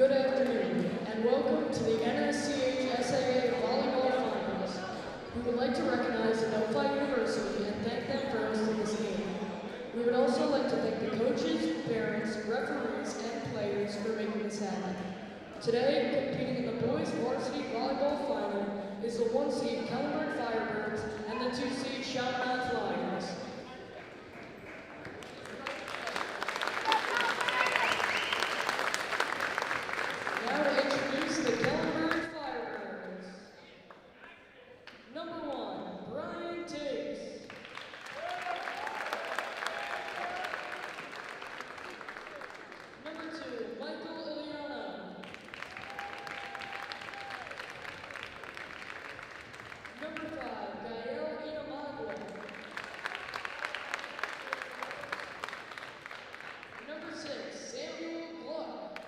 Good afternoon, and welcome to the NSCHSAA Volleyball Finals. We would like to recognize Adelphi University and thank them for hosting this game. We would also like to thank the coaches, parents, referees, and players for making this happen. Today, competing in the boys varsity volleyball final is the 1 seed Kellenberg Firebirds and the 2 seed Chaminade Flyers. Now to introduce the Kellenberg Firebirds. Number 1, Brian Tiggs. Number 2, Michael Iliano. Number 5, Gael Inamagua. Number 6, Samuel Gluck.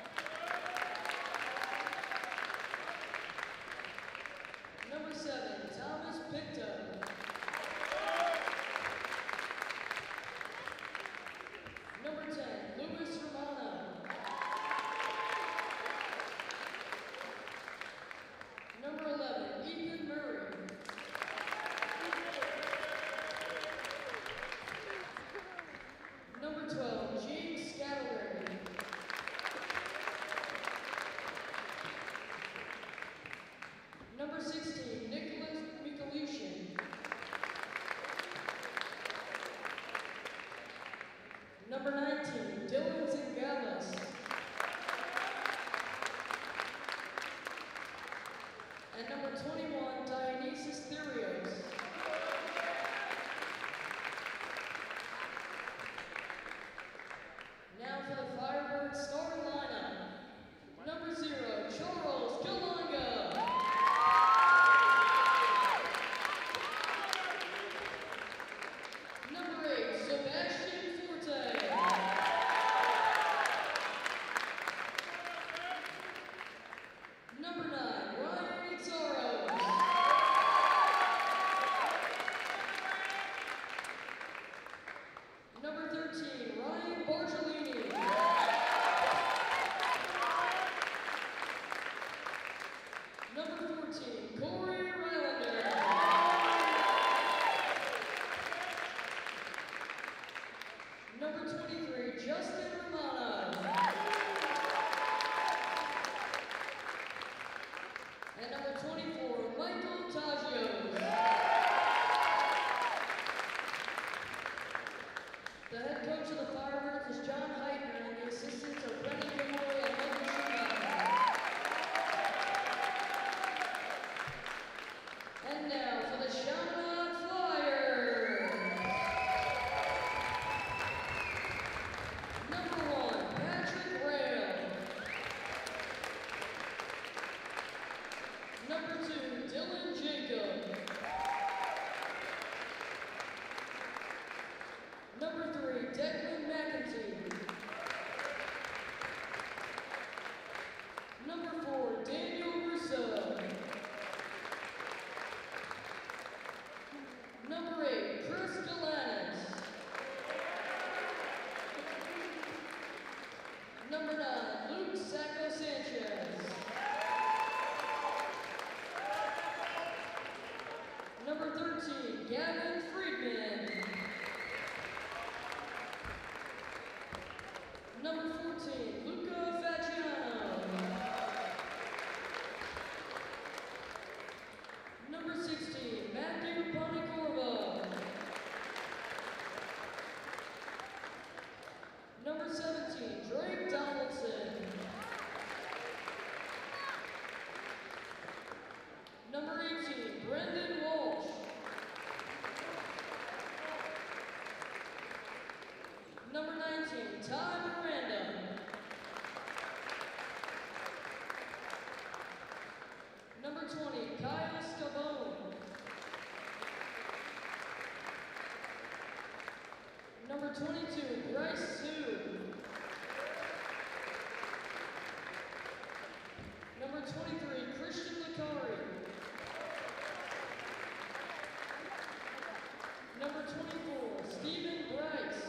Number 7, Thomas Pinto. Number 10, Luis Romano. Number 11, Ethan Murray. Number 12, James Scatterberry. Number 16, Nicholas Mikulishin. Number 19, Dylan Zingales. And number 21, Dionysus Therios. Now for the Firebirds starting lineup. Number 0, Charles Galanga. Number 8, Sebastian Forte. Number 9, Ryan Itzaros. Number 13, Ryan Bartolini. Number 14, Corey Rylander. Number 23, Justin Romano. And number 24, Michael Tagios. The head coach of the Firebirds is John Heitner, and the assistants are Brendan Gilroy and Michael Chaminade. And now for the Chaminade Flyers. Number 1, Patrick Rail. Number 2, Dylan Jacob. Number 3, Declan McEntee. Number 4, Daniel Russo. Number 8, Chris Galanis. Number 9, Luke Sacco Sanchez. Number 13, Gavin Friedman. Number 14, Luca Fagiano. Number 16, Matthew Panicorva. Number 17, Drake Donaldson. Number 18, Brendan Walsh. Number 19, Ty Miranda. Number 20, Kyle Scavone. Number 22, Bryce Sue. Number 23, Christian Licari. Number 24, Stephen Bryce.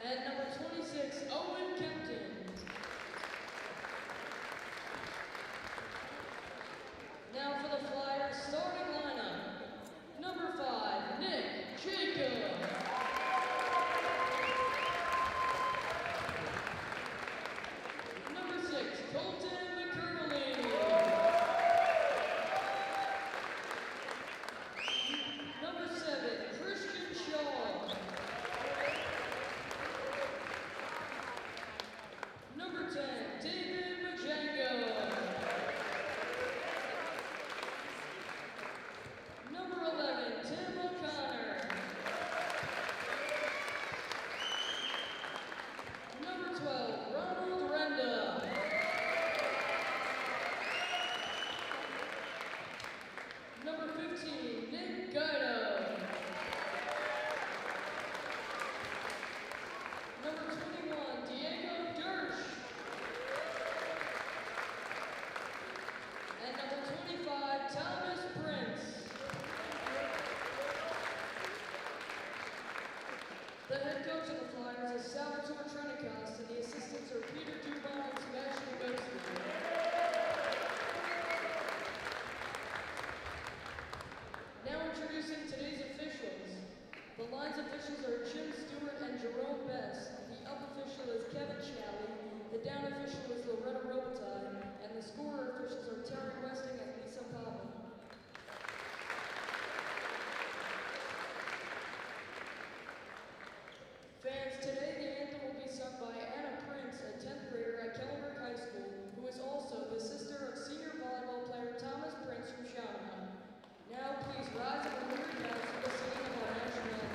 And number 26, Thomas Prince. The head coach of the Flyers is Salvatore Trenicast, and the assistants are Peter Dubon and Sebastian Goski. Now introducing today's officials. The lines officials are Jim Stewart and Jerome Best. The up official is Kevin Shalley. The down official is Loretta Robitaille. And the scorer officials are Terry Westing and Lisa Papa. Fans, today the anthem will be sung by Anna Prince, a 10th grader at Kellenberg High School, who is also the sister of senior volleyball player Thomas Prince from Chaminade. Now please rise and remove your caps for the singing of our national anthem.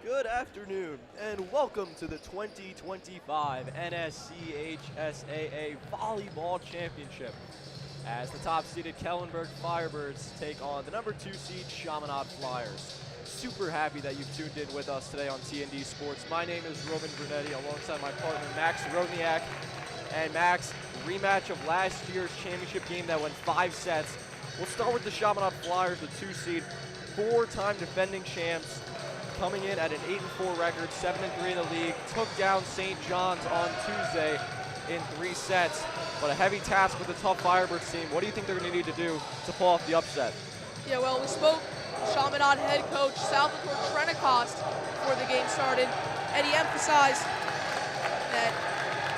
Good afternoon and welcome to the 2025 NSCHSAA Volleyball Championship as the top-seeded Kellenberg Firebirds take on the number 2 seed Chaminade Flyers. Super happy that you've tuned in with us today on T&D Sports. My name is Roman Brunetti alongside my partner Max Rodniak. And Max, rematch of last year's championship game that went 5 sets. We'll start with the Chaminade Flyers, the 2 seed, 4-time defending champs, coming in at an 8-4 record, 7-3 in the league, took down St. John's on Tuesday in 3 sets, but a heavy task with the tough Firebirds team. What do you think they're going to need to do to pull off the upset? Yeah, well, we spoke to Chaminade head coach Salvatore Trenicast before the game started, and he emphasized that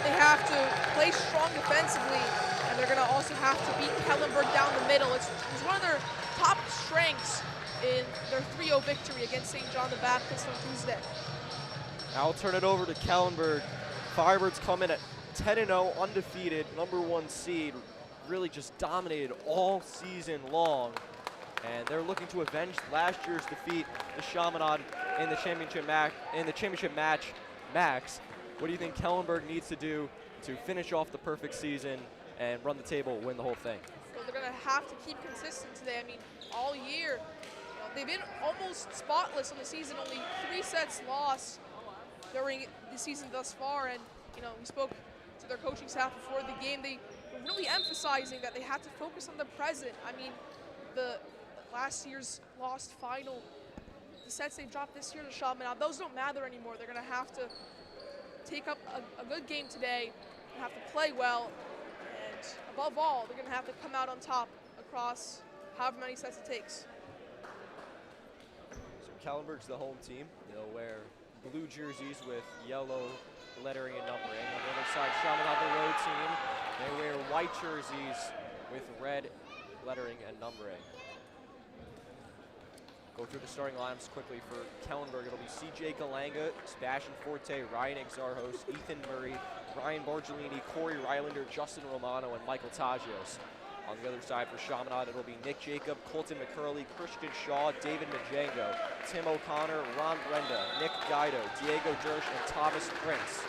they have to play strong defensively, and they're going to also have to beat Kellenberg down the middle. It's one of their top strengths in their 3-0 victory against St. John the Baptist on Tuesday. I'll turn it over to Kellenberg. Firebirds come in at 10-0, undefeated, number 1 seed, really just dominated all season long. And they're looking to avenge last year's defeat to Chaminade in the championship match. Max, what do you think Kellenberg needs to do to finish off the perfect season and run the table, win the whole thing? Well, they're going to have to keep consistent today. I mean, all year, they've been almost spotless on the season, only 3 sets lost during the season thus far. And, we spoke to their coaching staff before the game. They were really emphasizing that they had to focus on the present. I mean, the last year's lost final, the sets they dropped this year to Chaminade, those don't matter anymore. They're going to have to take up a good game today, have to play well, and above all, they're going to have to come out on top across however many sets it takes. So Kellenberg's the home team. They'll wear blue jerseys with yellow lettering and numbering. On the other side, Chaminade, the road team, they wear white jerseys with red lettering and numbering. Go through the starting lineups quickly for Kellenberg. It'll be C.J. Galanga, Sebastian Forte, Ryan Exarchos, Ethan Murray, Ryan Bargellini, Corey Rylander, Justin Romano, and Michael Tagios. On the other side for Chaminade, it'll be Nick Jacob, Colton McCurley, Christian Shaw, David Majengo, Tim O'Connor, Ron Brenda, Nick Guido, Diego Dersh, and Thomas Prince.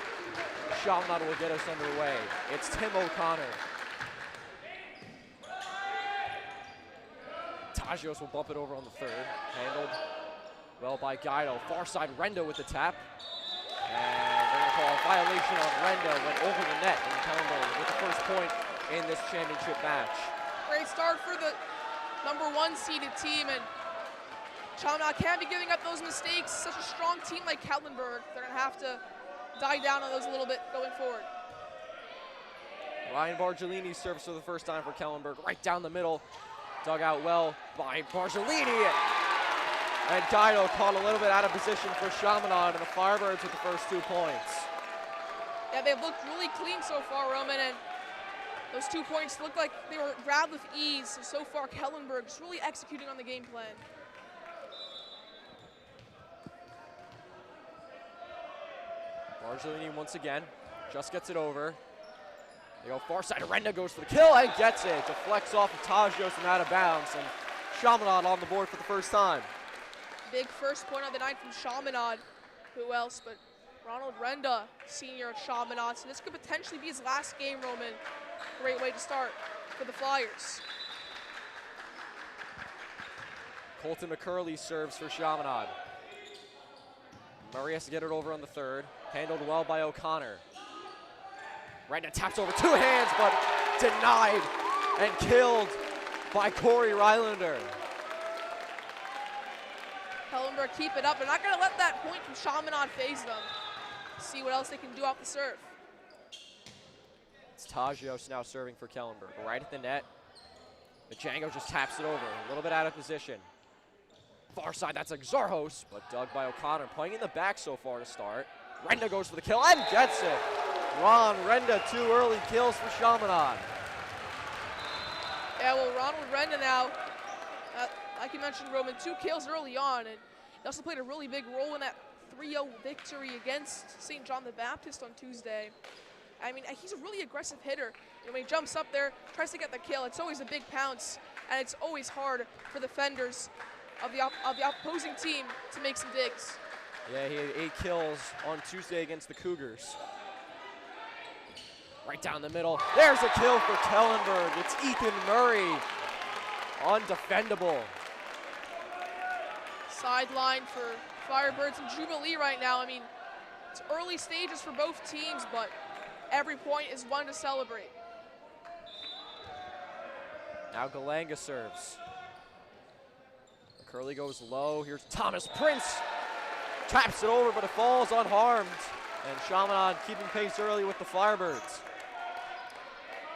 Chaminade will get us underway. It's Tim O'Connor. Tagios will bump it over on the third. Handled well by Guido. Far side, Renda with the tap. And they're going to call a violation on Renda. Went over the net, and Kellenberg with the first point in this championship match. Great start for the #1 seeded team, and Chaminade can't be giving up those mistakes. Such a strong team like Kellenberg, they're going to have to die down on those a little bit going forward. Ryan Bargellini serves for the first time for Kellenberg, right down the middle. Dug out well by Bargellini. And Guido caught a little bit out of position for Chaminade, and the Firebirds with the first 2 points. Yeah, they've looked really clean so far, Roman, and those 2 points looked like they were grabbed with ease. So far, Kellenberg's really executing on the game plan. Bargellini once again just gets it over. They go far side. Renda goes for the kill and gets it. Deflects off of Tagios and out of bounds. And Chaminade on the board for the first time. Big first point of the night from Chaminade. Who else but Ronald Renda, senior at Chaminade. So this could potentially be his last game, Roman. Great way to start for the Flyers. Colton McCurley serves for Chaminade. Murray has to get it over on the third. Handled well by O'Connor. Renda taps over 2 hands, but denied and killed by Corey Rylander. Kellenberg keep it up. They're not going to let that point from Chaminade phase them. See what else they can do off the serve. It's Tagios now serving for Kellenberg. Right at the net. Majengo just taps it over. A little bit out of position. Far side, that's Exarchos, but dug by O'Connor. Playing in the back so far to start. Renda goes for the kill and gets it. Ron Renda, 2 early kills for Chaminade. Yeah, well, Ronald Renda now, like you mentioned, Roman, 2 kills early on, and he also played a really big role in that 3-0 victory against St. John the Baptist on Tuesday. I mean, he's a really aggressive hitter. You know, when he jumps up there, tries to get the kill, it's always a big pounce, and it's always hard for the defenders of the opposing team to make some digs. Yeah, he had 8 kills on Tuesday against the Cougars. Right down the middle. There's a kill for Kellenberg. It's Ethan Murray. Undefendable. Sideline for Firebirds and Jubilee right now. I mean, it's early stages for both teams, but every point is one to celebrate. Now Galanga serves. Curley goes low. Here's Thomas Prince. Taps it over, but it falls unharmed. And Chaminade keeping pace early with the Firebirds.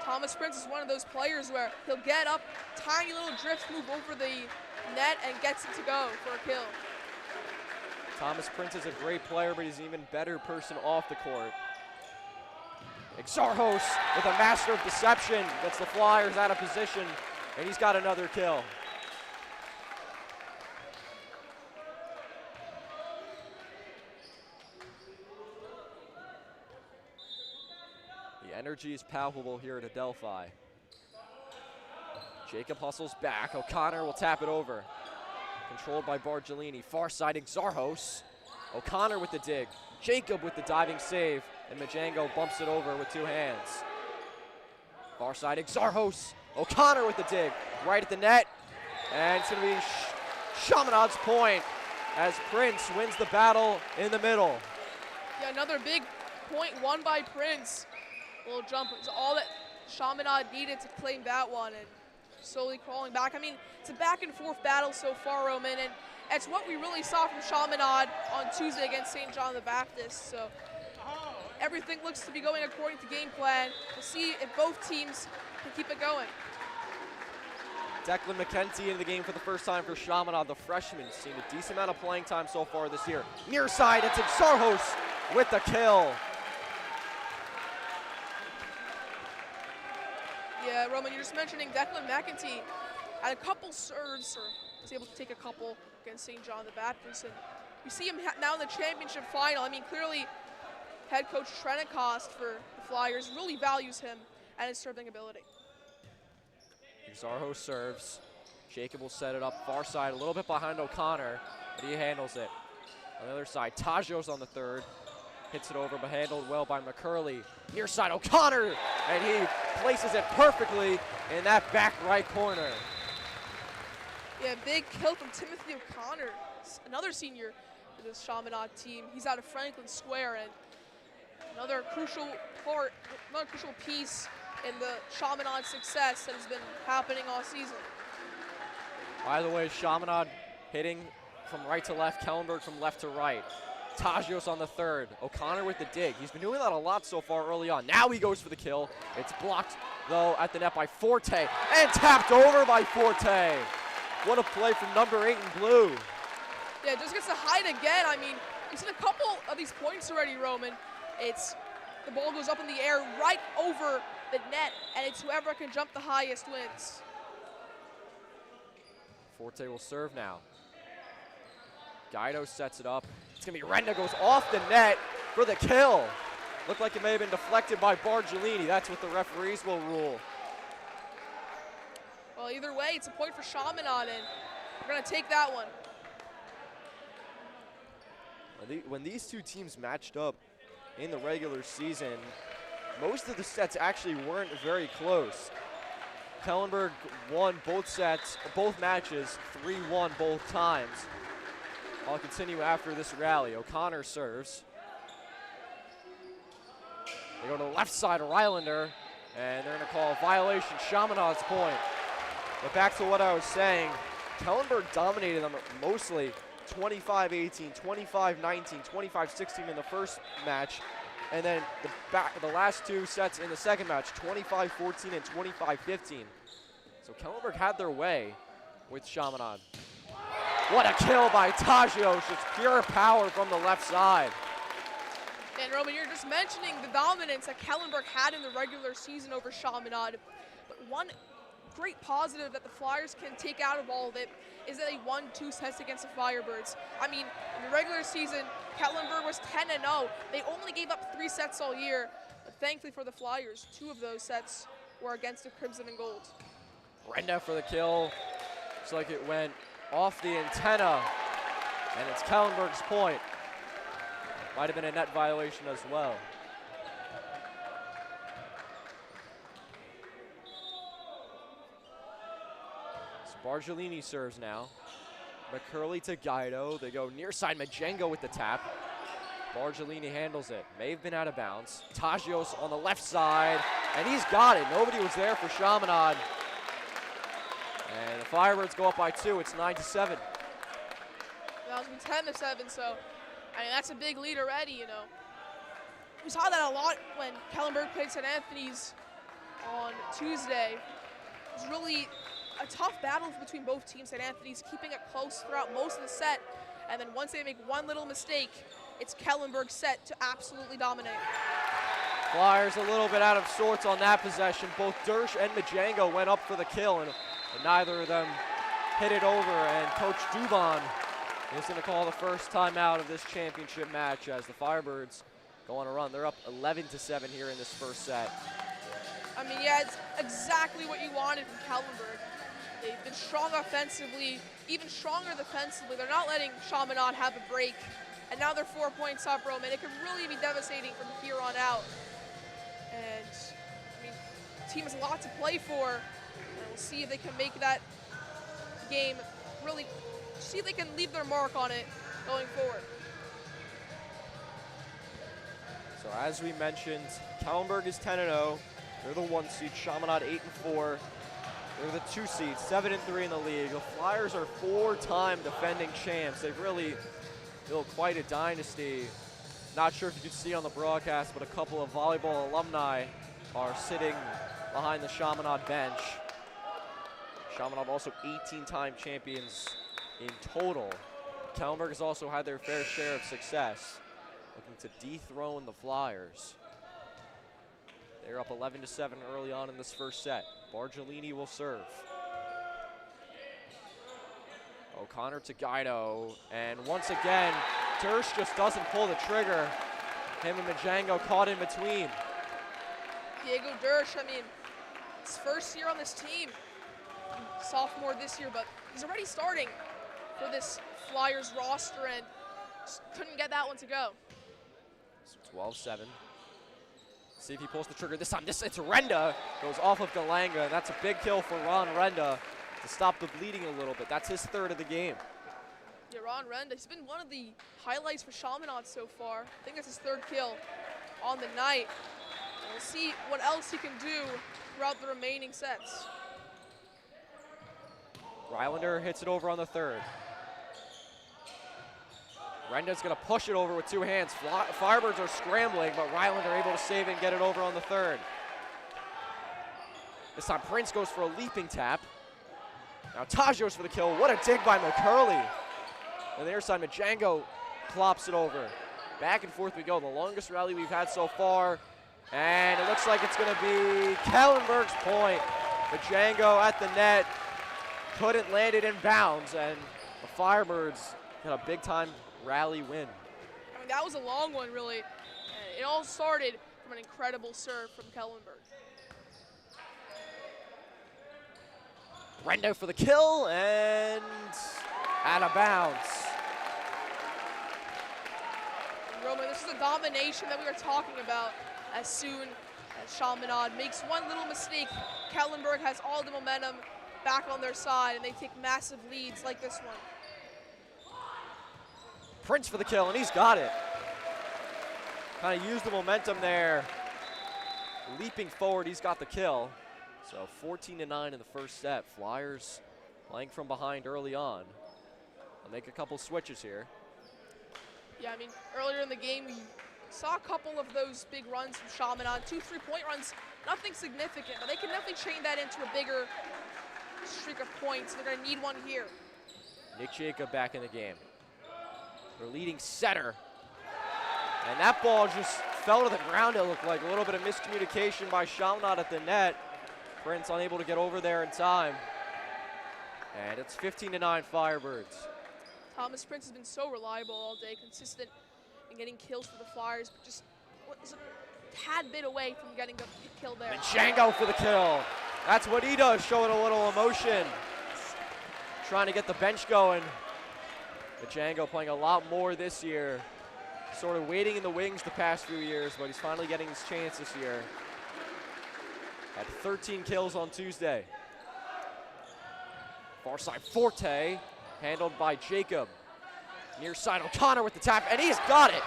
Thomas Prince is one of those players where he'll get up, tiny little drifts, move over the net, and gets it to go for a kill. Thomas Prince is a great player, but he's an even better person off the court. Exarchos with a master of deception gets the Flyers out of position, and he's got another kill. The energy is palpable here at Adelphi. Jacob hustles back. O'Connor will tap it over. Controlled by Bargellini. Far side, Exarchos. O'Connor with the dig. Jacob with the diving save. And Majengo bumps it over with 2 hands. Far side, Exarchos. O'Connor with the dig. Right at the net. And it's going to be Chaminade's point as Prince wins the battle in the middle. Yeah, another big point won by Prince. Little jump is all that Chaminade needed to claim that one, and slowly crawling back. I mean, it's a back and forth battle so far, Roman, and it's what we really saw from Chaminade on Tuesday against St. John the Baptist. So everything looks to be going according to game plan. We'll see if both teams can keep it going. Declan McKenty in the game for the first time for Chaminade. The freshman seen a decent amount of playing time so far this year. Near side, it's Exarchos with the kill. Yeah, Roman, you're just mentioning Declan McEntee had a couple serves or was able to take a couple against St. John the Baptist. And you see him now in the championship final. I mean, clearly head coach Trenecost for the Flyers really values him and his serving ability. Zarho serves. Jacob will set it up far side, a little bit behind O'Connor, but he handles it. On the other side, Tajos on the third. Hits it over, but handled well by McCurley. Near side, O'Connor, and he places it perfectly in that back right corner. Yeah, big kill from Timothy O'Connor, another senior for this Chaminade team. He's out of Franklin Square, and another crucial piece in the Chaminade success that has been happening all season. By the way, Chaminade hitting from right to left, Kellenberg from left to right. Tajios on the third. O'Connor with the dig. He's been doing that a lot so far early on. Now he goes for the kill. It's blocked, though, at the net by Forte, and tapped over by Forte. What a play from number 8 in blue. Yeah, just gets to hide again. I mean, we've seen a couple of these points already, Roman. It's the ball goes up in the air right over the net, and it's whoever can jump the highest wins. Forte will serve now. Guido sets it up. It's going to be Renda, goes off the net for the kill. Looked like it may have been deflected by Bargellini. That's what the referees will rule. Well, either way, it's a point for Chaminade, and we're going to take that one. When these two teams matched up in the regular season, most of the sets actually weren't very close. Kellenberg won both matches, 3-1 both times. I'll continue after this rally. O'Connor serves. They go to the left side, Rylander, and they're going to call a violation, Chaminade's point. But back to what I was saying, Kellenberg dominated them mostly 25-18, 25-19, 25-16 in the first match, and then the last two sets in the second match, 25-14 and 25-15. So Kellenberg had their way with Chaminade. What a kill by Tajios. It's pure power from the left side. And Roman, you're just mentioning the dominance that Kellenberg had in the regular season over Chaminade. But one great positive that the Flyers can take out of all of it is that they won 2 sets against the Firebirds. I mean, in the regular season, Kellenberg was 10-0. They only gave up 3 sets all year. But thankfully for the Flyers, 2 of those sets were against the Crimson and Gold. Renda for the kill. Looks like it went off the antenna, and it's Kellenberg's point. Might have been a net violation as well. So Bargellini serves now. McCurley to Guido. They go near side, Majengo with the tap. Bargellini handles it. May have been out of bounds. Tajios on the left side, and he's got it. Nobody was there for Chaminade. And the Firebirds go up by 2. It's 9-7. That was 10-7, so I mean, that's a big lead already, you know. We saw that a lot when Kellenberg played St. Anthony's on Tuesday. It was really a tough battle between both teams. St. Anthony's keeping it close throughout most of the set, and then once they make one little mistake, it's Kellenberg's set to absolutely dominate. Flyers a little bit out of sorts on that possession. Both Dersh and Majengo went up for the kill, and neither of them hit it over, and Coach Dubon is going to call the first timeout of this championship match as the Firebirds go on a run. They're up 11-7 here in this first set. I mean, yeah, it's exactly what you wanted from Kellenberg. They've been strong offensively, even stronger defensively. They're not letting Chaminade have a break, and now they're 4 points up, Roman. It could really be devastating from here on out. And, I mean, the team has a lot to play for. We'll see if they can make that game really, see if they can leave their mark on it going forward. So as we mentioned, Kellenberg is 10-0. They're the 1 seed. Chaminade 8-4. They're the 2 seed, 7-3 in the league. The Flyers are 4-time defending champs. They've really built quite a dynasty. Not sure if you can see on the broadcast, but a couple of volleyball alumni are sitting behind the Chaminade bench. Chaminade also 18-time champions in total. Kellenberg has also had their fair share of success, looking to dethrone the Flyers. They're up 11-7 early on in this first set. Bargellini will serve. O'Connor to Guido, and once again, Dersh just doesn't pull the trigger. Him and Majango caught in between. Diego Dersh, I mean, his first year on this team, sophomore this year, but he's already starting for this Flyers roster and just couldn't get that one to go. So 12-7. See if he pulls the trigger this time. It's Renda, goes off of Galanga, and that's a big kill for Ron Renda to stop the bleeding a little bit. That's his third of the game. Yeah, Ron Renda, he's been one of the highlights for Chaminade so far. I think that's his third kill on the night. And we'll see what else he can do throughout the remaining sets. Rylander hits it over on the third. Renda's gonna push it over with two hands. Firebirds are scrambling, but Rylander able to save it and get it over on the third. This time Prince goes for a leaping tap. Now Tajos for the kill. What a dig by McCurley. On the other side, Majango plops it over. Back and forth we go. The longest rally we've had so far. And it looks like it's gonna be Kellenberg's point. Majango at the net. Couldn't land it in bounds, and the Firebirds got a big time rally win. I mean, that was a long one, really. And it all started from an incredible serve from Kellenberg. Rendo for the kill, and out of bounds. Roman, this is a domination that we were talking about. As soon as Chaminade makes one little mistake, Kellenberg has all the momentum back on their side, and they take massive leads like this one. Prince for the kill, and he's got it. Kind of used the momentum there. Leaping forward, he's got the kill. So 14-9 in the first set. Flyers playing from behind early on. I'll make a couple switches here. Yeah, I mean, earlier in the game, we saw a couple of those big runs from Chaminade. 2 3-point runs, nothing significant, but they can definitely chain that into a bigger streak of points. They're going to need one here. Nick Jacob back in the game. Their leading setter. And that ball just fell to the ground, it looked like. A little bit of miscommunication by Chaminade at the net. Prince unable to get over there in time. And it's 15-9 Firebirds. Thomas Prince has been so reliable all day, consistent in getting kills for the Flyers, but just was a tad bit away from getting the kill there. And Django for the kill. That's what he does, showing a little emotion. Trying to get the bench going. But Django playing a lot more this year. Sort of waiting in the wings the past few years, but he's finally getting his chance this year. Had 13 kills on Tuesday. Far side Forte, handled by Jacob. Near side O'Connor with the tap, and he's got it.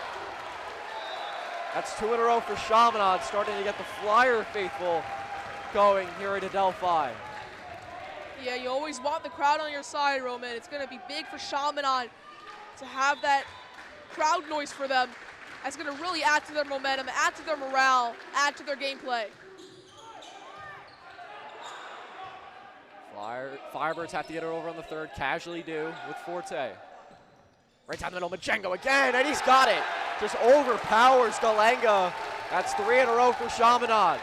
That's 2 in a row for Chaminade, starting to get the Flyer faithful going here at Adelphi. Yeah, you always want the crowd on your side, Roman. It's going to be big for Chaminade to have that crowd noise for them. That's going to really add to their momentum, add to their morale, add to their gameplay. Firebirds have to get it over on the third, casually do with Forte. Right down the middle, Majengo again, and he's got it. Just overpowers Galanga. That's 3 in a row for Chaminade.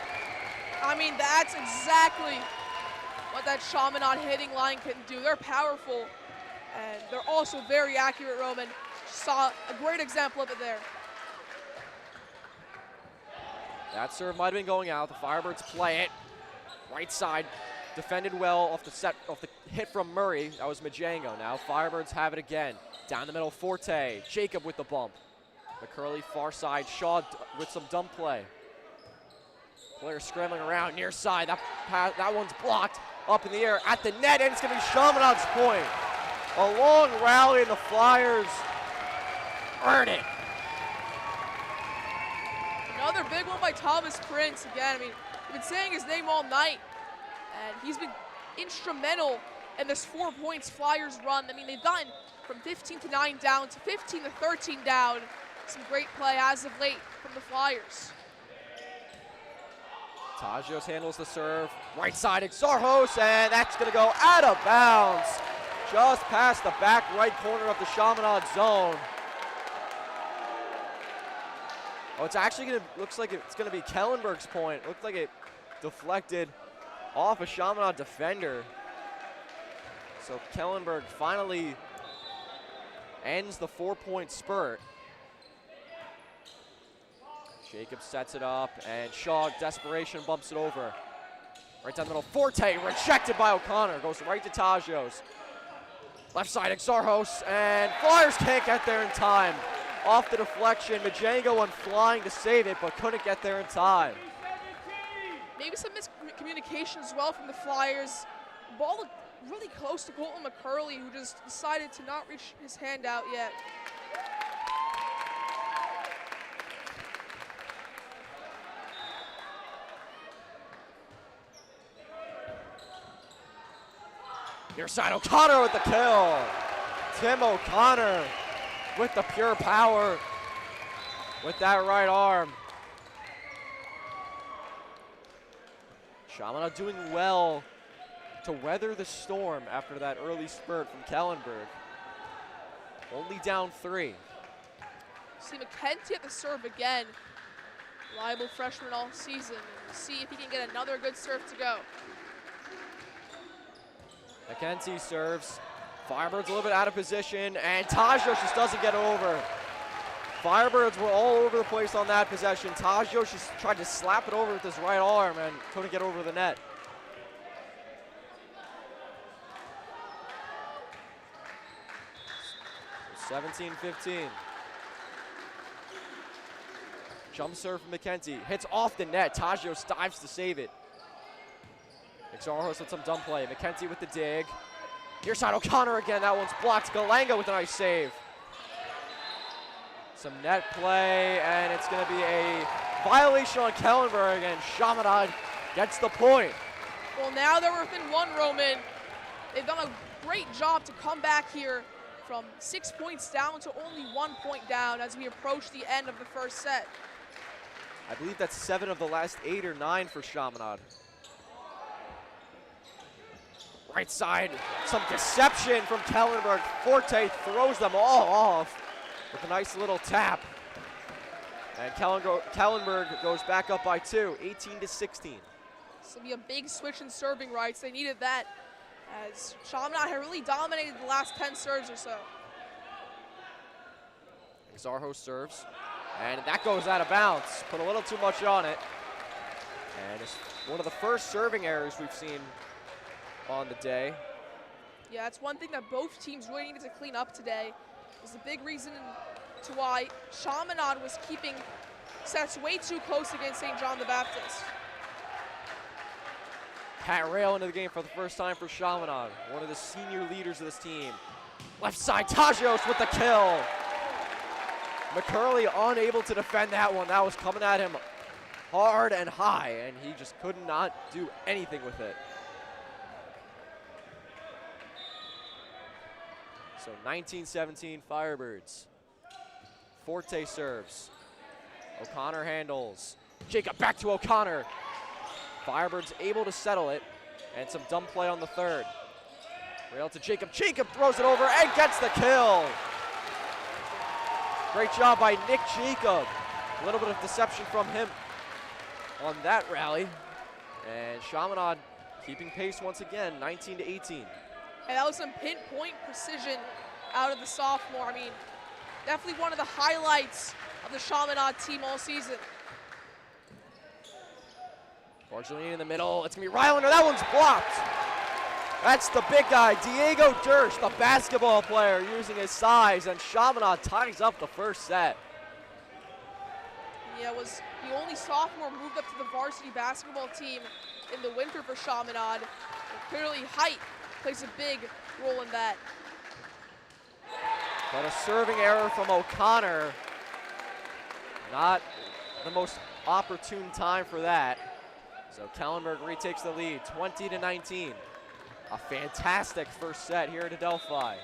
I mean, that's exactly what that Chaminade hitting line can do. They're powerful, and they're also very accurate, Roman. Saw a great example of it there. That serve might have been going out. The Firebirds play it. Right side, defended well off the hit from Murray. That was Majengo. Now Firebirds have it again. Down the middle, Forte. Jacob with the bump. McCurley far side. Shaw with some dump play. Player scrambling around near side. That one's blocked up in the air at the net, and it's going to be Chaminade's point. A long rally, and the Flyers earn it. Another big one by Thomas Prince. Again, I mean, we've been saying his name all night, and he's been instrumental in this 4 points Flyers run. I mean, they've gotten from 15-9 down to 15-13 down. Some great play as of late from the Flyers. Tajos handles the serve. Right side, Exarchos, and that's going to go out of bounds. Just past the back right corner of the Chaminade zone. Oh, it's actually going to, looks like it's going to be Kellenberg's point. Looked like it deflected off a Chaminade defender. So Kellenberg finally ends the 4-point spurt. Jacob sets it up, and Shaw, desperation, bumps it over. Right down the middle, Forte, rejected by O'Connor, goes right to Tajios. Left side, Exarchos, and Flyers can't get there in time. Off the deflection, Majango went flying to save it, but couldn't get there in time. Maybe some miscommunication as well from the Flyers. Ball looked really close to Colton McCurley, who just decided to not reach his hand out yet. Near side, O'Connor with the kill. Tim O'Connor with the pure power with that right arm. Chaminade doing well to weather the storm after that early spurt from Kellenberg. Only down 3. See McKenzie at the serve again. Reliable freshman all season. We'll see if he can get another good serve to go. McKenzie serves. Firebirds a little bit out of position, and Tajios just doesn't get over. Firebirds were all over the place on that possession. Tajios just tried to slap it over with his right arm and couldn't get over the net. So 17-15. Jump serve from McKenzie. Hits off the net. Tajios dives to save it. Exarchos with some dumb play. McKenzie with the dig. Near side, O'Connor again. That one's blocked. Galanga with a nice save. Some net play, and it's going to be a violation on Kellenberg, and Chaminade gets the point. Well, now they're within 1, Roman. They've done a great job to come back here from 6 points down to only 1 point down as we approach the end of the first set. I believe that's 7 of the last 8 or 9 for Chaminade. Right side, some deception from Kellenberg. Forte throws them all off with a nice little tap. And Kellenberg goes back up by 2, 18-16. This will be a big switch in serving rights. They needed that as Chaminade had really dominated the last 10 serves or so. Exarchos serves, and that goes out of bounds. Put a little too much on it. And it's one of the first serving errors we've seen on the day. Yeah, it's one thing that both teams really needed to clean up today. It was a big reason to why Chaminade was keeping sets way too close against St. John the Baptist. Pat Rail into the game for the first time for Chaminade, one of the senior leaders of this team. Left side, Tajios with the kill. McCurley unable to defend that one. That was coming at him hard and high, and he just could not do anything with it. So 19-17 Firebirds. Forte serves. O'Connor handles. Jacob back to O'Connor. Firebirds able to settle it, and some dumb play on the third. Rail to Jacob. Jacob throws it over and gets the kill. Great job by Nick Jacob. A little bit of deception from him on that rally. And Chaminade keeping pace once again, 19-18. And that was some pinpoint precision out of the sophomore. I mean, definitely one of the highlights of the Chaminade team all season. Bargelini in the middle. It's going to be Rylander. That one's blocked. That's the big guy, Diego Dersch, the basketball player, using his size, and Chaminade ties up the first set. Yeah, was the only sophomore moved up to the varsity basketball team in the winter for Chaminade. And clearly, height plays a big role in that. But a serving error from O'Connor. Not the most opportune time for that. So Kellenberg retakes the lead, 20-19. A fantastic first set here at Adelphi.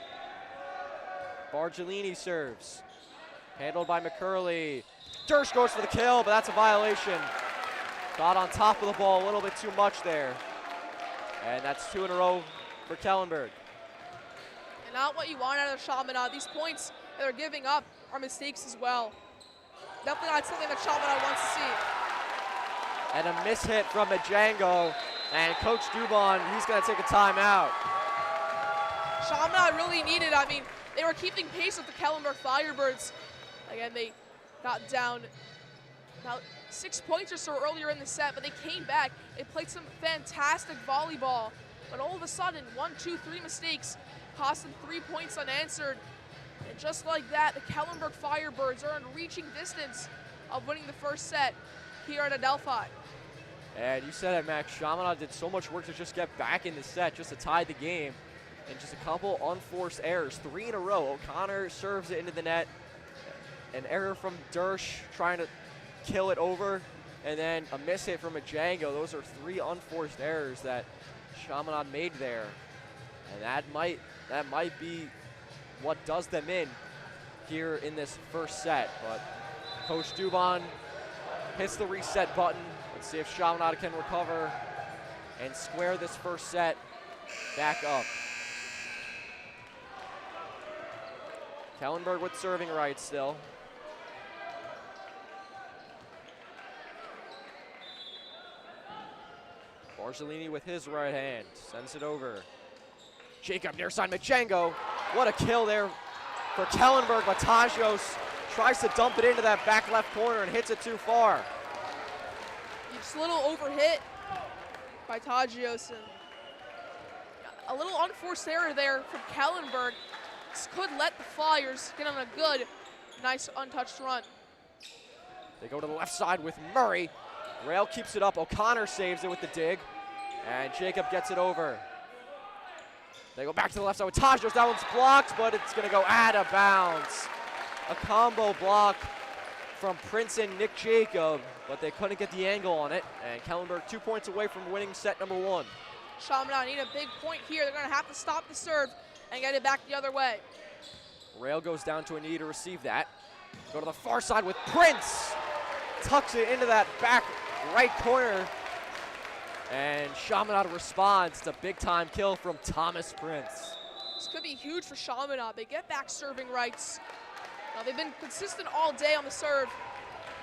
Bargelini serves. Handled by McCurley. Dersch goes for the kill, but that's a violation. Got on top of the ball a little bit too much there. And that's 2 in a row for Kellenberg. And not what you want out of Chaminade. These points that they're giving up are mistakes as well. Definitely not something that Chaminade wants to see. And a mishit from Majango. And Coach Dubon, he's going to take a timeout. Chaminade really needed. I mean, they were keeping pace with the Kellenberg Firebirds. Again, they got down about 6 points or so earlier in the set, but they came back. They played some fantastic volleyball, but all of a sudden, 1, 2, 3 mistakes cost them 3 points unanswered. And just like that, the Kellenberg Firebirds are in reaching distance of winning the first set here at Adelphi. And you said it, Max. Chaminade did so much work to just get back in the set, just to tie the game. And just a couple unforced errors, 3 in a row. O'Connor serves it into the net. An error from Dersh trying to kill it over. And then a miss hit from Majango. Those are 3 unforced errors that Chaminade made there. And that might be what does them in here in this first set. But Coach Dubon hits the reset button. Let's see if Chaminade can recover and square this first set back up. Kellenberg with serving rights still. Bargelini with his right hand, sends it over. Jacob near side, Majango. What a kill there for Kellenberg. Batajos tries to dump it into that back left corner and hits it too far. Just a little overhit by Tagios, and a little unforced error there from Kellenberg. This could let the Flyers get on a good, nice untouched run. They go to the left side with Murray. Rail keeps it up. O'Connor saves it with the dig, and Jacob gets it over. They go back to the left side with Tagios. That one's blocked, but it's going to go out of bounds. A combo block from Prince and Nick Jacob, but they couldn't get the angle on it. And Kellenberg 2 points away from winning set number 1. Chaminade need a big point here. They're going to have to stop the serve and get it back the other way. Rail goes down to a knee to receive that. Go to the far side with Prince. Tucks it into that back right corner. And Chaminade responds to big-time kill from Thomas Prince. This could be huge for Chaminade. They get back serving rights. Now, they've been consistent all day on the serve.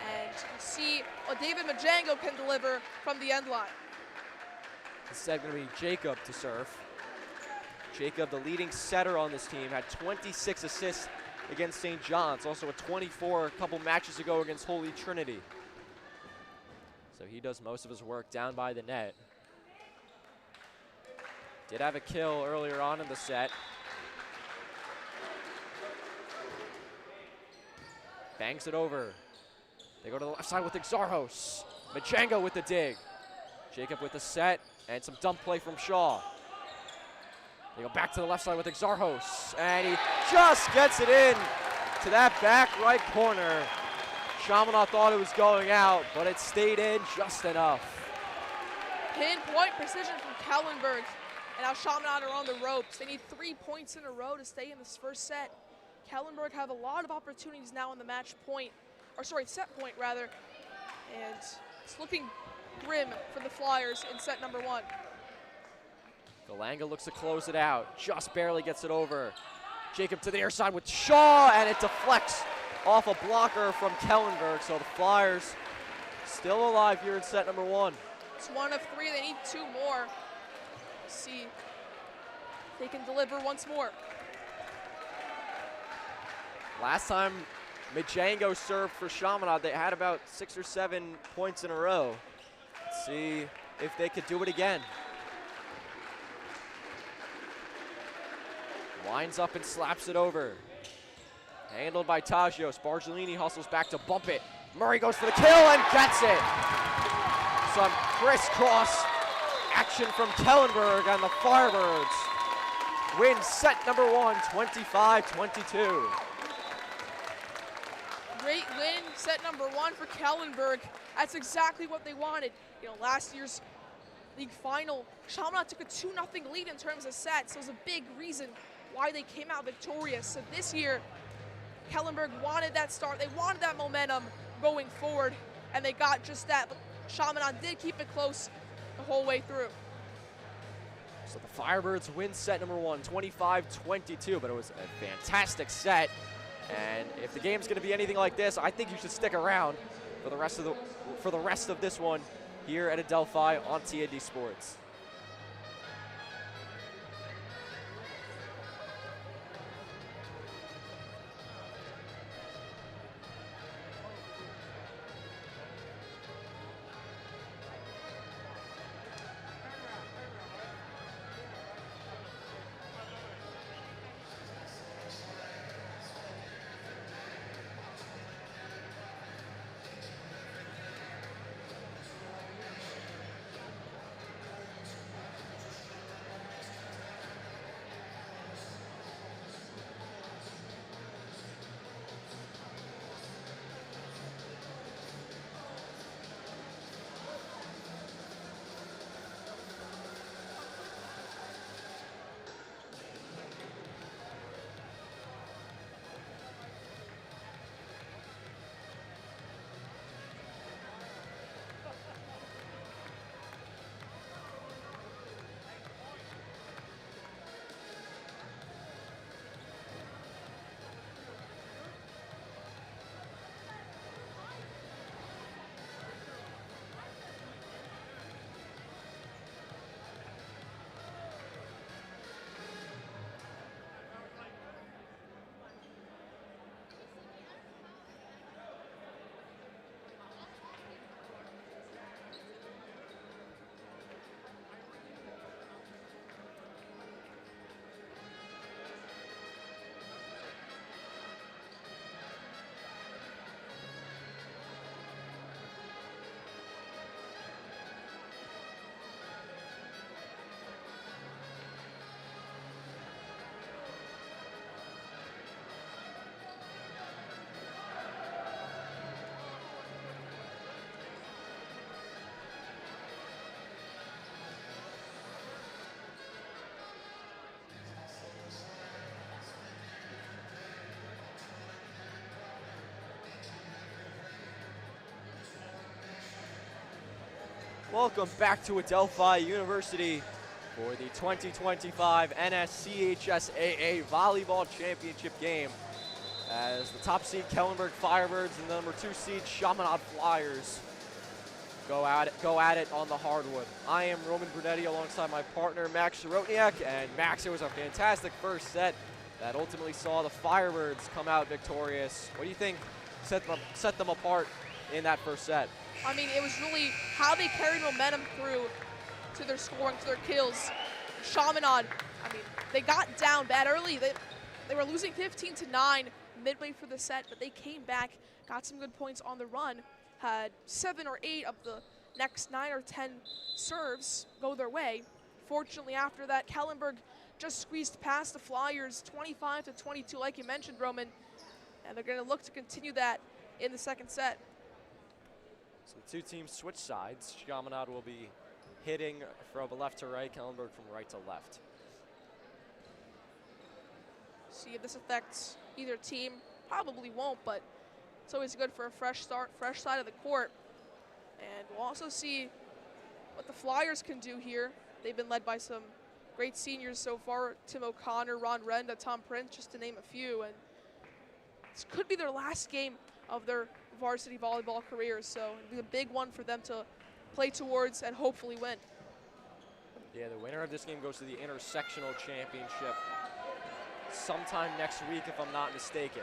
And you can see what David Majango can deliver from the end line. Instead, going to be Jacob to serve. Jacob, the leading setter on this team, had 26 assists against St. John's. Also a 24 a couple matches ago against Holy Trinity. So he does most of his work down by the net. Did have a kill earlier on in the set. Bangs it over. They go to the left side with Exarchos. Majango with the dig. Jacob with the set and some dump play from Shaw. They go back to the left side with Exarchos, and he just gets it in to that back right corner. Chaminade thought it was going out, but it stayed in just enough. Pinpoint precision from Kellenberg, and now Chaminade are on the ropes. They need 3 points in a row to stay in this first set. Kellenberg have a lot of opportunities now on the match point, or sorry, set point rather, and it's looking grim for the Flyers in set number 1. Galanga looks to close it out, just barely gets it over. Jacob to the near side with Shaw, and it deflects off a blocker from Kellenberg, so the Flyers still alive here in set number 1. It's 1 of 3, they need 2 more. See if they can deliver once more. Last time Majango served for Chaminade, they had about 6 or 7 points in a row. Let's see if they could do it again. Winds up and slaps it over. Handled by Tagios. Bargelini hustles back to bump it. Murray goes for the kill and gets it. Some crisscross action from Kellenberg, and the Firebirds win set number 1, 25-22. Great win, set number 1 for Kellenberg. That's exactly what they wanted. You know, last year's league final, Chaminade took a 2-0 lead in terms of sets. So it was a big reason why they came out victorious. So this year, Kellenberg wanted that start. They wanted that momentum going forward, and they got just that. But Chaminade did keep it close the whole way through. So the Firebirds win set number 1, 25-22, but it was a fantastic set. And if the game's going to be anything like this, I think you should stick around for the rest of this one here at Adelphi on TND Sports. Welcome back to Adelphi University for the 2025 NSCHSAA Volleyball Championship game, as the top seed Kellenberg Firebirds and the number 2 seed Chaminade Flyers go at it on the hardwood. I am Roman Brunetti alongside my partner Max Sirotniak, and Max, it was a fantastic first set that ultimately saw the Firebirds come out victorious. What do you think set them apart in that first set? I mean, it was really how they carried momentum through to their scoring, to their kills. Chaminade, I mean, they got down bad early. They were losing 15-9 midway through the set, but they came back, got some good points on the run, had 7 or 8 of the next 9 or 10 serves go their way. Fortunately, after that, Kellenberg just squeezed past the Flyers 25-22, like you mentioned, Roman, and they're going to look to continue that in the second set. So the two teams switch sides. Chaminade will be hitting from left to right, Kellenberg from right to left. See if this affects either team. Probably won't, but it's always good for a fresh start, fresh side of the court. And we'll also see what the Flyers can do here. They've been led by some great seniors so far: Tim O'Connor, Ron Renda, Tom Prince, just to name a few. And this could be their last game of their varsity volleyball careers, so it'll be a big one for them to play towards and hopefully win. Yeah, the winner of this game goes to the intersectional championship sometime next week, if I'm not mistaken.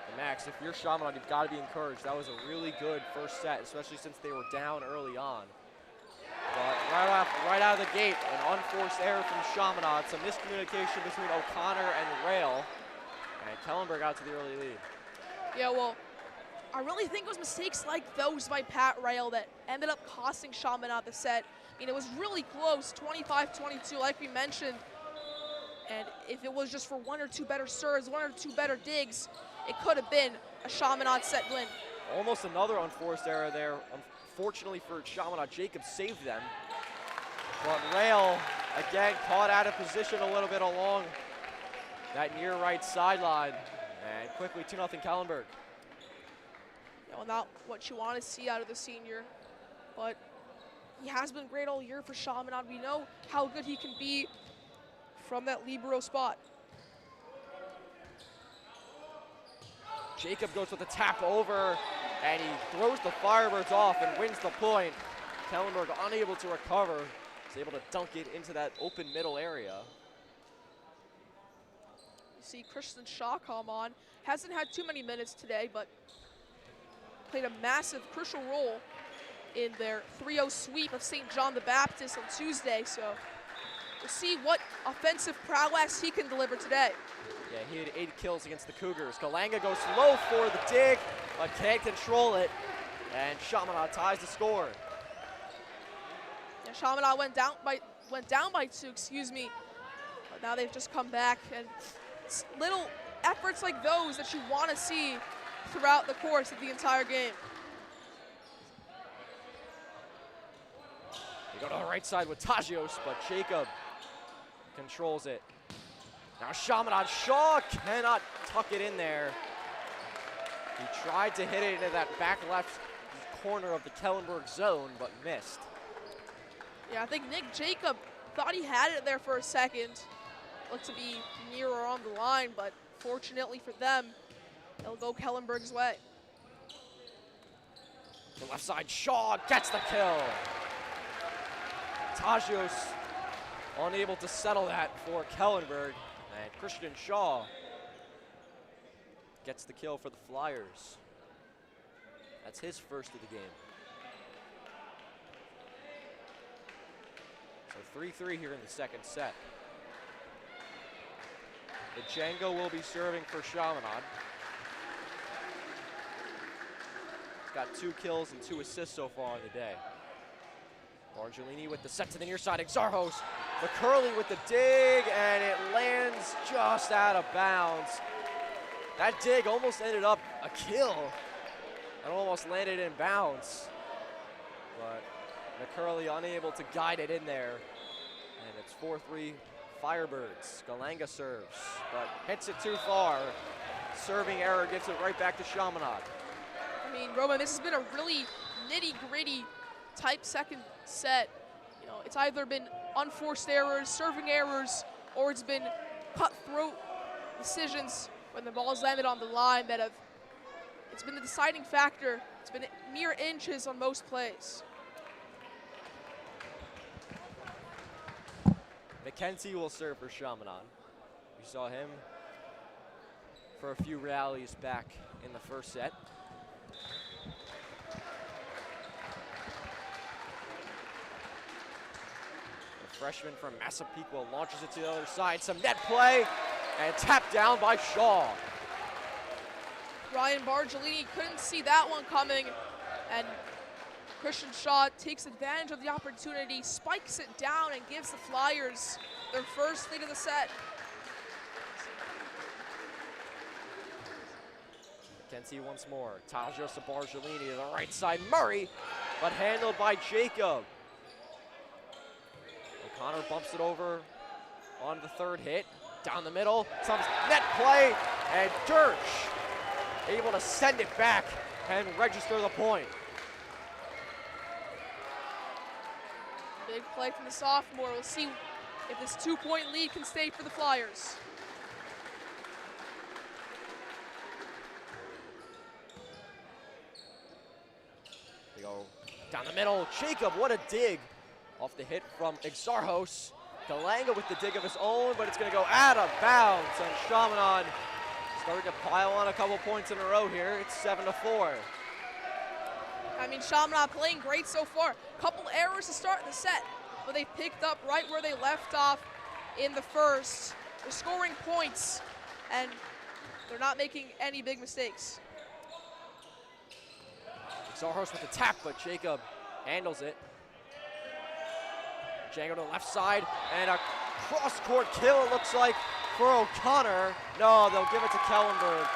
And Max, if you're Chaminade, you've got to be encouraged. That was a really good first set, especially since they were down early on. But right out of the gate, an unforced error from Chaminade, some miscommunication between O'Connor and Rail, and Kellenberg out to the early lead. Yeah, well, I really think it was mistakes like those by Pat Rail that ended up costing Chaminade the set. I mean, it was really close, 25-22, like we mentioned. And if it was just for 1 or 2 better serves, 1 or 2 better digs, it could have been a Chaminade set win. Almost another unforced error there. Unfortunately for Chaminade, Jacob saved them. But Rail, again, caught out of position a little bit along that near right sideline. And quickly 2-0 Kellenberg. You know, not what you want to see out of the senior, but he has been great all year for Chaminade. We know how good he can be from that libero spot. Jacob goes with the tap over, and he throws the Firebirds off and wins the point. Kellenberg unable to recover, is able to dunk it into that open middle area. You see Christian Shaw come on. Hasn't had too many minutes today, but played a massive, crucial role in their 3-0 sweep of St. John the Baptist on Tuesday. So we'll see what offensive prowess he can deliver today. Yeah, he had 8 kills against the Cougars. Galanga goes low for the dig, but can't control it. And Chaminade ties the score. Yeah, Chaminade went down by 2, excuse me. But now they've just come back, and it's little efforts like those that you want to see throughout the course of the entire game. They go to the right side with Tajios, but Jacob controls it. Now Chaminade, Shaw cannot tuck it in there. He tried to hit it into that back left corner of the Kellenberg zone, but missed. Yeah, I think Nick Jacob thought he had it there for a second. Looked to be near or on the line, but fortunately for them, it'll go Kellenberg's way. The left side, Shaw gets the kill. Tajios unable to settle that for Kellenberg. And Christian Shaw gets the kill for the Flyers. That's his first of the game. So 3-3 here in the second set. The Django will be serving for Chaminade. He's got 2 kills and 2 assists so far in the day. Argelini with the set to the near side. Exarchos, the curly with the dig, and it lands just out of bounds. That dig almost ended up a kill. It almost landed in bounds. But the curly unable to guide it in there. And it's 4-3 Firebirds. Galanga serves, but hits it too far. Serving error gives it right back to Chaminade. I mean, Roman, this has been a really nitty-gritty type second set. You know, it's either been unforced errors, serving errors, or it's been cutthroat decisions when the ball's landed on the line that have, it's been the deciding factor. It's been mere inches on most plays. McKenzie will serve for Chaminade. We saw him for a few rallies back in the first set. The freshman from Massapequa launches it to the other side. Some net play and tapped down by Shaw. Ryan Bargellini couldn't see that one coming, and Christian Shaw takes advantage of the opportunity, spikes it down, and gives the Flyers their first lead of the set. McKenzie once more. Tajos to Bargellini to the right side. Murray, but handled by Jacob. O'Connor bumps it over on the third hit. Down the middle, some net play, and Dersh able to send it back and register the point. Big play from the sophomore. We'll see if this 2-point lead can stay for the Flyers. They go down the middle. Jacob, what a dig off the hit from Exarchos. Galanga with the dig of his own, but it's going to go out of bounds, and Chaminade starting to pile on a couple points in a row here. It's 7-4. I mean, Chaminade playing great so far. Couple errors to start the set, but they picked up right where they left off in the first. They're scoring points, and they're not making any big mistakes. Exarchos with the tap, but Jacob handles it. Django to the left side, and a cross-court kill, it looks like, for O'Connor. No, they'll give it to Kellenberg.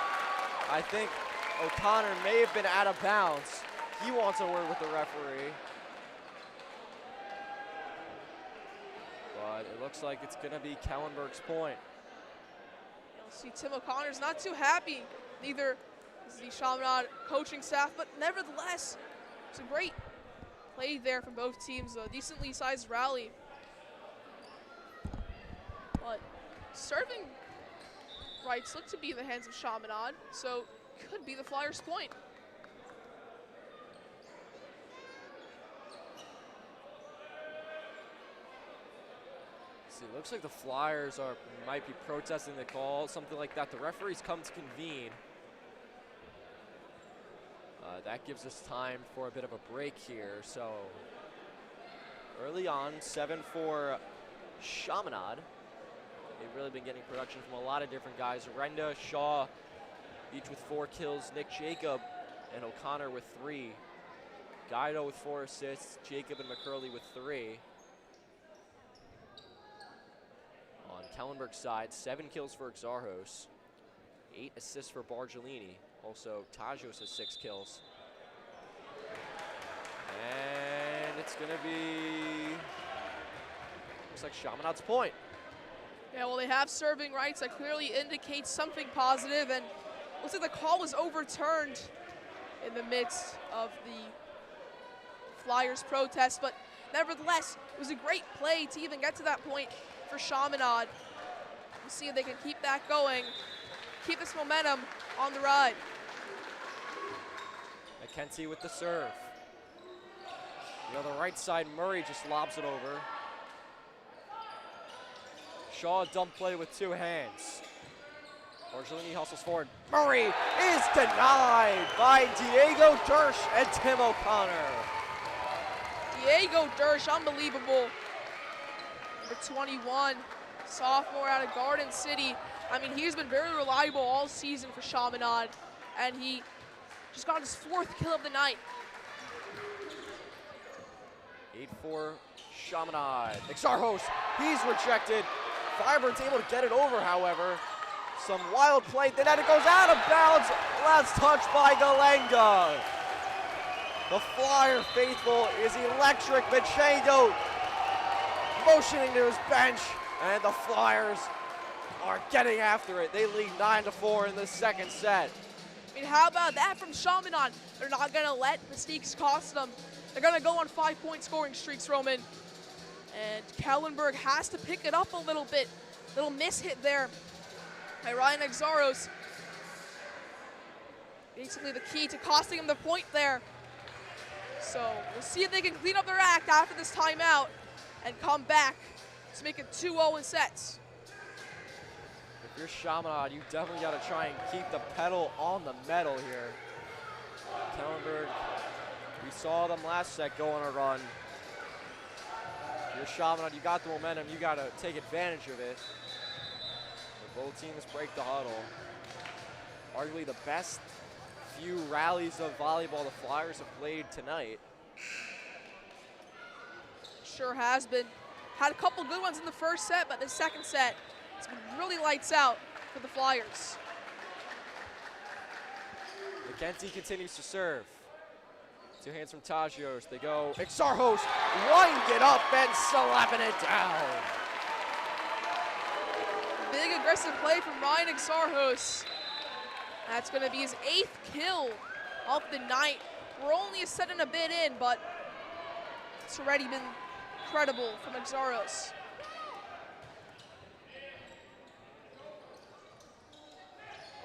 I think O'Connor may have been out of bounds. He wants a word with the referee. But it looks like it's going to be Kellenberg's point. You'll see Tim O'Connor's not too happy. Neither is the Chaminade coaching staff, but nevertheless, it's a great play there from both teams. A decently sized rally. But serving rights look to be in the hands of Chaminade, so could be the Flyers' point. See, it looks like the Flyers might be protesting the call, something like that. The referees come to convene. That gives us time for a bit of a break here. So early on, 7-4 Chaminade. They've really been getting production from a lot of different guys. Renda, Shaw, each with 4 kills. Nick Jacob and O'Connor with 3. Guido with 4 assists. Jacob and McCurley with 3. On Kellenberg's side, 7 kills for Exarchos. 8 assists for Bargellini. Also, Tajos has 6 kills. And it's going to be, looks like Chaminade's point. Yeah, well, they have serving rights. That clearly indicates something positive, and looks like the call was overturned in the midst of the Flyers protest, but nevertheless, it was a great play to even get to that point for Chaminade. We'll see if they can keep that going, keep this momentum on the ride. McKenzie with the serve. The other right side, Murray just lobs it over. Shaw dump play with 2 hands. Bargellini hustles forward. Murray is denied by Diego Dersh and Tim O'Connor. Diego Dersh, unbelievable. Number 21, sophomore out of Garden City. I mean, he's been very reliable all season for Chaminade, and he just got his 4th kill of the night. 8-4 Chaminade. Exarchos, he's rejected. Firebird's able to get it over, however. Some wild play, then it goes out of bounds. Last touch by Galanga. The Flyer faithful is electric. Machengo motioning to his bench, and the Flyers are getting after it. They lead 9-4 in the second set. mean, how about that from Chaminade? They're not going to let mistakes cost them. They're going to go on 5-point scoring streaks, Roman. And Kellenberg has to pick it up a little bit. Little miss hit there by Ryan Exarchos. Basically the key to costing him the point there. So we'll see if they can clean up their act after this timeout and come back to make it 2-0 in sets. If you're Chaminade, you definitely got to try and keep the pedal on the metal here. Kellenberg, we saw them last set go on a run. If you're Chaminade, you got the momentum, you got to take advantage of it. But both teams break the huddle. Arguably the best few rallies of volleyball the Flyers have played tonight. Sure has been. Had a couple good ones in the first set, but the second set, it's been really lights out for the Flyers. McKenzie continues to serve. Two hands from Tajios. They go. Exarchos wind it up and slapping it down. Big aggressive play from Ryan Exarchos. That's going to be his 8th kill of the night. We're only a set and a bit in, but it's already been incredible from Exarchos.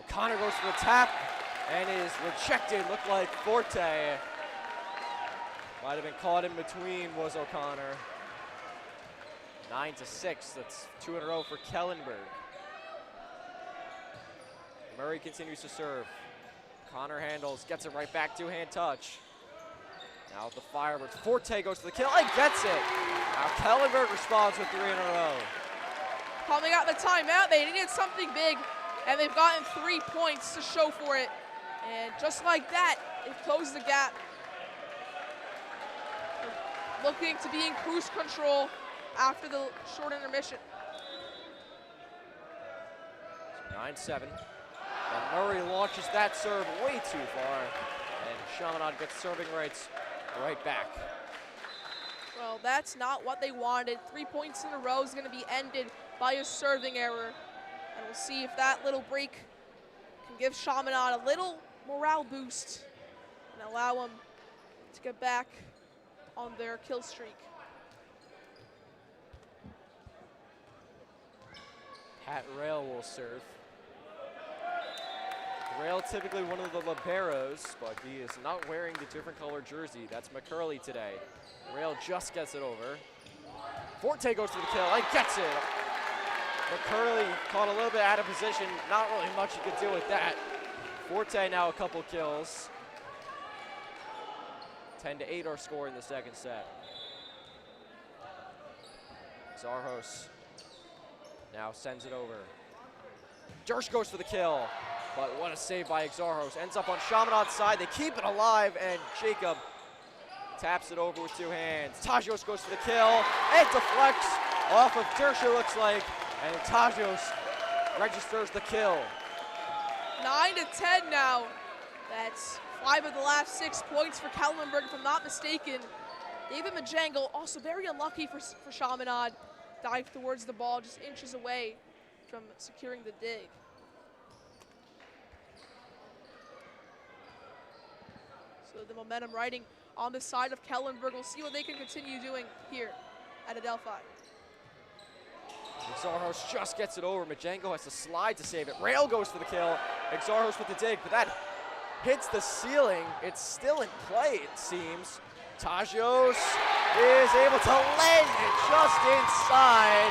O'Connor goes for the tap and is rejected. Looked like Forte might have been caught in between, was O'Connor. 9-6, that's 2 in a row for Kellenberg. Murray continues to serve. Connor handles, gets it right back, 2-hand touch. Now with the Firebirds, Forte goes to the kill and gets it. Now Kellenberg responds with 3 in a row. Coming out the timeout, they needed something big, and they've gotten 3 points to show for it. And just like that, it closed the gap. Looking to be in cruise control after the short intermission. 9-7. And Murray launches that serve way too far. And Chaminade gets serving rights right back. Well, that's not what they wanted. 3 points in a row is going to be ended by a serving error. And we'll see if that little break can give Chaminade a little morale boost and allow them to get back on their kill streak. Pat Rail will serve. Rail typically one of the liberos, but he is not wearing the different color jersey. That's McCurley today. Rail just gets it over. Forte goes for the kill and gets it. McCurley caught a little bit out of position. Not really much you could do with that. Forte now a couple kills. 10-8 our score in the second set. Exarchos now sends it over. Dersh goes for the kill, but what a save by Exarchos. Ends up on Chaminade's side. They keep it alive, and Jacob taps it over with 2 hands. Tajios goes for the kill. It deflects off of Dersh, it looks like, and Tajios registers the kill. 9-10 now. That's 5 of the last 6 points for Kellenberg, if I'm not mistaken. David Majangle also very unlucky for Chaminade. Dived towards the ball, just inches away from securing the dig. So the momentum riding on the side of Kellenberg. We'll see what they can continue doing here at Adelphi. Exarchos just gets it over. Majango has to slide to save it. Rail goes for the kill. Exarchos with the dig, but that hits the ceiling. It's still in play, it seems. Tajios is able to land it just inside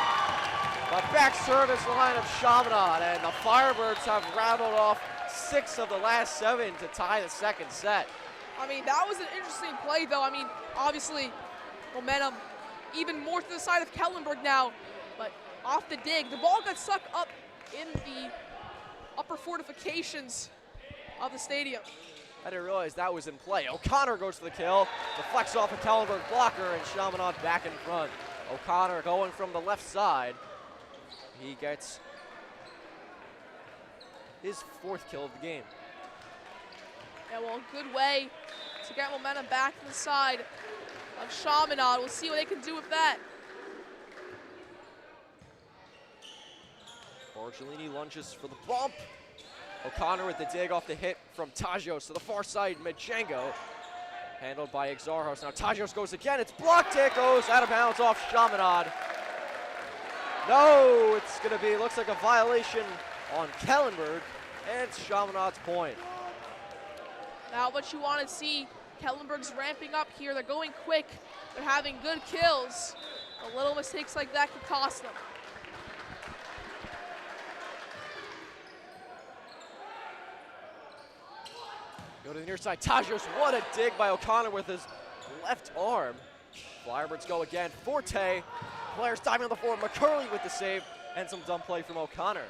the back service line of Chaminade, and the Firebirds have rattled off 6 of the last 7 to tie the second set. I mean, that was an interesting play, though. I mean, obviously, momentum even more to the side of Kellenberg now, but off the dig, the ball got stuck up in the upper fortifications of the stadium. I didn't realize that was in play. O'Connor goes for the kill, deflects off a Kellenberg blocker, and Chaminade back in front. O'Connor going from the left side. He gets his 4th kill of the game. Yeah, well, a good way to get momentum back to the side of Chaminade. We'll see what they can do with that. Borgelini lunges for the bump. O'Connor with the dig off the hit from Tajos to the far side. Majengo handled by Exarchos. Now Tajos goes again. It's blocked. It goes out of bounds off Chaminade. No, it's going to be, looks like a violation on Kellenberg, and it's Chaminade's point. Now what you want to see, Kellenberg's ramping up here. They're going quick. They're having good kills. But little mistakes like that could cost them. Go to the near side. Tajos, what a dig by O'Connor with his left arm. Firebirds go again. Forte. Players diving on the floor. McCurley with the save and some dumb play from O'Connor.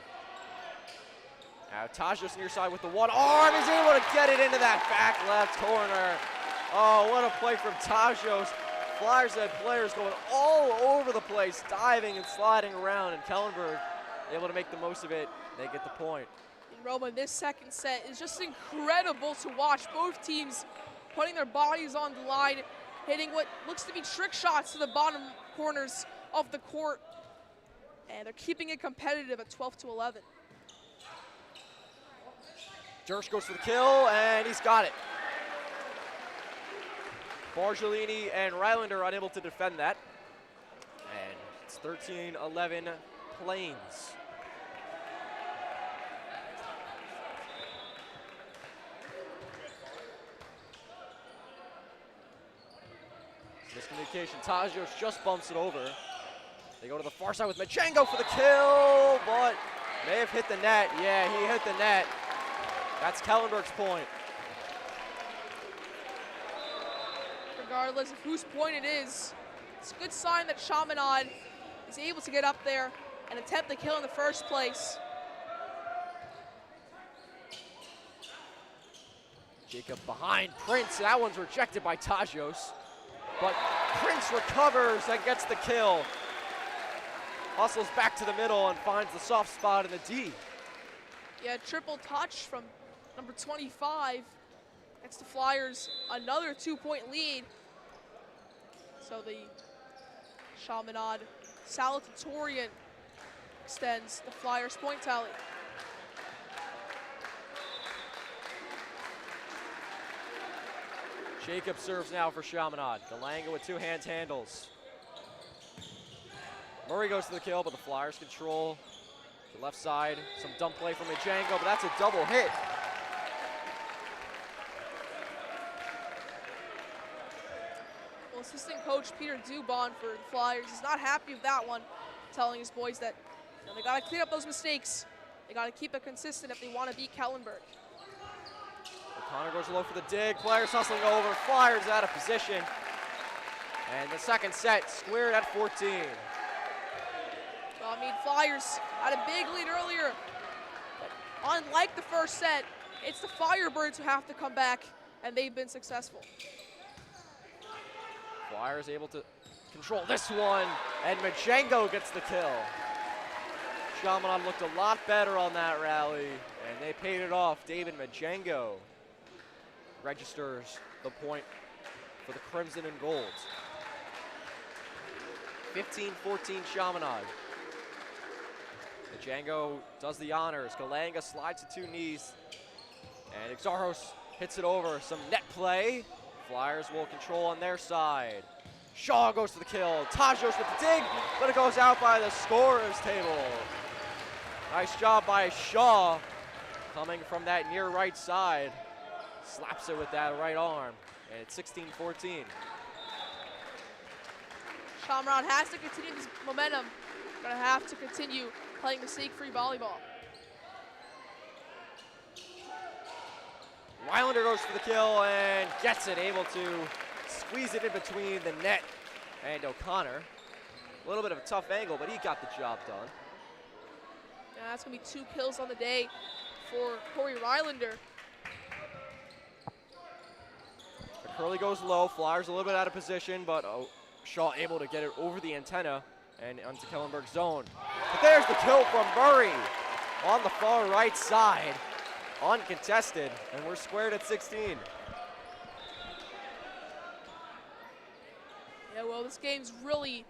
Now Tajos near side with the one arm is able to get it into that back left corner. Oh, what a play from Tajos. Flyers had players going all over the place, diving and sliding around, and Kellenberg able to make the most of it. They get the point. And Roman, this second set is just incredible to watch. Both teams putting their bodies on the line, hitting what looks to be trick shots to the bottom corners of the court, and they're keeping it competitive at 12-11. Dersh goes for the kill, and he's got it. Bargelini and Rylander unable to defend that. And it's 13-11 Plains. Miscommunication. Tajos just bumps it over. They go to the far side with Majengo for the kill, but may have hit the net. Yeah, he hit the net. That's Kellenberg's point. Regardless of whose point it is, it's a good sign that Chaminade is able to get up there and attempt the kill in the first place. Jacob behind Prince. That one's rejected by Tajos. But Prince recovers and gets the kill. Hustles back to the middle and finds the soft spot in the D. Yeah, triple touch from number 25. That's the Flyers another 2-point lead. So the Chaminade salutatorian extends the Flyers' point tally. Jacob serves now for Chaminade. Galanga with two-hand handles. Murray goes to the kill, but the Flyers control the left side. Some dump play from Majengo, but that's a double hit. Assistant coach Peter Dubon for the Flyers is not happy with that one, telling his boys that they got to clean up those mistakes. They got to keep it consistent if they want to beat Kellenberg. O'Connor goes low for the dig. Players hustling over. Flyers out of position. And the second set squared at 14. Well, I mean, Flyers had a big lead earlier. But unlike the first set, it's the Firebirds who have to come back, and they've been successful. Flyers able to control this one, and Majengo gets the kill. Chaminade looked a lot better on that rally, and they paid it off. David Majengo registers the point for the Crimson and Gold. 15-14 Chaminade. Majengo does the honors. Galanga slides to two knees, and Exarchos hits it over. Some net play. Flyers will control on their side. Shaw goes to the kill. Tajos with the dig, but it goes out by the scorer's table. Nice job by Shaw, coming from that near right side. Slaps it with that right arm, and it's 16-14. Chaminade has to continue this momentum. Gonna have to continue playing mistake-free volleyball. Rylander goes for the kill and gets it, able to squeeze it in between the net and O'Connor. A little bit of a tough angle, but he got the job done. Yeah, that's gonna be 2 kills on the day for Corey Rylander. Curley goes low, Flyers a little bit out of position, but Shaw able to get it over the antenna and onto Kellenberg's zone. But there's the kill from Murray on the far right side. Uncontested, and we're squared at 16. Yeah, well, this game's really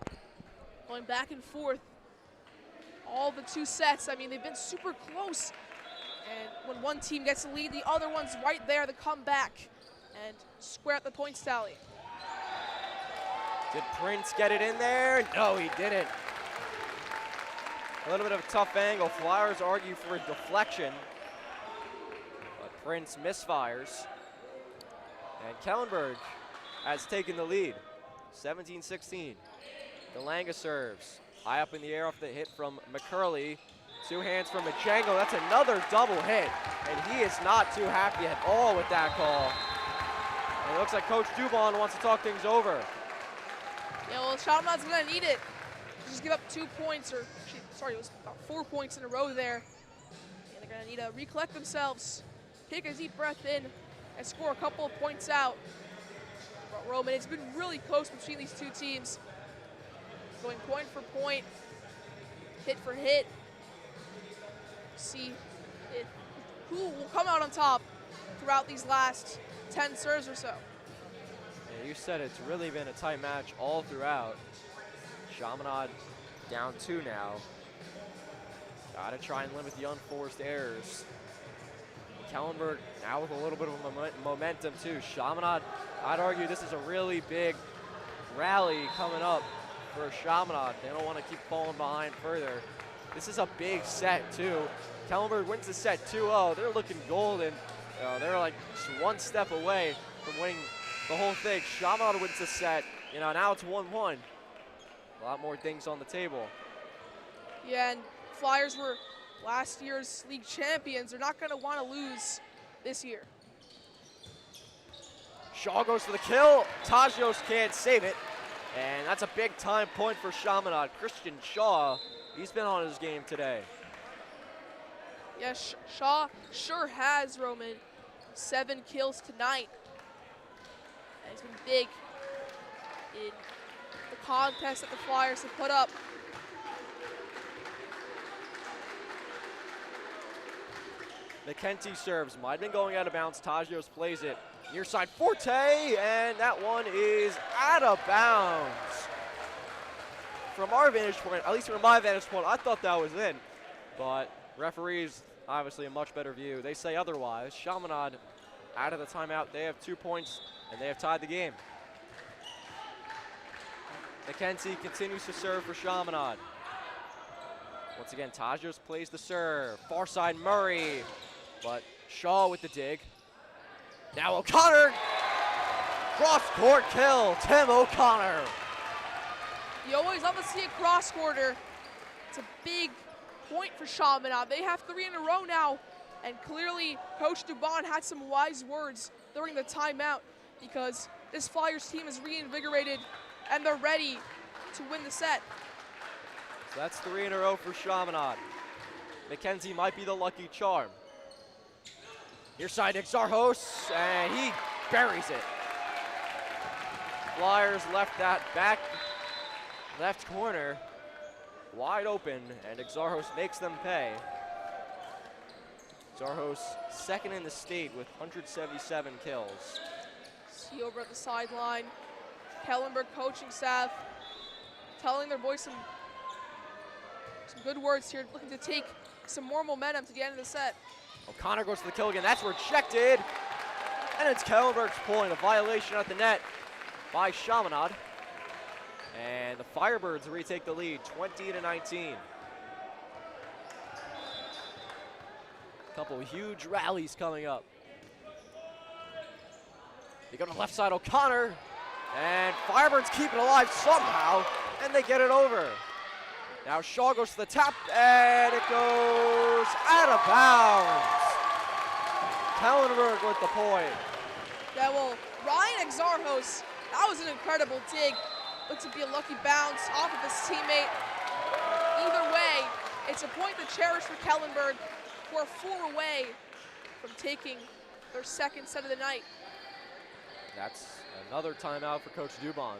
going back and forth. All the 2 sets, I mean, they've been super close. And when one team gets the lead, the other one's right there to come back and square up the points tally. Did Prince get it in there? No, he didn't. A little bit of a tough angle. Flyers argue for a deflection, but Prince misfires. And Kellenberg has taken the lead, 17-16. Galanga serves. High up in the air off the hit from McCurley. Two hands from Majengo. That's another double hit. And he is not too happy at all with that call. And it looks like Coach Dubon wants to talk things over. Yeah, well, Chaminade's going to need it. Just give up 2 points, or sorry, it was about 4 points in a row there. And they're going to need to recollect themselves, take a deep breath in, and score a couple of points out. But Roman, it's been really close between these two teams. Going point for point, hit for hit. See who will come out on top throughout these last 10 serves or so. Yeah, you said it's really been a tight match all throughout. Chaminade down 2 now. Gotta try and limit the unforced errors. Kellenberg now with a little bit of momentum too. Chaminade, I'd argue this is a really big rally coming up for Chaminade. They don't want to keep falling behind further. This is a big set too. Kellenberg wins the set 2-0. They're looking golden. They're like just one step away from winning the whole thing. Chaminade wins the set. Now it's 1-1. A lot more things on the table. Yeah, and Flyers were last year's league champions. They're not going to want to lose this year. Shaw goes for the kill. Tajios can't save it. And that's a big time point for Chaminade. Christian Shaw, he's been on his game today. Yes, Shaw sure has, Roman. 7 kills tonight. And he's been big in the contest that the Flyers have put up. McKenty serves. Might have been going out of bounds. Tajios plays it. Near side Forte, and that one is out of bounds. From our vantage point, at least from my vantage point, I thought that was in. But referees, obviously a much better view. They say otherwise. Chaminade out of the timeout. They have 2 points, and they have tied the game. McKenty continues to serve for Chaminade. Once again, Tajios plays the serve. Far side Murray, but Shaw with the dig. Now O'Connor, cross-court kill, Tim O'Connor. You always love to see a cross-courter. It's a big point for Chaminade. They have 3 in a row now, and clearly Coach Dubon had some wise words during the timeout because this Flyers team is reinvigorated and they're ready to win the set. So that's 3 in a row for Chaminade. McKenzie might be the lucky charm. Near side Exarchos, and he buries it. Flyers left that back left corner wide open, and Exarchos makes them pay. Exarchos second in the state with 177 kills. See over at the sideline, Kellenberg coaching staff telling their boys some good words here, looking to take some more momentum to the end of the set. O'Connor goes for the kill again. That's rejected. And it's Kellenberg's point, a violation at the net by Chaminade. And the Firebirds retake the lead, 20-19. A couple of huge rallies coming up. They go to left side, O'Connor. And Firebirds keep it alive somehow, and they get it over. Now Shaw goes to the tap, and it goes out of bounds. Kellenberg with the point. Yeah, well, Ryan Exarchos, that was an incredible dig. Looked to be a lucky bounce off of his teammate. Either way, it's a point to cherish for Kellenberg, who are 4 away from taking their second set of the night. That's another timeout for Coach Dubon.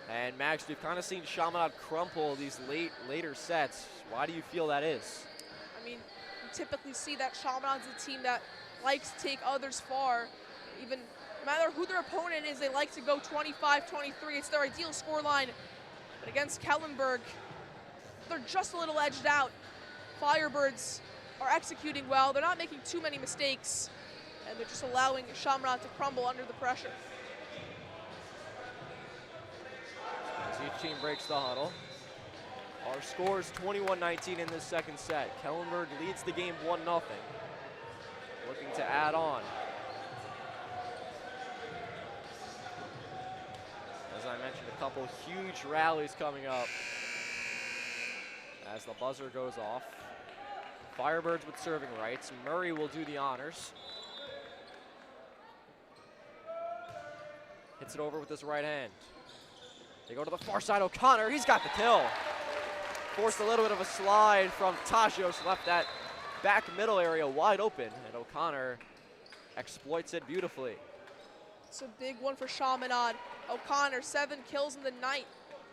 And Max, we've kind of seen Chaminade crumple these later sets. Why do you feel that is? I mean, you typically see that Chaminade's a team that likes to take others far. Even no matter who their opponent is, they like to go 25-23. It's their ideal scoreline. But against Kellenberg, they're just a little edged out. Firebirds are executing well. They're not making too many mistakes, and they're just allowing Chaminade to crumble under the pressure. As each team breaks the huddle. Our score is 21-19 in this second set. Kellenberg leads the game 1-0. Looking to add on. As I mentioned, a couple huge rallies coming up as the buzzer goes off. Firebirds with serving rights. Murray will do the honors. Hits it over with his right hand. They go to the far side. O'Connor, he's got the kill. Forced a little bit of a slide from Tajos, left that back middle area wide open, and O'Connor exploits it beautifully. It's a big one for Chaminade. O'Connor, 7 kills in the night.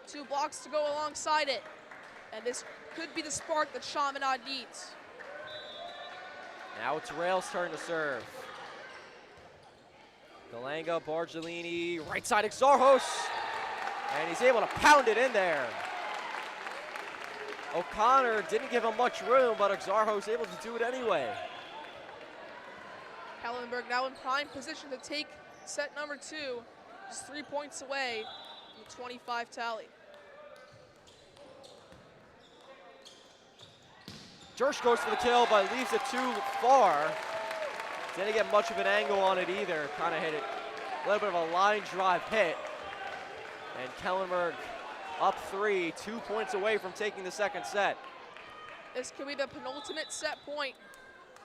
2 blocks to go alongside it. And this could be the spark that Chaminade needs. Now it's Rail's turn to serve. Galanga, Bargelini, right side Exarchos, and he's able to pound it in there. O'Connor didn't give him much room, but Exarchos able to do it anyway. Kellenberg now in prime position to take set number 2, just 3 points away from the 25 tally. Jersh goes for the kill, but leaves it too far. Didn't get much of an angle on it either. Kind of hit it, a little bit of a line drive hit. And Kellenberg up 3, 2 points away from taking the second set. This could be the penultimate set point.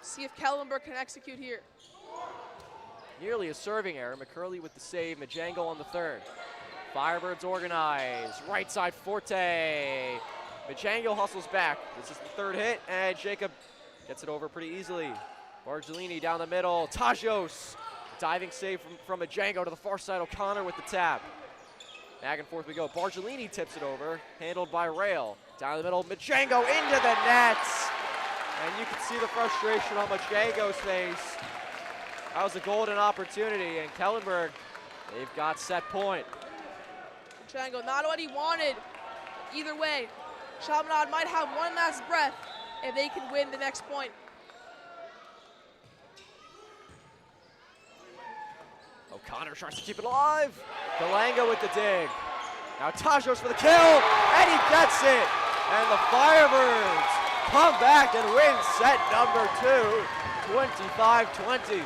See if Kellenberg can execute here. Nearly a serving error. McCurley with the save. Majango on the third. Firebirds organize. Right side Forte. Majango hustles back. This is the third hit, and Jacob gets it over pretty easily. Bargelini down the middle. Tajos. Diving save from Majango to the far side. O'Connor with the tap. Back and forth we go. Bargelini tips it over. Handled by Rail. Down the middle. Majango into the nets. And you can see the frustration on Majango's face. That was a golden opportunity, and Kellenberg, they've got set point. Majango, not what he wanted. Either way, Chaminade might have one last breath if they can win the next point. O'Connor tries to keep it alive. Galanga with the dig. Now Tajos for the kill, and he gets it. And the Firebirds come back and win set number 2, 25-20.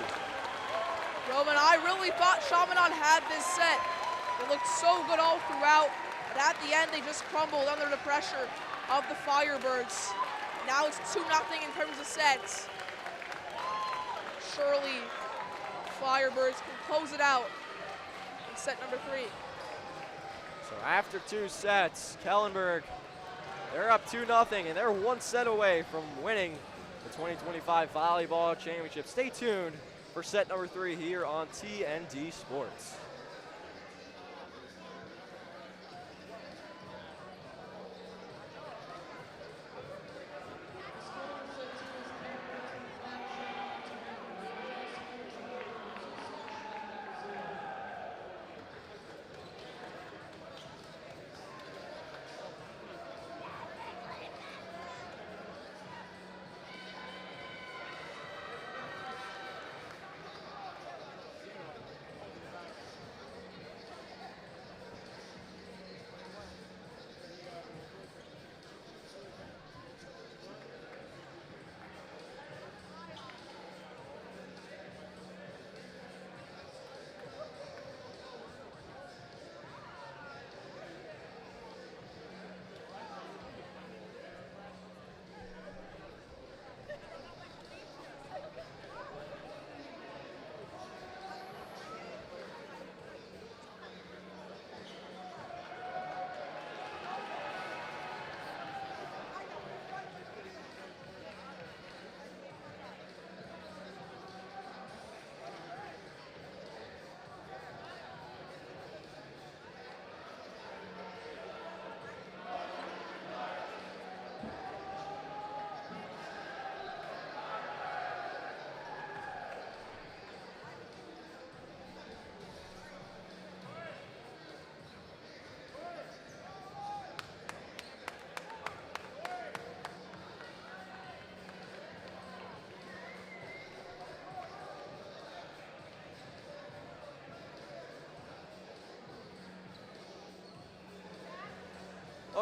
Roman, I really thought Chaminade had this set. It looked so good all throughout, but at the end they just crumbled under the pressure of the Firebirds. Now it's 2-0 in terms of sets. Surely Firebirds can close it out in set number 3. So after 2 sets, Kellenberg, they're up 2-0, and they're 1 set away from winning the 2025 Volleyball Championship. Stay tuned for set number 3 here on TND Sports.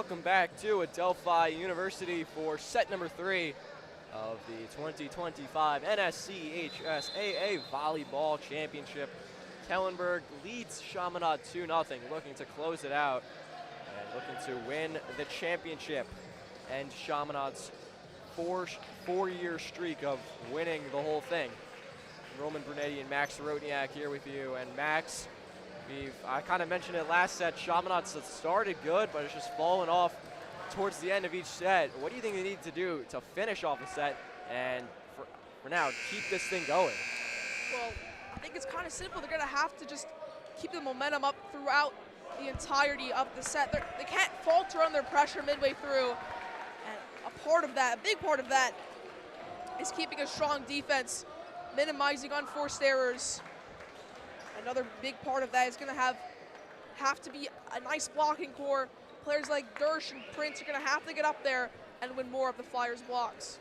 Welcome back to Adelphi University for set number 3 of the 2025 NSCHSAA Volleyball Championship. Kellenberg leads Chaminade 2-0, looking to close it out and looking to win the championship and Chaminade's four-year streak of winning the whole thing. Roman Brunetti and Max Rotniak here with you. And Max, I kind of mentioned it last set, Chaminade started good, but it's just fallen off towards the end of each set. What do you think they need to do to finish off the set and for now keep this thing going? Well, I think it's kind of simple. They're going to have to just keep the momentum up throughout the entirety of the set. They can't falter under pressure midway through. And a big part of that, is keeping a strong defense, minimizing unforced errors. Another big part of that is going to have to be a nice blocking core. Players like Dersh and Prince are going to have to get up there and win more of the Flyers' blocks.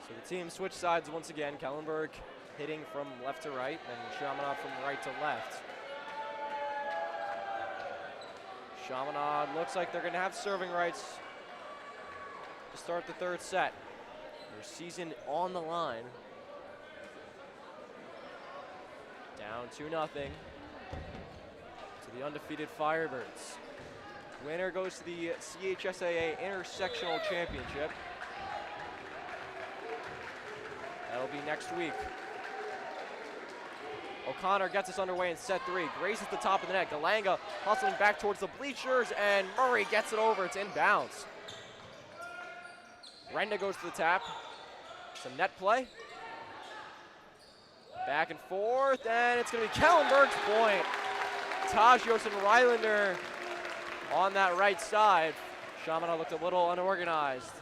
So the team switch sides once again. Kellenberg hitting from left to right and Chaminade from right to left. Chaminade looks like they're going to have serving rights to start the third set. Their season on the line. Down 2-0 to the undefeated Firebirds. Winner goes to the CHSAA Intersectional Championship. That'll be next week. O'Connor gets us underway in set 3. Grace at the top of the net. Galanga hustling back towards the bleachers, and Murray gets it over. It's inbounds. Renda goes to the tap. Some net play. Back and forth, and it's going to be Kellenberg's point. Tajios and Rylander on that right side. Chaminade looked a little unorganized.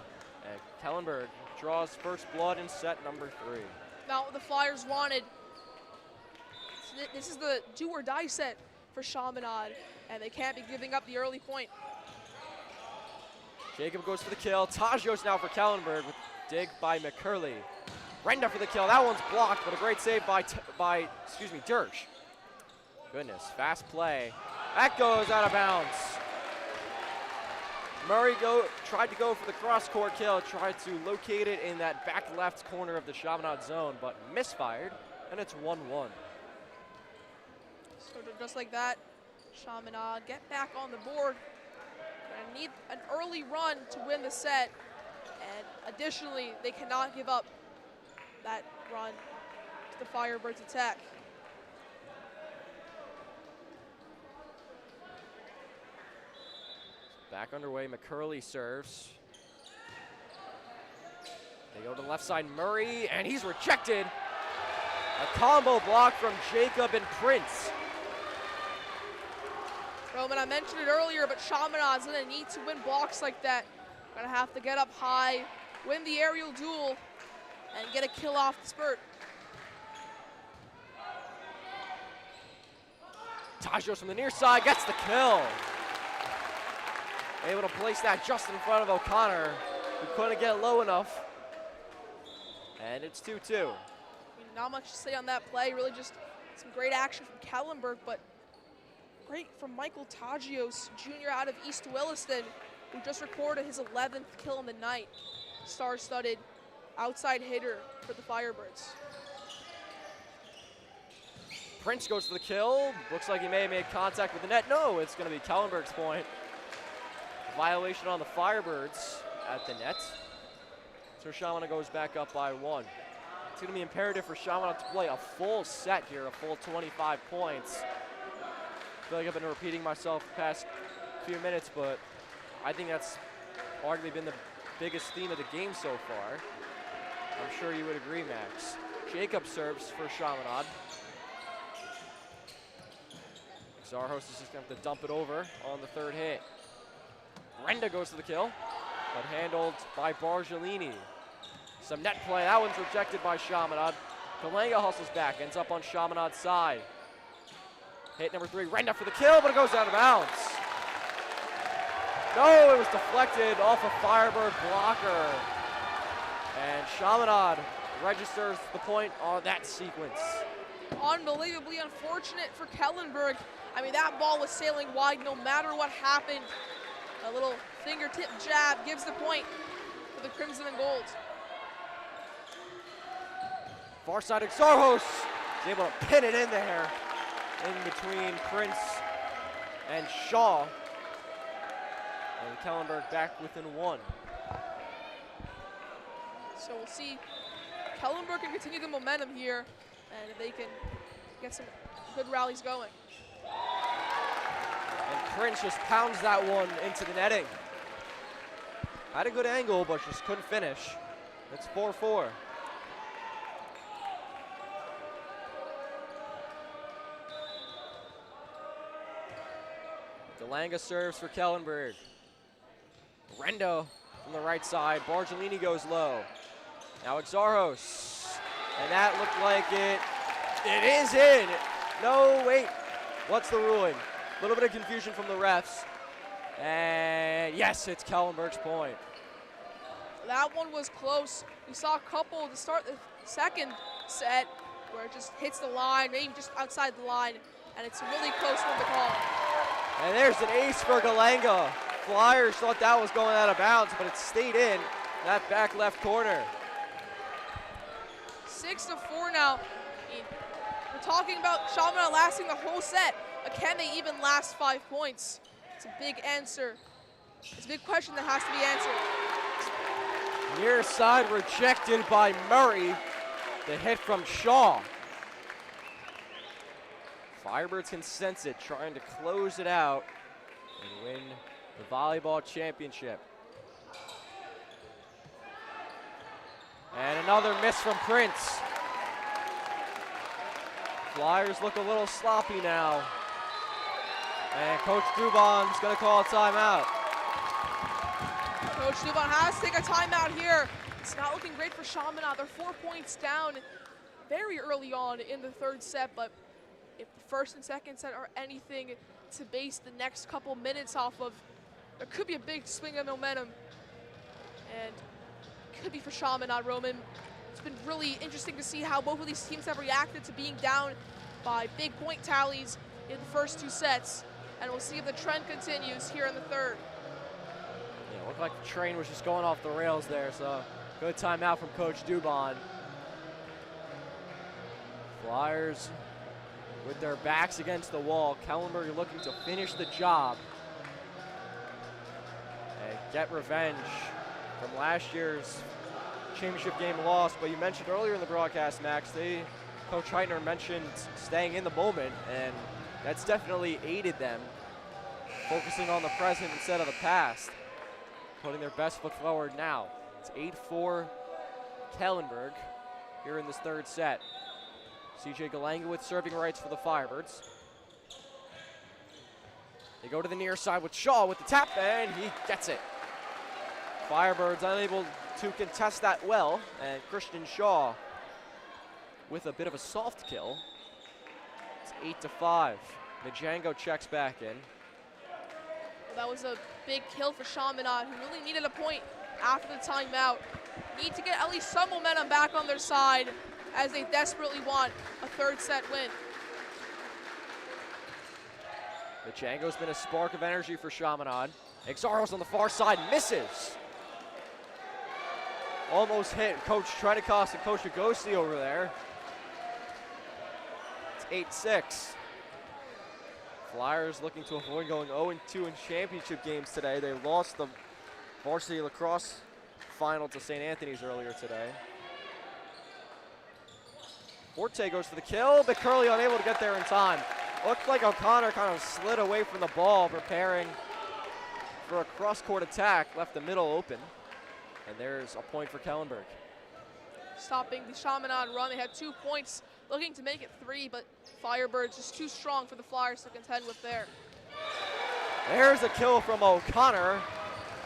And Kellenberg draws first blood in set number 3. Now the Flyers wanted. This is the do-or-die set for Chaminade, and they can't be giving up the early point. Jacob goes for the kill. Tajios now for Kellenberg with dig by McCurley. Renda for the kill. That one's blocked, but a great save by Dersh. Goodness, fast play. That goes out of bounds. Murray tried to go for the cross-court kill, tried to locate it in that back left corner of the Chaminade zone, but misfired, and it's 1-1. So just like that, Chaminade get back on the board. Gonna need an early run to win the set, and additionally, they cannot give up that run to the Firebirds' attack. Back underway, McCurley serves. They go to the left side, Murray, and he's rejected. A combo block from Jacob and Prince. Roman, I mentioned it earlier, but Chaminade's gonna need to win blocks like that. Gonna have to get up high, win the aerial duel, and get a kill off the spurt. Tajios from the near side gets the kill. Able to place that just in front of O'Connor, who couldn't get low enough. And it's 2-2. Not much to say on that play, really just some great action from Kellenberg, but great from Michael Tajios, junior out of East Williston, who just recorded his 11th kill in the night. Star-studded outside hitter for the Firebirds. Prince goes for the kill. Looks like he may have made contact with the net. No, it's going to be Kellenberg's point. Violation on the Firebirds at the net. So Chaminade goes back up by 1. It's going to be imperative for Chaminade to play a full set here, a full 25 points. I feel like I've been repeating myself the past few minutes, but I think that's arguably been the biggest theme of the game so far. I'm sure you would agree, Max. Jacob serves for Chaminade. Zarhos is just going to have to dump it over on the third hit. Renda goes to the kill, but handled by Bargelini. Some net play. That one's rejected by Chaminade. Galanga hustles back, ends up on Chaminade's side. Hit number 3, Renda for the kill, but it goes out of bounds. No, it was deflected off a Firebird blocker. And Chaminade registers the point on that sequence. Unbelievably unfortunate for Kellenberg. I mean, that ball was sailing wide no matter what happened. A little fingertip jab gives the point for the Crimson and Gold. Far side, Exarchos is able to pin it in there in between Prince and Shaw. And Kellenberg back within 1. So we'll see Kellenberg can continue the momentum here, and if they can get some good rallies going. And Prince just pounds that one into the netting. Had a good angle, but just couldn't finish. It's 4-4. Delanga serves for Kellenberg. Rendo from the right side. Bargellini goes low. Now Exarchos. And that looked like it is in. No, wait. What's the ruling? A little bit of confusion from the refs. And yes, it's Kellenberg's point. That one was close. We saw a couple to start the second set where it just hits the line, maybe just outside the line, and it's a really close one to call. And there's an ace for Galanga. Flyers thought that was going out of bounds, but it stayed in that back left corner. 6-4 now. I mean, we're talking about Chaminade lasting the whole set, but can they even last 5 points? It's a big answer. It's a big question that has to be answered. Near side rejected by Murray. The hit from Shaw. Firebirds can sense it, trying to close it out and win the volleyball championship. And another miss from Prince. Flyers look a little sloppy now. And Coach Dubon's gonna call a timeout. Coach Dubon has to take a timeout here. It's not looking great for Chaminade. They're 4 points down very early on in the third set, but if the first and second set are anything to base the next couple minutes off of, there could be a big swing of momentum. And could be for Chaminade, Roman. It's been really interesting to see how both of these teams have reacted to being down by big point tallies in the first 2 sets. And we'll see if the trend continues here in the third. Yeah, looked like the train was just going off the rails there, so good timeout from Coach Dubon. Flyers with their backs against the wall. Kellenberg looking to finish the job and get revenge from last year's championship game loss. But you mentioned earlier in the broadcast, Max, Coach Heitner mentioned staying in the moment, and that's definitely aided them, focusing on the present instead of the past, putting their best foot forward now. It's 8-4 Kellenberg here in this third set. CJ Galanga with serving rights for the Firebirds. They go to the near side with Shaw with the tap, and he gets it. Firebirds unable to contest that well, and Christian Shaw with a bit of a soft kill. It's 8-5. Majango checks back in. Well, that was a big kill for Chaminade, who really needed a point after the timeout. Need to get at least some momentum back on their side as they desperately want a third set win. Majango's been a spark of energy for Chaminade. Exarchos on the far side misses. Almost hit Coach Tredecost and Coach Agosti over there. It's 8-6. Flyers looking to avoid going 0-2 in championship games today. They lost the varsity lacrosse final to St. Anthony's earlier today. Forte goes for the kill, but Curley unable to get there in time. Looked like O'Connor kind of slid away from the ball, preparing for a cross-court attack, left the middle open. And there's a point for Kellenberg. Stopping the Chaminade run. They had 2 points, looking to make it 3, but Firebirds just too strong for the Flyers to contend with there. There's a kill from O'Connor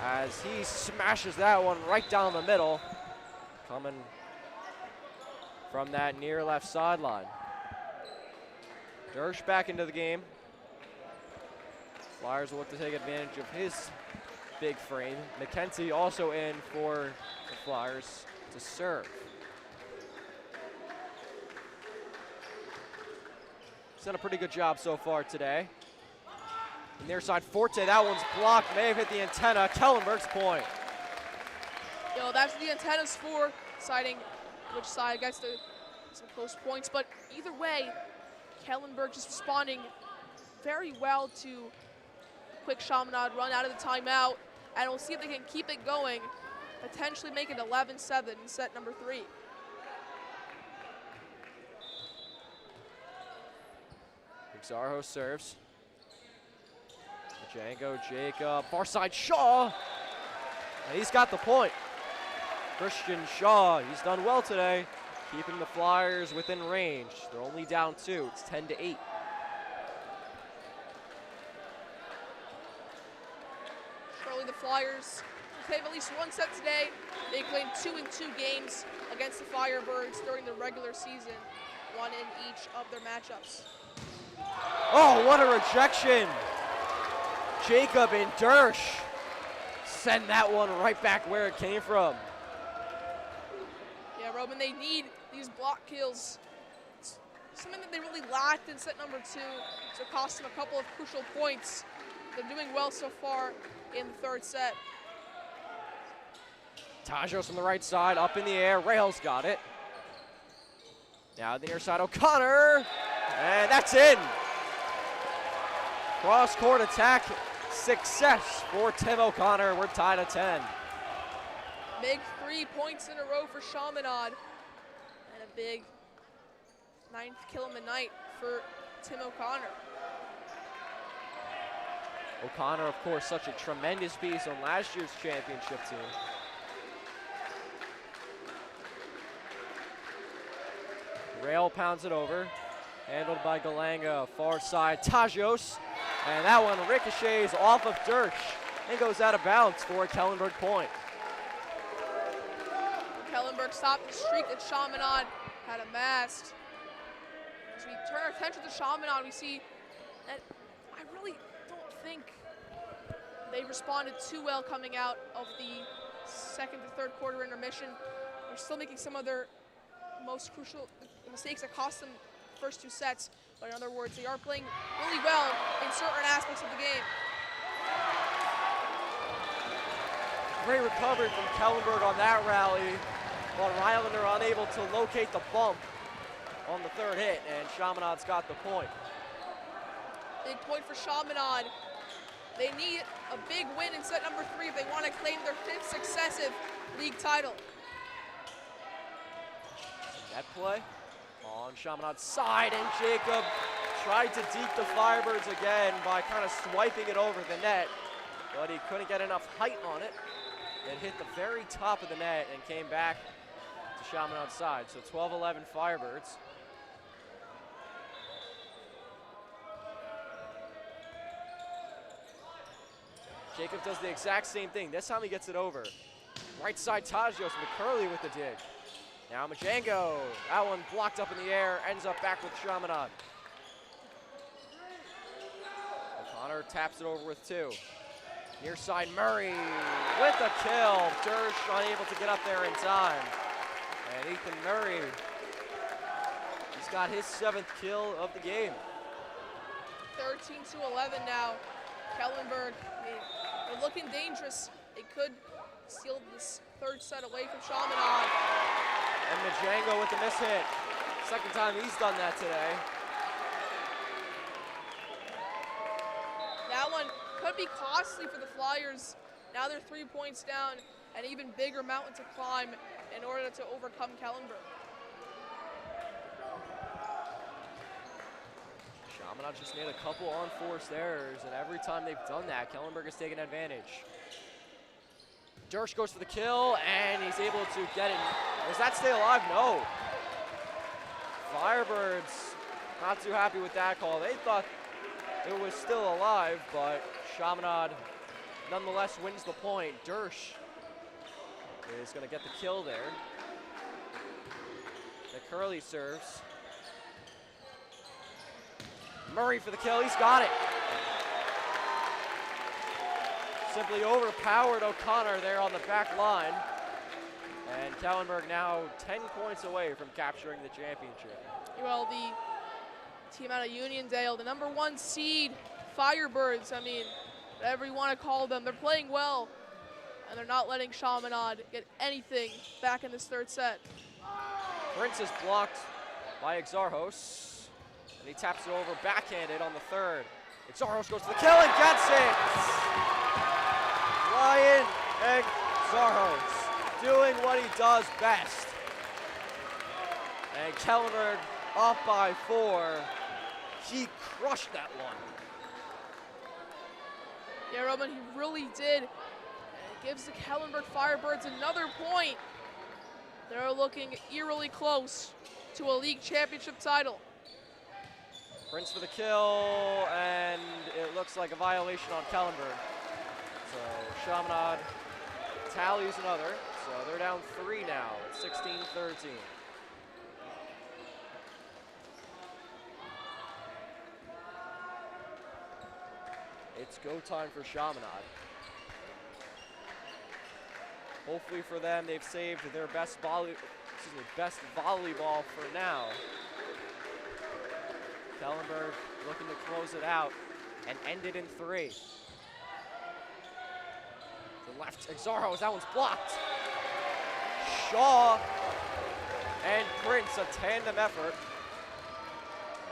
as he smashes that one right down the middle, coming from that near left sideline. Dersh back into the game. Flyers will look to take advantage of his big frame. McKenzie also in for the Flyers to serve. He's done a pretty good job so far today. Near side Forte, that one's blocked, may have hit the antenna. Kellenberg's point. That's what the antenna's for, deciding which side gets some close points. But either way, Kellenberg just responding very well to a quick Chaminade run out of the timeout. And we'll see if they can keep it going, potentially make it 11-7 in set number 3. Pizarro serves. Django, Jacob, far side Shaw, and he's got the point. Christian Shaw, he's done well today, keeping the Flyers within range. They're only down 2, it's 10-8. Surely the Flyers will have at least one set today. They claimed 2 in 2 games against the Firebirds during the regular season, 1 in each of their matchups. Oh, what a rejection. Jacob and Dersch send that one right back where it came from. Yeah, Robin, they need these block kills. It's something that they really lacked in set number 2, so it cost them a couple of crucial points. They're doing well so far in the 3rd set. Tajos from the right side, up in the air. Rails got it. Now the near side, O'Connor, and that's in. Cross-court attack success for Tim O'Connor. We're tied at 10. Big 3 points in a row for Chaminade, and a big 9th kill of the night for Tim O'Connor. O'Connor, of course, such a tremendous piece on last year's championship team. Rail pounds it over, handled by Galanga, far side, Tajos, and that one ricochets off of Dersch and goes out of bounds for a Kellenberg point. Kellenberg stopped the streak that Chaminade had amassed. As we turn our attention to Chaminade, we see that I really don't think they responded too well coming out of the 2nd to 3rd quarter intermission. They're still making some of their most crucial mistakes that cost them the first 2 sets. But in other words, they are playing really well in certain aspects of the game. Great recovery from Kellenberg on that rally, while Rylander unable to locate the bump on the 3rd hit, and Chaminade's got the point. Big point for Chaminade. They need a big win in set number 3 if they want to claim their 5th successive league title. Net play on Chaminade's side, and Jacob tried to deke the Firebirds again by kind of swiping it over the net, but he couldn't get enough height on it. It hit the very top of the net and came back to Chaminade's side. So 12-11 Firebirds. Jacob does the exact same thing. This time he gets it over. Right side Tajos, McCurley with the dig. Now Majango, that one blocked up in the air, ends up back with Chaminade. O'Connor taps it over with 2. Near side Murray with a kill. Dersch unable to get up there in time. And Ethan Murray, he's got his 7th kill of the game. 13-11 now. Kellenberg, they're looking dangerous. They could steal this 3rd set away from Chaminade. And Majango with the miss hit. 2nd time he's done that today. That one could be costly for the Flyers. Now they're 3 points down, an even bigger mountain to climb in order to overcome Kellenberg. Chaminade just made a couple unforced errors, and every time they've done that, Kellenberg has taken advantage. Dersch goes for the kill, and he's able to get it. Does that stay alive? No. Firebirds not too happy with that call. They thought it was still alive, but Chaminade nonetheless wins the point. Dersch is going to get the kill there. McCurley serves. Murray for the kill, he's got it. Simply overpowered O'Connor there on the back line. And Kellenberg now 10 points away from capturing the championship. Well, the team out of Uniondale, the number 1 seed Firebirds, I mean, whatever you want to call them, they're playing well, and they're not letting Chaminade get anything back in this third set. Prince is blocked by Exarchos, and he taps it over backhanded on the third. Exarchos goes to the kill and gets it! Ryan Exarchos doing what he does best. And Kellenberg up by 4. He crushed that one. Yeah, Roman, he really did. And it gives the Kellenberg Firebirds another point. They're looking eerily close to a league championship title. Prince for the kill, and it looks like a violation on Kellenberg. So Chaminade tallies another. So they're down 3 now, 16-13. It's go time for Chaminade. Hopefully for them, they've saved their best volleyball for now. Kellenberg looking to close it out and end it in 3. The left, Exarchos, that one's blocked. Shaw and Prince, a tandem effort.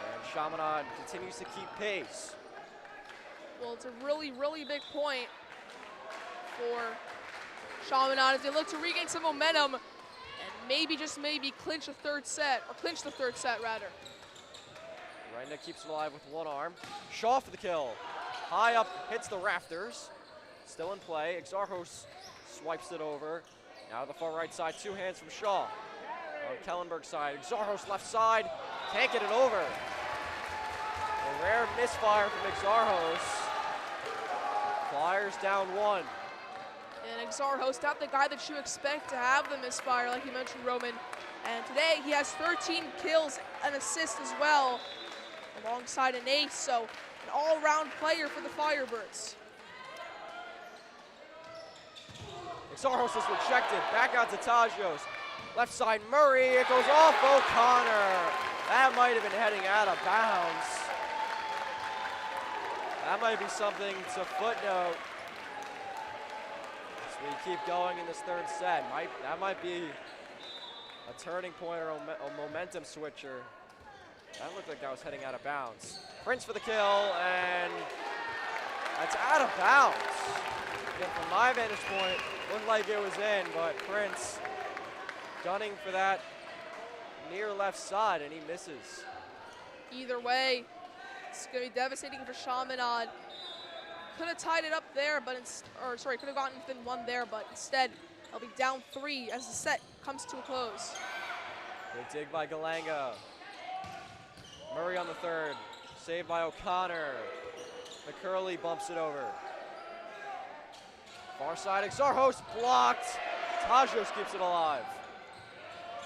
And Chaminade continues to keep pace. Well, it's a really, really big point for Chaminade as they look to regain some momentum and maybe, just maybe, clinch the third set rather. Renda keeps it alive with one arm. Shaw for the kill. High up, hits the rafters. Still in play. Exarchos swipes it over. Now to the far right side, 2 hands from Shaw. On Kellenberg's side, Exarchos left side, can't get it over. A rare misfire from Exarchos. Flyers down 1. And Exarchos, not the guy that you expect to have the misfire, like you mentioned, Roman. And today he has 13 kills and assists as well, alongside an ace, so an all-round player for the Firebirds. Exarchos is rejected, back out to Tajos. Left side, Murray, it goes off O'Connor. That might have been heading out of bounds. That might be something to footnote as we keep going in this third set. That might be a turning point or a momentum switcher. That looked like that was heading out of bounds. Prince for the kill, and that's out of bounds. Again, from my vantage point, looked like it was in, but Prince gunning for that near left side, and he misses. Either way, it's going to be devastating for Chaminade. Could have tied it up there, but could have gotten within 1 there, but instead, they'll be down 3 as the set comes to a close. Good dig by Galanga. Murray on the third, saved by O'Connor. McCurley bumps it over. Far side, Exarchos blocked. Tajos keeps it alive.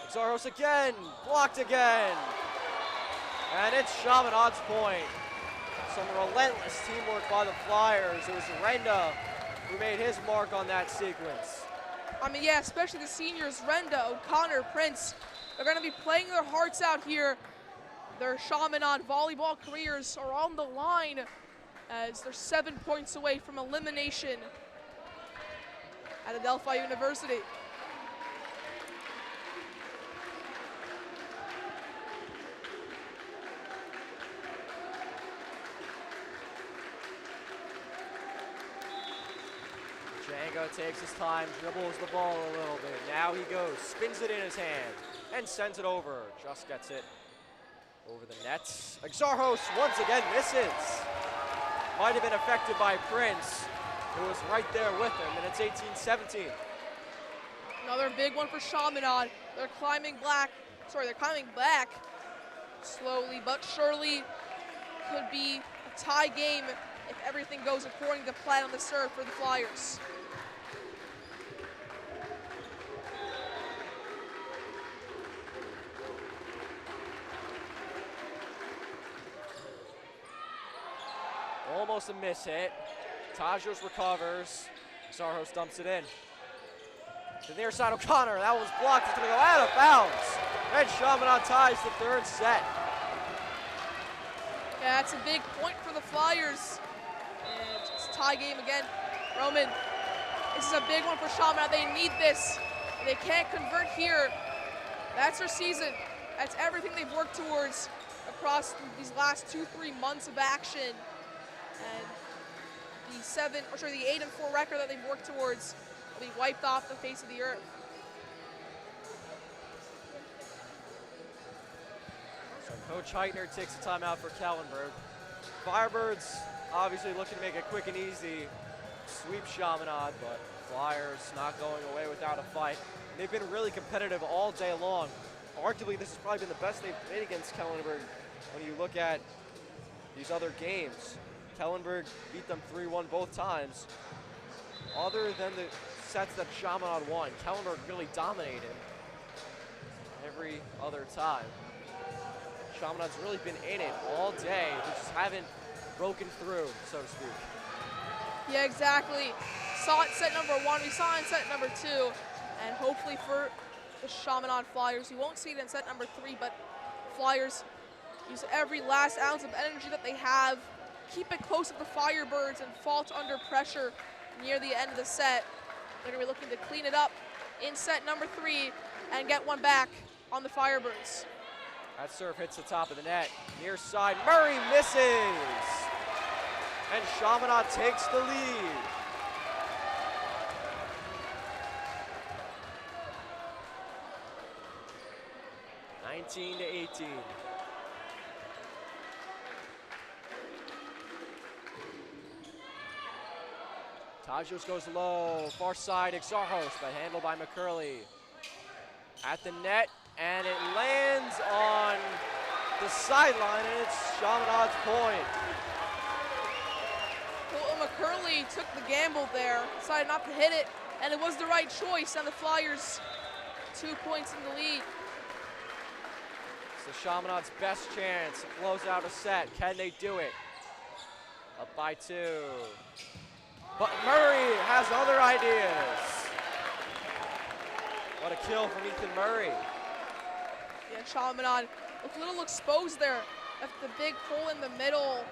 Exarchos again, blocked again. And it's Chaminade's point. Some relentless teamwork by the Flyers. It was Renda who made his mark on that sequence. I mean, yeah, especially the seniors, Renda, O'Connor, Prince. They're going to be playing their hearts out here. Their Chaminade volleyball careers are on the line as they're 7 points away from elimination at Adelphi University. Django takes his time, dribbles the ball a little bit. Now he goes, spins it in his hand, and sends it over. Just gets it over the nets. Exarchos once again misses. Might have been affected by Prince, who was right there with him, and it's 18-17. Another big one for Chaminade. They're climbing back. Slowly but surely. Could be a tie game if everything goes according to plan on the serve for the Flyers. Almost a miss hit. Tajos recovers. Exarchos dumps it in. To the near side, O'Connor. That one's blocked. It's going to go out of bounds. And Chaminade ties the third set. Yeah, that's a big point for the Flyers. tie game again. Roman, this is a big one for Chaminade. They need this. They can't convert here. That's their season. That's everything they've worked towards across these last 2-3 months of action. And the 8-4 record that they've worked towards will be wiped off the face of the earth. So Coach Heitner takes a timeout for Kellenberg. Firebirds obviously looking to make it quick and easy, sweep Chaminade, but Flyers not going away without a fight. They've been really competitive all day long. Arguably, this has probably been the best they've played against Kellenberg when you look at these other games. Kellenberg beat them 3-1 both times. Other than the sets that Chaminade won, Kellenberg really dominated every other time. Chaminade's really been in it all day. They just haven't broken through, so to speak. Yeah, exactly. Saw it set number 1, we saw it in set number 2, and hopefully for the Chaminade Flyers, we won't see it in set number 3, but Flyers use every last ounce of energy that they have, keep it close to the Firebirds, and fault under pressure near the end of the set. They're going to be looking to clean it up in set number 3 and get one back on the Firebirds. That serve hits the top of the net. Near side, Murray misses! And Chaminade takes the lead. (19 to 18). Tajos goes low, far side, Exarchos, but handled by McCurley. At the net, and it lands on the sideline, and it's Chaminade's point. Well, McCurley took the gamble there, decided not to hit it, and it was the right choice, and the Flyers 2 points in the lead. So Chaminade's best chance to close out a set. Can they do it? Up by 2. But Murray has other ideas. What a kill from Ethan Murray. Yeah, Chaminade looked a little exposed there. Left the big hole in the middle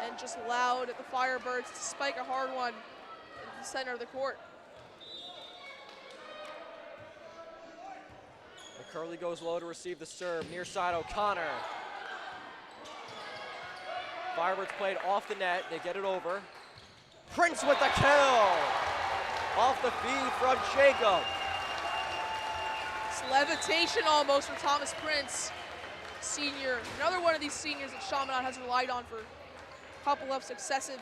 and just allowed the Firebirds to spike a hard one in the center of the court. McCurley goes low to receive the serve. Near side, O'Connor. Firebirds played off the net. They get it over. Prince with the kill. Off the feed from Jacob. It's levitation almost for Thomas Prince, senior. Another one of these seniors that Chaminade has relied on for a couple of successive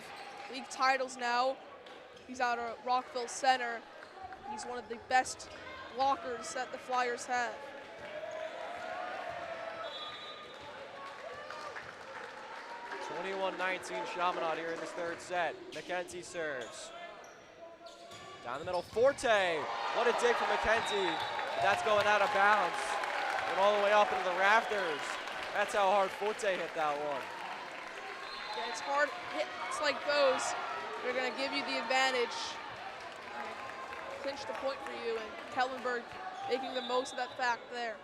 league titles now. He's out of Rockville Center. He's one of the best blockers that the Flyers have. (21-19) Chaminade here in this third set. McKenzie serves. Down the middle, Forte. What a dig from McKenzie. That's going out of bounds. And all the way up into the rafters. That's how hard Forte hit that one. Yeah, it's hard hits like those. They're going to give you the advantage. Clinch the point for you, and Kellenberg making the most of that fact there.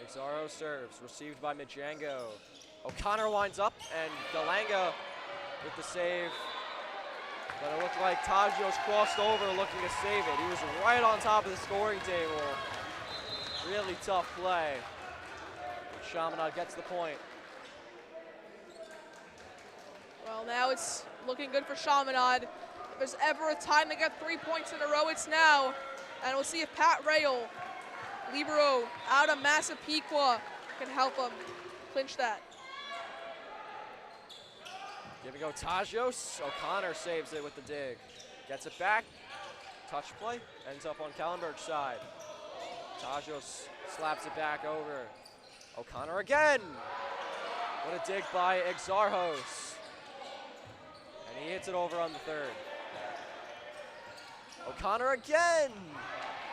Exaro serves, received by Majango. O'Connor winds up, and Galanga with the save. But it looked like Tajos crossed over looking to save it. He was right on top of the scoring table. Really tough play. Chaminade gets the point. Well, now it's looking good for Chaminade. If there's ever a time to get 3 points in a row, it's now. And we'll see if Pat Rail, libero out of Massapequa, can help him clinch that. Here we go, Tajos. O'Connor saves it with the dig. Gets it back. Touch play. Ends up on Kellenberg's side. Tajos slaps it back over. O'Connor again. What a dig by Exarchos. And he hits it over on the third. O'Connor again.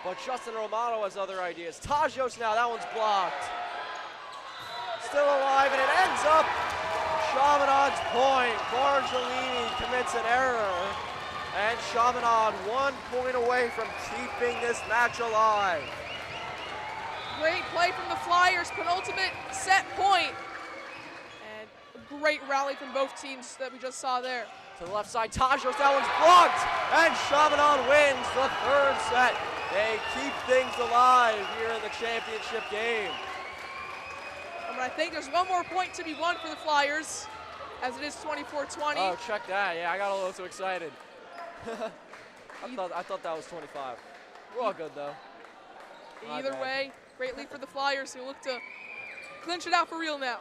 But Justin Romano has other ideas. Tajos now, that one's blocked. Still alive, and it ends up Chaminade's point. Bargelini commits an error, and Chaminade 1 point away from keeping this match alive. Great play from the Flyers, penultimate set point. And a great rally from both teams that we just saw there. To the left side, Tajos, that one's blocked, and Chaminade wins the third set. They keep things alive here in the championship game. And I think there's one more point to be won for the Flyers, as it is 24-20. Oh, check that. Yeah, I got a little too excited. I thought that was 25. We're all good, though. Either way, great lead for the Flyers, who look to clinch it out for real now.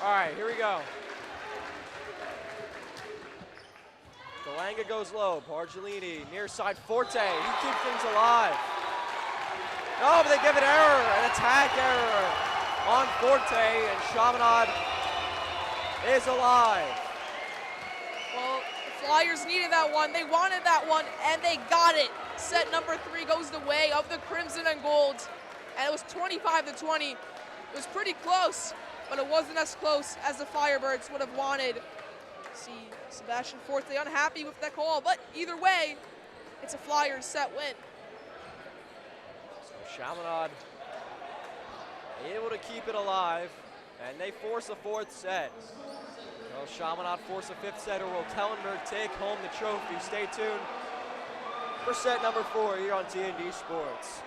All right, here we go. Galanga goes low. Bargellini, near side Forte. He keeps things alive. No, but they give an error, an attack error on Forte, and Chaminade is alive. Well, the Flyers needed that one. They wanted that one, and they got it. Set number 3 goes the way of the Crimson and Gold, and it was 25-20. It was pretty close, but it wasn't as close as the Firebirds would have wanted. See Sebastian Forte unhappy with that call, but either way, it's a Flyers set win. So Chaminade able to keep it alive, and they force a 4th set. Will Chaminade force a 5th set, or will Kellenberg take home the trophy? Stay tuned for set number 4 here on TND Sports.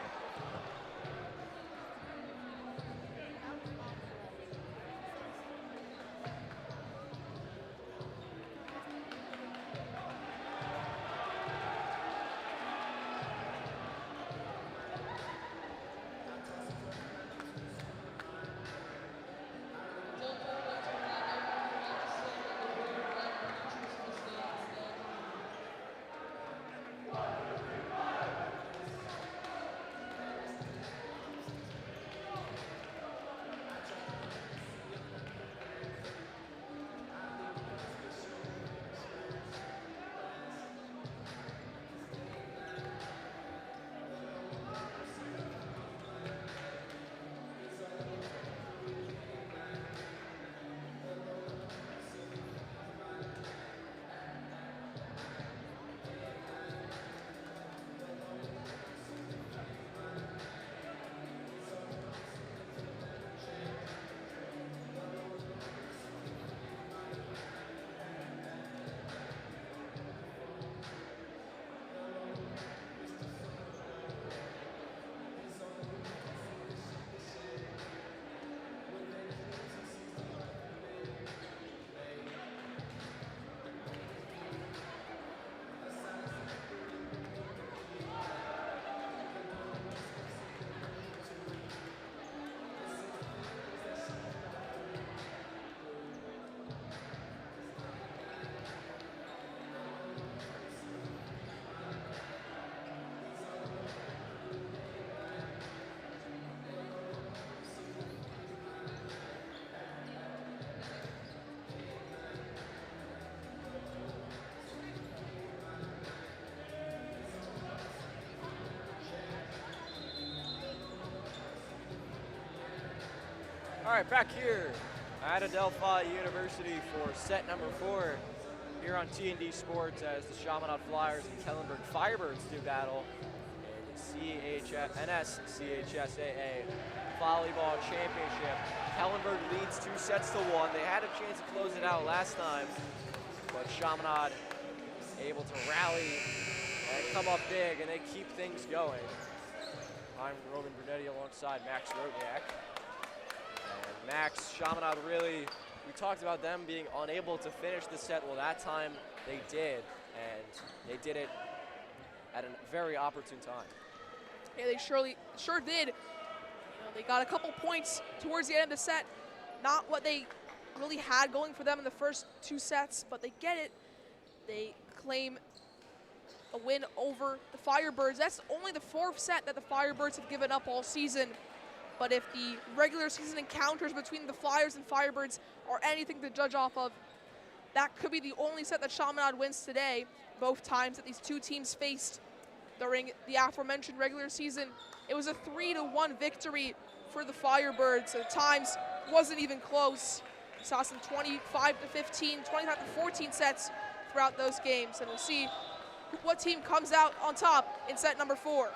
All right, back here at Adelphi University for set number 4 here on TND Sports as the Chaminade Flyers and Kellenberg Firebirds do battle in the NSCHSAA Volleyball Championship. Kellenberg leads 2-1. They had a chance to close it out last time, but Chaminade able to rally and come up big, and they keep things going. I'm Roman Brunetti alongside Max Rodniak. And Max, Chaminade really, we talked about them being unable to finish the set. Well, that time they did, and they did it at a very opportune time. Yeah, they sure did. You know, they got a couple points towards the end of the set. Not what they really had going for them in the first 2 sets, but they get it. They claim a win over the Firebirds. That's only the 4th set that the Firebirds have given up all season. But if the regular season encounters between the Flyers and Firebirds are anything to judge off of, that could be the only set that Chaminade wins today. Both times that these 2 teams faced during the aforementioned regular season, it was a 3-1 victory for the Firebirds. At times, wasn't even close. We saw some 25-15, 25-14 sets throughout those games, and we'll see what team comes out on top in set number 4.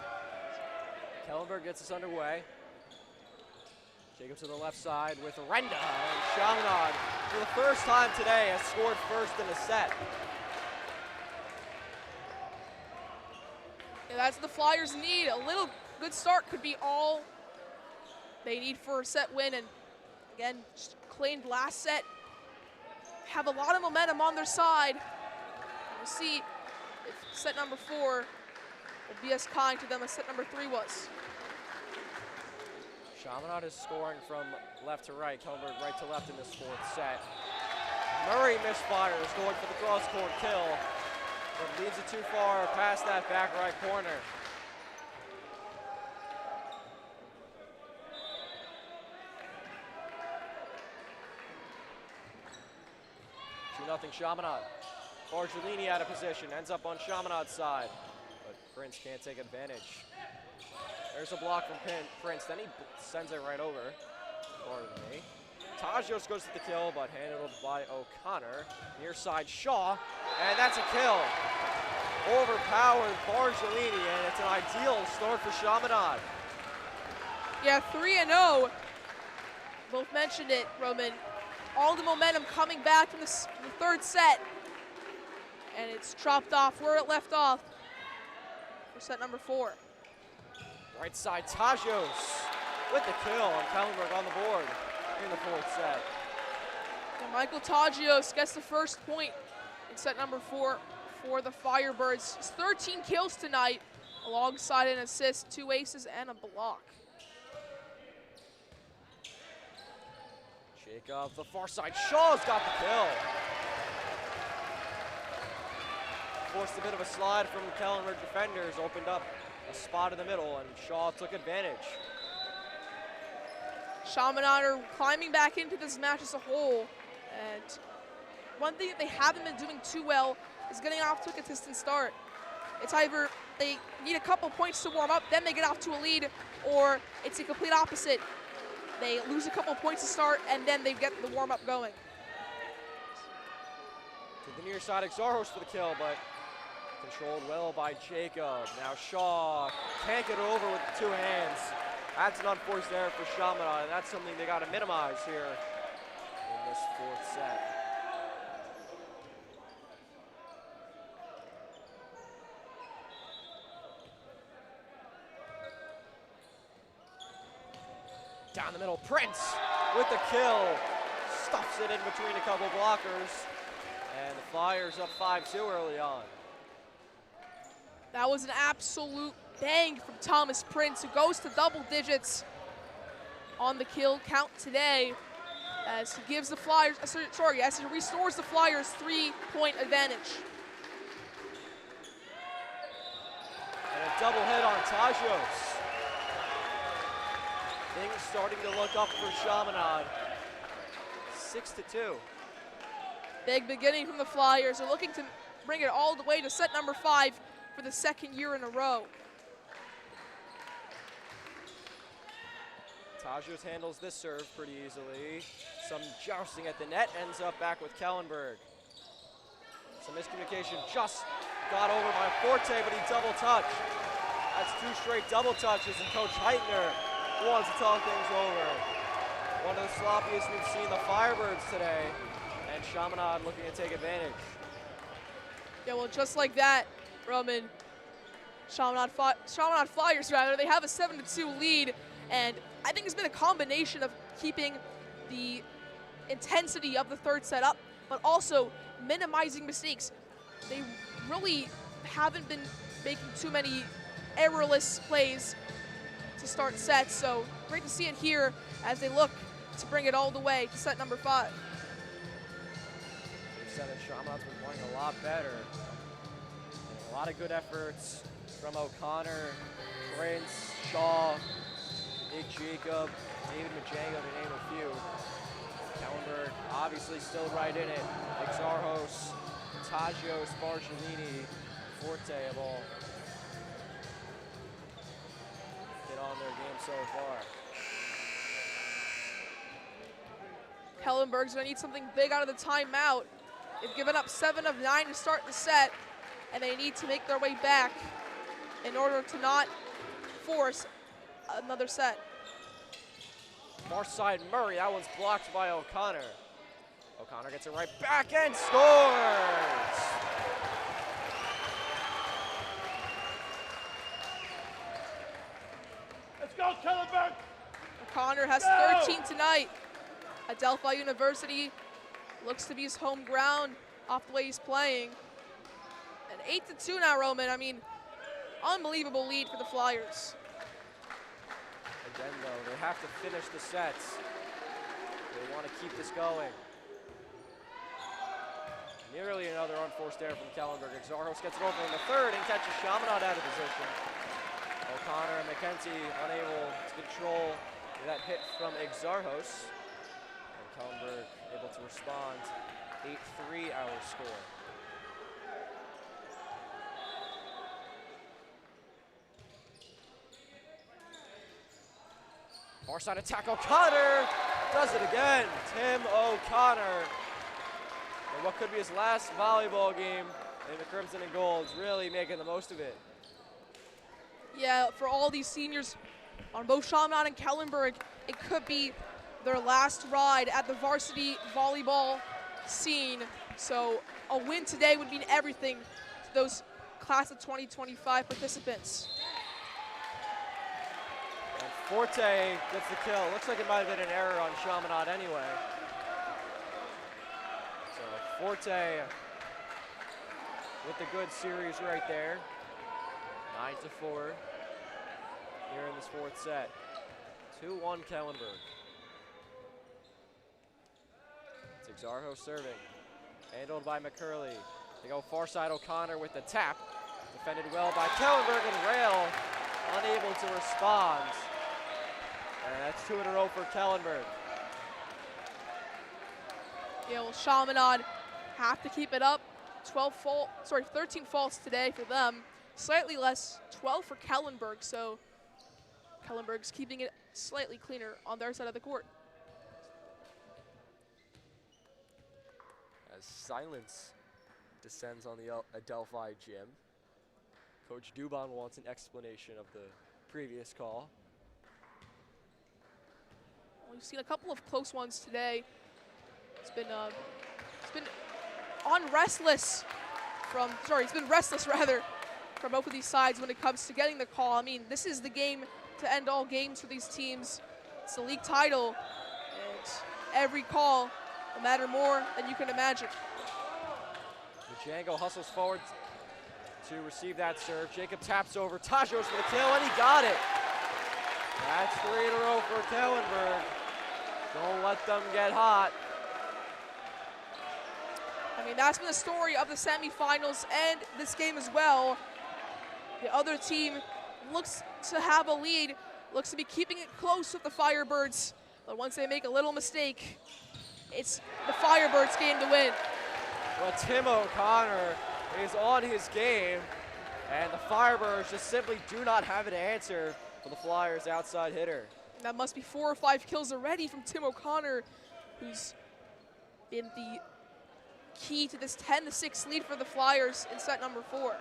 Kellenberg gets us underway. Jacob to the left side with Renda, and Chaminade, for the first time today, has scored first in a set. And that's what the Flyers need. A little good start could be all they need for a set win. And again, just claimed last set. Have a lot of momentum on their side. We'll see if set number 4 will be as kind to them as set number 3 was. Chaminade is scoring from left to right, Kellenberg right to left in this 4th set. Murray misfires, going for the cross-court kill, but leaves it too far past that back right corner. Nothing Chaminade. Bargelini out of position, ends up on Chaminade's side, but Prince can't take advantage. There's a block from Prince, then he sends it right over. Pardon me. Tajios goes to the kill, but handled by O'Connor. Near side Shaw, and that's a kill. Overpowered Bargelini, and it's an ideal start for Chaminade. Yeah, 3-0. Both mentioned it, Roman. All the momentum coming back from the 3rd set. And it's dropped off where it left off for set number 4. Right side, Tajios with the kill, and Kellenberg on the board in the 4th set. And Michael Tajios gets the first point in set number 4 for the Firebirds. It's 13 kills tonight, alongside an assist, 2 aces, and a block. Jacob, the far side, Shaw's got the kill. Forced a bit of a slide from the Kellenberg defenders, opened up a spot in the middle, and Shaw took advantage. Chaminade are climbing back into this match as a whole, and one thing that they haven't been doing too well is getting off to a consistent start. It's either they need a couple points to warm up, then they get off to a lead, or it's the complete opposite. They lose a couple points to start, and then they get the warm-up going. To the near side, Exarchos for the kill, but controlled well by Jacob. Now Shaw can't get it over with 2 hands. That's an unforced error for Chaminade, and that's something they got to minimize here in this 4th set. Down the middle, Prince with the kill. Stuffs it in between a couple blockers. And the Flyers up 5-2 early on. That was an absolute bang from Thomas Prince, who goes to double digits on the kill count today, as he gives the Flyers, as he restores the Flyers 3-point advantage. And a double hit on Tajios. Things starting to look up for Chaminade. 6-2. Big beginning from the Flyers. They're looking to bring it all the way to set number 5 for the 2nd year in a row. Tajios handles this serve pretty easily. Some jousting at the net, ends up back with Kellenberg. Some miscommunication, just got over by Forte, but he double touched. That's 2 straight double touches, and Coach Heitner wants to talk things over. One of the sloppiest we've seen the Firebirds today, and Chaminade looking to take advantage. Yeah, well, just like that, Roman, Chaminade Flyers, they have a 7-2 lead, and I think it's been a combination of keeping the intensity of the 3rd set up, but also minimizing mistakes. They really haven't been making too many errorless plays to start sets, so great to see it here as they look to bring it all the way to set number 5. Chaminade's been playing a lot better. And a lot of good efforts from O'Connor, Prince, Shaw, Nick Jacob, David Majango, to name a few. Kellenberg obviously still right in it. Exarchos, Tajios, Bargelini, Forte have all hit on their game so far. Kellenberg's gonna need something big out of the timeout. They've given up 7 of 9 to start the set, and they need to make their way back in order to not force another set. Far side Murray, that one's blocked by O'Connor. O'Connor gets it right back and scores! Let's go, Kellenberg! O'Connor has 13 tonight. Adelphi University looks to be his home ground off the way he's playing. And 8-2 now, Roman. I mean, unbelievable lead for the Flyers. Again, though, they have to finish the sets. They want to keep this going. Nearly another unforced error from Kellenberg. Exarchos gets it over in the third and catches Chaminade out of position. O'Connor and McKenzie unable to control that hit from Exarchos. And Kellenberg able to respond. 8-3 our score. Far side attack, O'Connor does it again. Tim O'Connor. And what could be his last volleyball game in the Crimson and Gold, really making the most of it. Yeah, for all these seniors on both Chaminade and Kellenberg, it could be their last ride at the varsity volleyball scene. So a win today would mean everything to those class of 2025 participants. And Forte gets the kill. Looks like it might have been an error on Chaminade anyway. So Forte with the good series right there. 9-4 here in this fourth set. 2-1 Kellenberg. It's Exarchos serving. Handled by McCurley. They go far side, O'Connor with the tap. Defended well by Kellenberg, and Rail unable to respond. And that's 2 in a row for Kellenberg. Yeah, well, Chaminade have to keep it up. 13 faults today for them. Slightly less, 12 for Kellenberg, so Kellenberg's keeping it slightly cleaner on their side of the court. As silence descends on the Adelphi gym, Coach Dubon wants an explanation of the previous call. Well, we've seen a couple of close ones today. It's been restless rather, from both of these sides when it comes to getting the call. I mean, this is the game to end all games for these teams. It's the league title, and every call will matter more than you can imagine. Django hustles forward to receive that serve. Jacob taps over Tajos for the kill, and he got it. That's 3 in a row for Kellenberg. Don't let them get hot. I mean, that's been the story of the semifinals and this game as well. The other team looks to have a lead, looks to be keeping it close with the Firebirds. But once they make a little mistake, it's the Firebirds' game to win. Well, Tim O'Connor is on his game, and the Firebirds just simply do not have an answer for the Flyers' outside hitter. That must be 4 or 5 kills already from Tim O'Connor, who's been the key to this 10-6 lead for the Flyers in set number 4.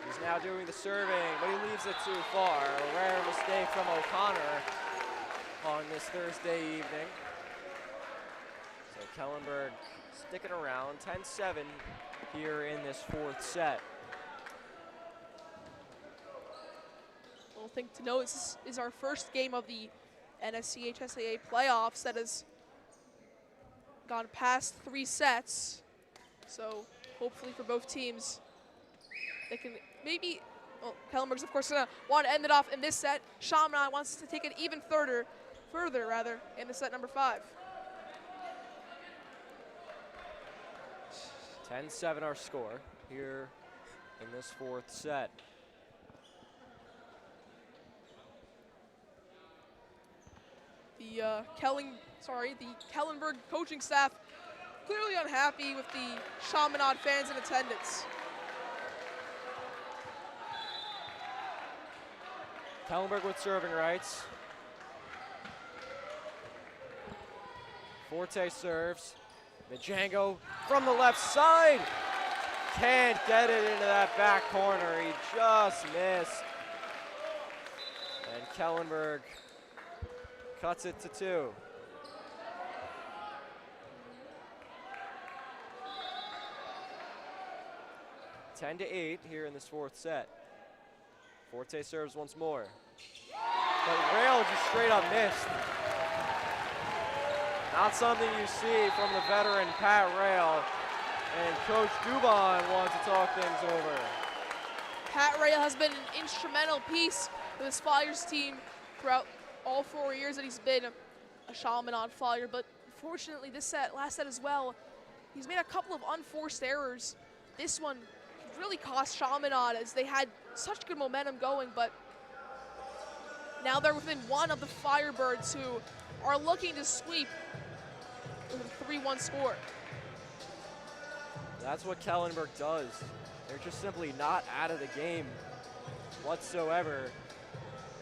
He's now doing the serving, but he leaves it too far. A rare mistake from O'Connor on this Thursday evening. So Kellenberg sticking around, 10-7 here in this fourth set. One thing to note, this is our first game of the NSCHSAA playoffs that has gone past 3 sets. So hopefully for both teams, they can maybe, well, Kellenberg's of course gonna want to end it off in this set. Chaminade wants to take it even further in the set number 5. 10-7 our score here in this fourth set. The Kellenberg coaching staff clearly unhappy with the Chaminade fans in attendance. Kellenberg with serving rights. Forte serves. Majango from the left side. Can't get it into that back corner. He just missed. And Kellenberg cuts it to 2. Ten to 8 here in this 4th set. Forte serves once more. But Rail just straight up missed. Not something you see from the veteran Pat Rail. And Coach Dubon wants to talk things over. Pat Rail has been an instrumental piece for this Flyers team throughout all 4 years that he's been a Chaminade Flyer. But fortunately, this last set as well, he's made a couple of unforced errors. This one really cost Chaminade as they had such good momentum going, but now they're within 1 of the Firebirds, who are looking to sweep with a 3-1 score. That's what Kellenberg does. They're just simply not out of the game whatsoever.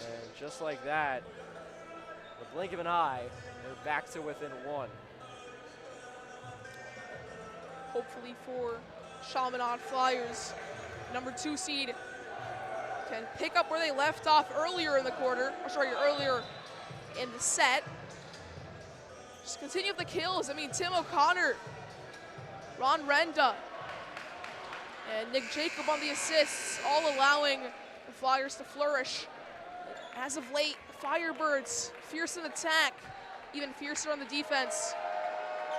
And just like that, the blink of an eye, they're back to within 1. Hopefully for Chaminade Flyers, number 2 seed can pick up where they left off earlier in the earlier in the set. Just continue with the kills. I mean, Tim O'Connor, Ron Renda, and Nick Jacob on the assists, all allowing the Flyers to flourish. As of late, the Firebirds, fierce in attack, even fiercer on the defense.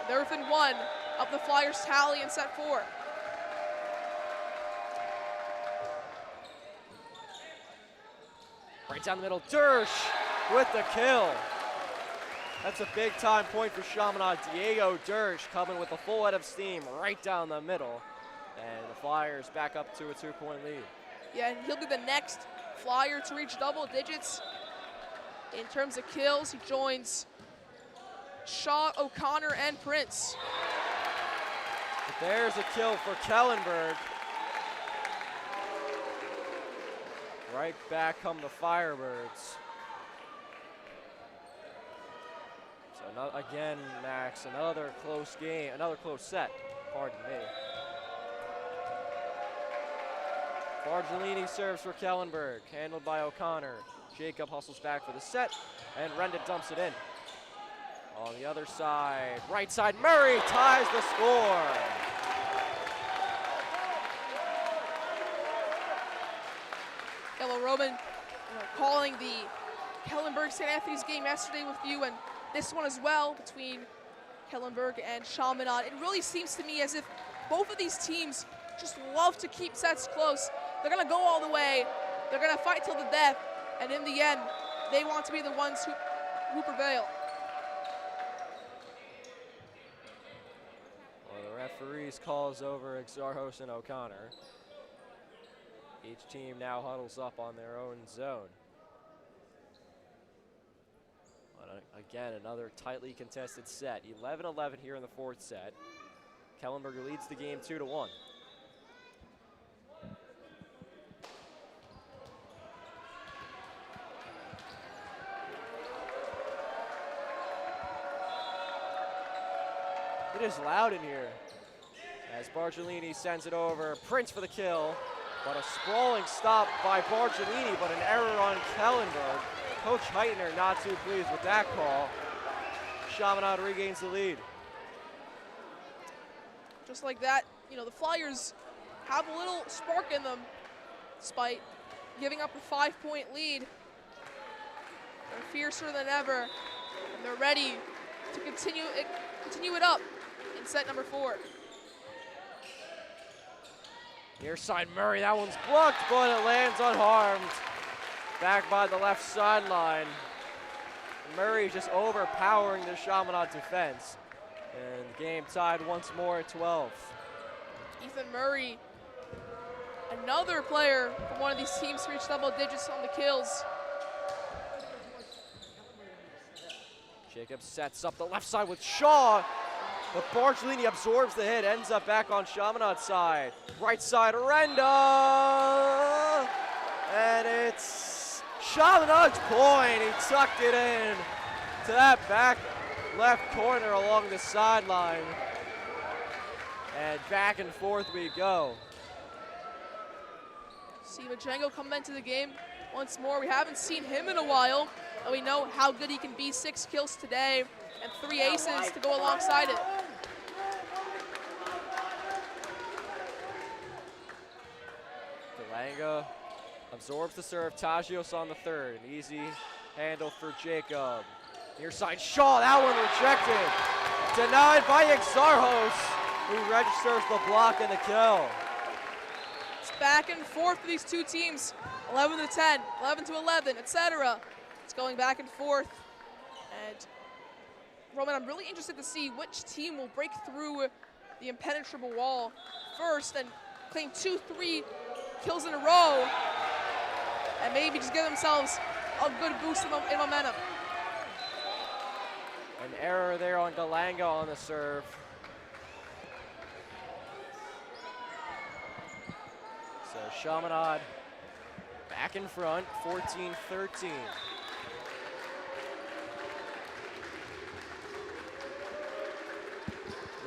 They're within 1 of the Flyers' tally in set 4. Right down the middle, Dersh with the kill. That's a big time point for Chaminade. Diego Dersh coming with a full head of steam right down the middle. And the Flyers back up to a 2-point lead. Yeah, and he'll be the next Flyer to reach double digits in terms of kills. He joins Shaw, O'Connor, and Prince. But there's a kill for Kellenberg. Right back come the Firebirds. So again, Max, another close game, another close set, pardon me. Bargellini serves for Kellenberg, handled by O'Connor. Jacob hustles back for the set, and Renda dumps it in. On the other side, right side, Murray ties the score. Yellow Roman calling the Kellenberg-St. Anthony's game yesterday with you, and this one as well between Kellenberg and Chaminade. It really seems to me as if both of these teams just love to keep sets close. They're going to go all the way. They're going to fight till the death, and in the end, they want to be the ones who prevail. Well, the referees calls over Exarchos and O'Connor. Each team now huddles up on their own zone. But again, another tightly contested set. 11-11 here in the 4th set. Kellenberg leads the game 2-1. It is loud in here as Bargellini sends it over. Prince for the kill, but a sprawling stop by Bargellini, but an error on Kellenberg. Coach Heitner not too pleased with that call. Chaminade regains the lead. Just like that, you know, the Flyers have a little spark in them despite giving up a 5-point lead. They're fiercer than ever, and they're ready to continue it up in set number 4. Near side Murray, that one's blocked, but it lands unharmed. Back by the left sideline. Murray just overpowering the Chaminade defense. And the game tied once more at 12. Ethan Murray, another player from one of these teams to reach double digits on the kills. Jacob sets up the left side with Shaw. But Bargellini absorbs the hit, ends up back on Chaminade's side. Right side, Renda! And it's Chaminade's point. He tucked it in to that back left corner along the sideline. And back and forth we go. See Majengo come into the game once more. We haven't seen him in a while, and we know how good he can be. 6 kills today and 3 aces to go alongside it. Delanga absorbs the serve. Tajios on the third. An easy handle for Jacob. Near side Shaw, that one rejected. Denied by Exarchos, who registers the block and the kill. It's back and forth for these two teams. 11 to 10, 11 to 11, etc. It's going back and forth. And Roman, I'm really interested to see which team will break through the impenetrable wall first and claim 2-3 kills in a row, and maybe just give themselves a good boost in momentum. An error there on Delanga on the serve. So Chaminade back in front, 14-13.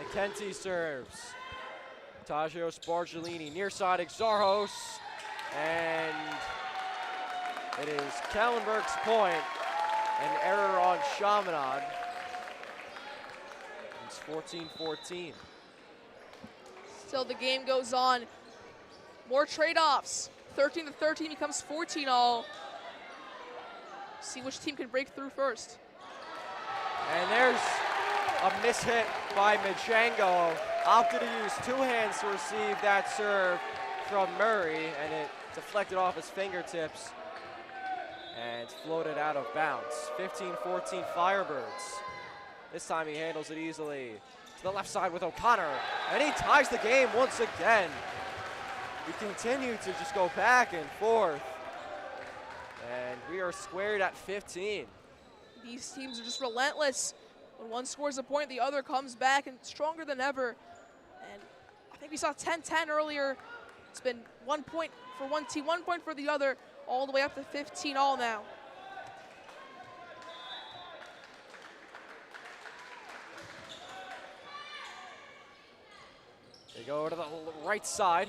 McKenty serves. Tajios Bargelini, near side Exarchos, and it is Kellenberg's point. An error on Chaminade. It's 14-14. Still the game goes on. More trade-offs. 13 to 13 becomes 14 all. See which team can break through first. And there's a mishit by Majengo. Opted to use 2 hands to receive that serve from Murray, and it deflected off his fingertips and floated out of bounds. 15-14 Firebirds. This time he handles it easily to the left side with O'Connor, and he ties the game once again. We continue to just go back and forth, and we are squared at 15. These teams are just relentless. When one scores a point, the other comes back and stronger than ever. And I think we saw 10-10 earlier. It's been 1 point for one team, 1 point for the other, all the way up to 15 all now. They go to the right side.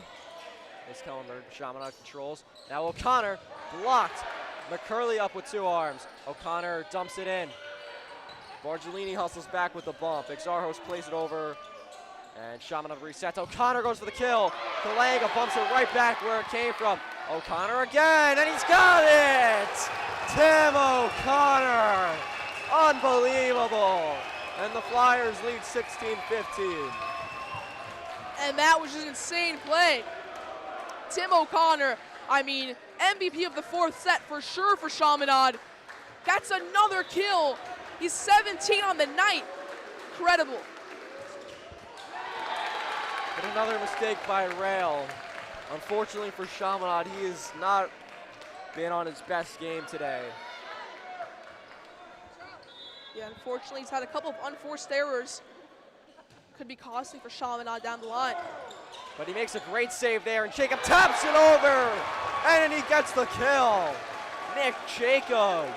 As Kellenberg, Chaminade controls. Now O'Connor blocked. McCurley up with 2 arms. O'Connor dumps it in. Bargelini hustles back with the bump. Exarchos plays it over, and Chaminade resets. O'Connor goes for the kill. Delanga bumps it right back where it came from. O'Connor again, and he's got it! Tim O'Connor! Unbelievable! And the Flyers lead 16-15. And that was just an insane play. Tim O'Connor, I mean, MVP of the 4th set for sure for Chaminade. That's another kill. He's 17 on the night. Incredible. But another mistake by Rail. Unfortunately for Chaminade, he has not been on his best game today. Yeah, unfortunately, he's had a couple of unforced errors. Could be costly for Chaminade down the line. But he makes a great save there, and Jacob taps it over, and he gets the kill. Nick Jacob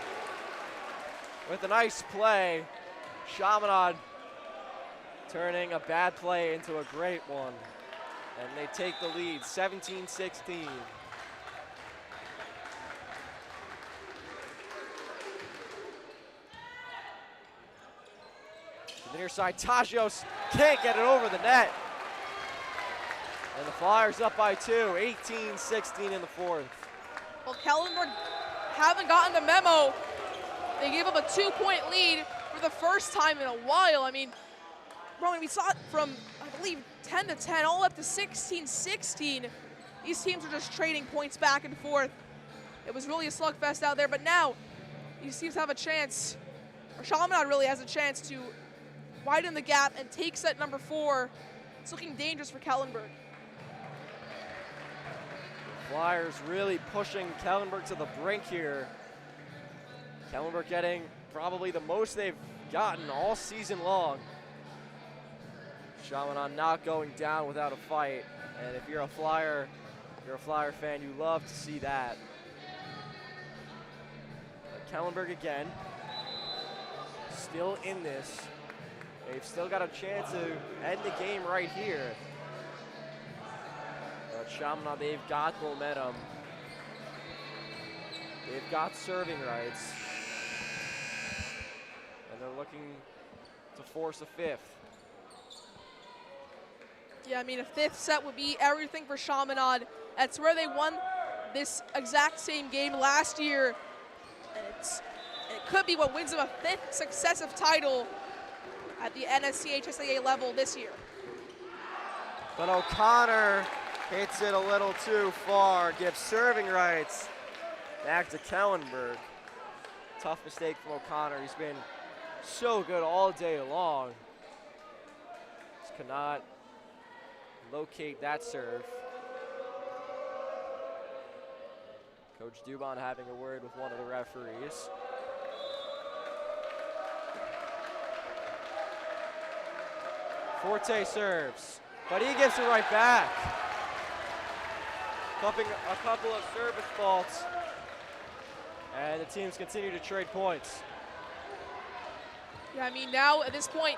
with a nice play. Chaminade turning a bad play into a great one. And they take the lead, 17-16. To the near side, Tajios can't get it over the net. And the Flyers up by 2, 18-16 in the 4th. Well, Kellenberg haven't gotten the memo. They gave up a 2-point lead for the first time in a while. I mean, Roman, we saw it from, I believe, 10 to 10, all up to 16-16. These teams are just trading points back and forth. It was really a slugfest out there, but now these teams have a chance, or Chaminade really has a chance to widen the gap and take set number 4. It's looking dangerous for Kellenberg. Flyers really pushing Kellenberg to the brink here. Kellenberg getting probably the most they've gotten all season long. Chaminade not going down without a fight. And if you're a Flyer fan, you love to see that. But Kellenberg again. still in this. They've still got a chance to end the game right here. But Chaminade, they've got momentum. They've got serving rights. And they're looking to force a fifth. Yeah, I mean, a fifth set would be everything for Chaminade. That's where they won this exact same game last year. And it could be what wins them a fifth successive title at the NSCHSAA level this year. But O'Connor hits it a little too far, gives serving rights back to Kellenberg. Tough mistake from O'Connor. He's been so good all day long. Just cannot locate that serve. Coach Dubon having a word with one of the referees. Forte serves, but he gives it right back. A couple of service faults, and the teams continue to trade points. Yeah, I mean, now at this point,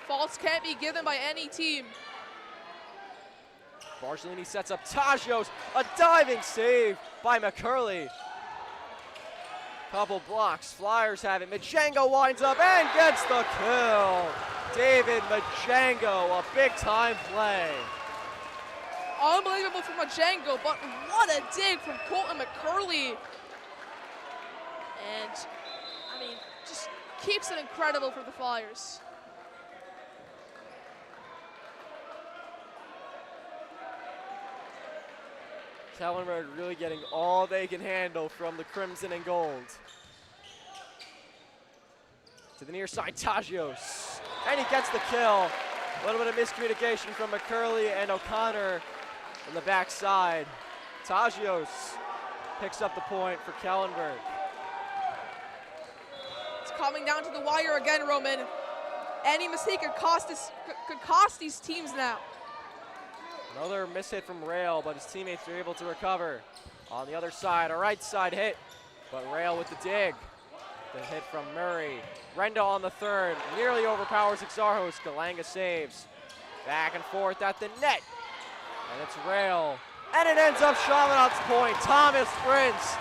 faults can't be given by any team. Barcellini sets up Tajios, a diving save by McCurley. Couple blocks, Flyers have it. Majengo winds up and gets the kill. David Majengo, a big-time play. Unbelievable from Majengo, but what a dig from Colton McCurley. And, I mean, just keeps it incredible for the Flyers. Kellenberg really getting all they can handle from the Crimson and Gold. To the near side, Tajios. And he gets the kill. A little bit of miscommunication from McCurley and O'Connor on the backside. Tajios picks up the point for Kellenberg. It's coming down to the wire again, Roman. Any mistake could cost these teams now. Another mishit from Rail, but his teammates are able to recover. On the other side, a right side hit, but Rail with the dig. The hit from Murray. Renda on the third, nearly overpowers Exarchos. Galanga saves. Back and forth at the net. And it's Rail. And it ends up Chaminade's point. Thomas sprints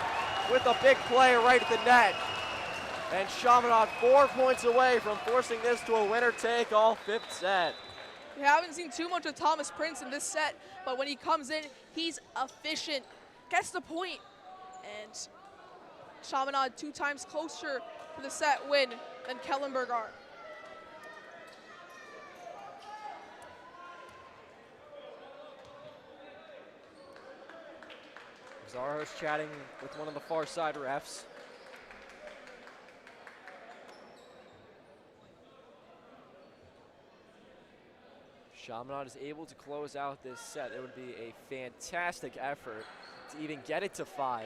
with a big play right at the net. And Chaminade 4 points away from forcing this to a winner-take-all fifth set. We haven't seen too much of Thomas Prince in this set, but when he comes in, he's efficient, gets the point, and Chaminade 2 times closer to the set win than Kellenberg are. Exarchos chatting with one of the far side refs. Chaminade is able to close out this set. It would be a fantastic effort to even get it to 5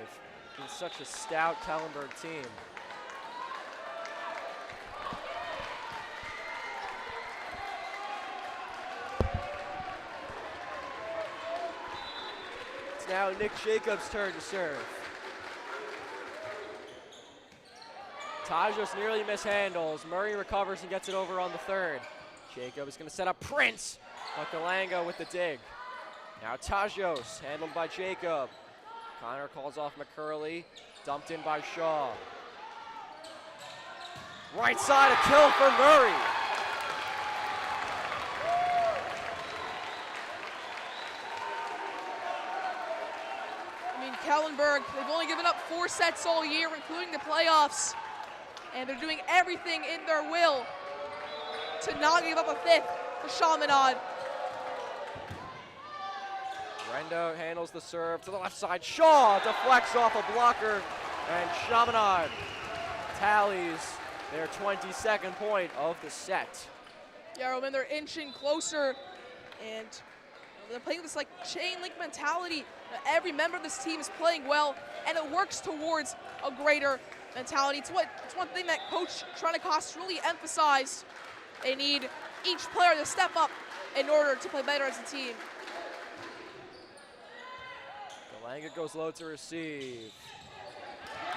against such a stout Kellenberg team. It's now Nick Jacobs' turn to serve. Tajios nearly mishandles. Murray recovers and gets it over on the third. Jacob is going to set up Prince. But Galanga with the dig. Now Tajios, handled by Jacob. Connor calls off McCurley. Dumped in by Shaw. Right side, a kill for Murray. I mean, Kellenberg, they've only given up 4 sets all year, including the playoffs. And they're doing everything in their will to not give up a fifth to Chaminade. Rendo handles the serve to the left side. Shaw deflects off a blocker, and Chaminade tallies their 22nd point of the set. Yeah, Roman, they're inching closer, and they're playing this like chain link mentality. Every member of this team is playing well, and it works towards a greater mentality. It's one thing that Coach Trenikos really emphasized. They need each player to step up in order to play better as a team. Galanga goes low to receive.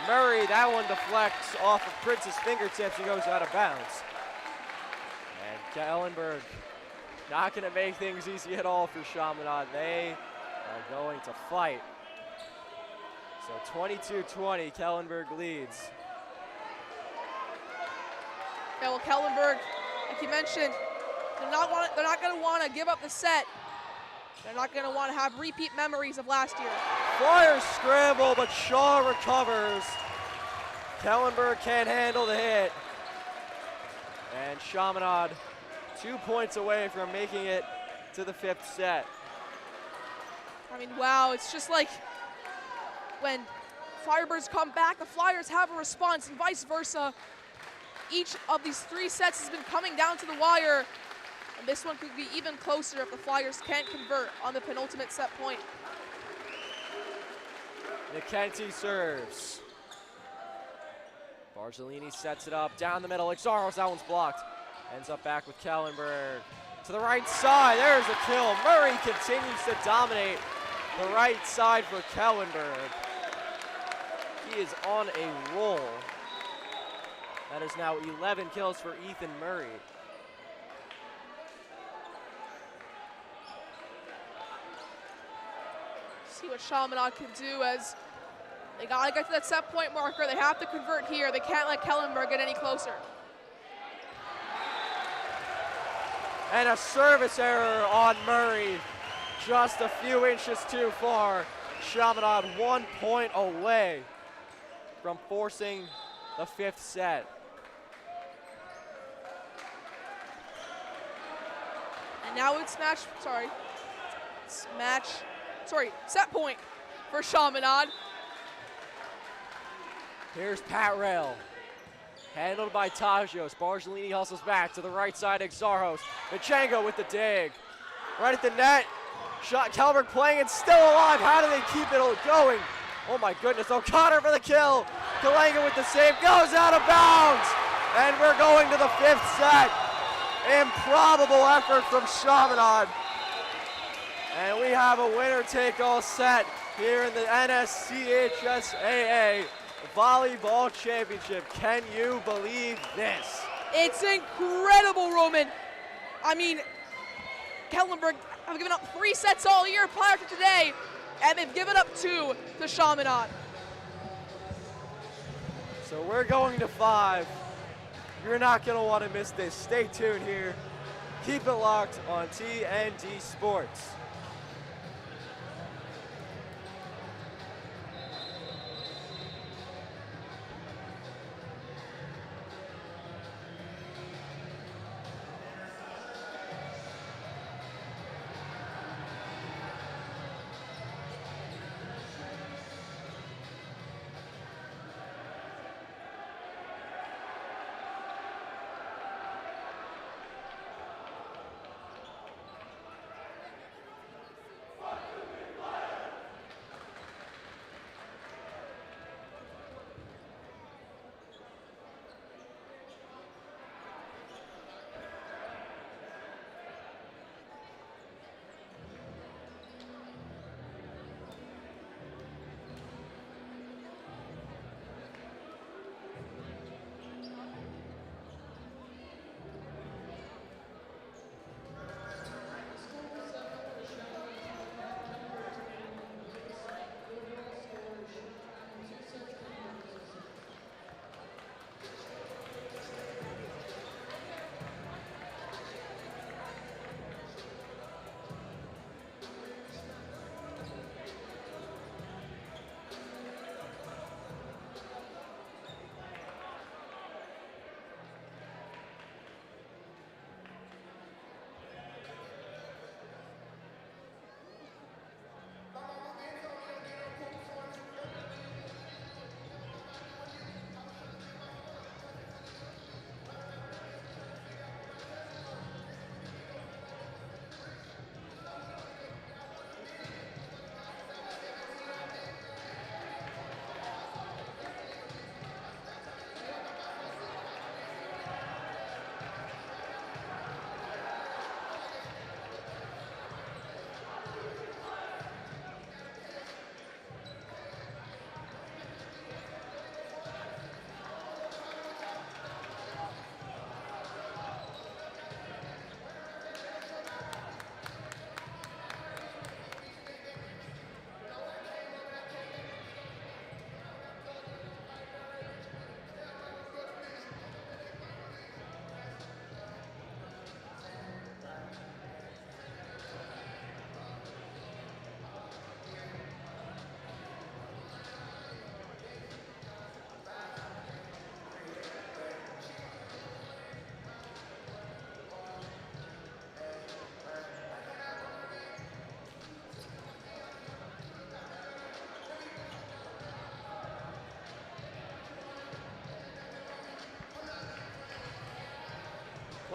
Murray, that one deflects off of Prince's fingertips and goes out of bounds. And Kellenberg not going to make things easy at all for Chaminade. They are going to fight. So 22-20, Kellenberg leads. Yeah, well, Kellenberg, like you mentioned, they're not going to want to give up the set. They're not going to want to have repeat memories of last year. Flyers scramble, but Shaw recovers. Kellenberg can't handle the hit. And Chaminade 2 points away from making it to the 5th set. I mean, wow, it's just like when Firebirds come back, the Flyers have a response and vice versa. Each of these 3 sets has been coming down to the wire, and this one could be even closer if the Flyers can't convert on the penultimate set point. McKenty serves. Barzolini sets it up down the middle. Exaros, that one's blocked. Ends up back with Kellenberg. To the right side, there's a kill. Murray continues to dominate the right side for Kellenberg. He is on a roll. That is now 11 kills for Ethan Murray. See what Chaminade can do as they gotta get to that set point marker. They have to convert here. They can't let Kellenberg get any closer. And a service error on Murray. Just a few inches too far. Chaminade 1 point away from forcing the 5th set. And now it's set point for Chaminade. Here's Pat Rail. Handled by Tajios. Barzolini hustles back to the right side. Exarchos. Vichenko with the dig. Right at the net. Shot. Kellenberg playing it, still alive. How do they keep it going? Oh my goodness. O'Connor for the kill. Kalanga with the save. Goes out of bounds. And we're going to the 5th set. Improbable effort from Chaminade. And we have a winner-take-all set here in the NSCHSAA Volleyball Championship. Can you believe this? It's incredible, Roman. I mean, Kellenberg have given up 3 sets all year prior to today, and they've given up 2 to Chaminade. So we're going to 5. You're not going to want to miss this. Stay tuned here. Keep it locked on TND Sports.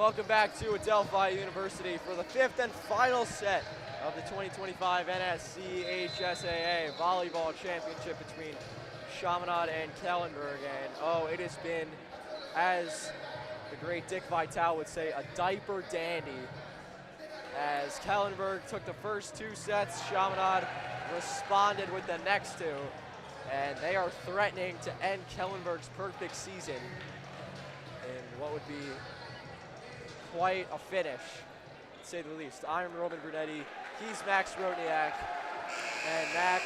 Welcome back to Adelphi University for the 5th and final set of the 2025 NSCHSAA Volleyball Championship between Chaminade and Kellenberg. And oh, it has been, as the great Dick Vitale would say, a diaper dandy. As Kellenberg took the first 2 sets, Chaminade responded with the next 2. And they are threatening to end Kellenberg's perfect season in what would be quite a finish, to say the least. I'm Roman Brunetti, he's Max Rodniak, and Max,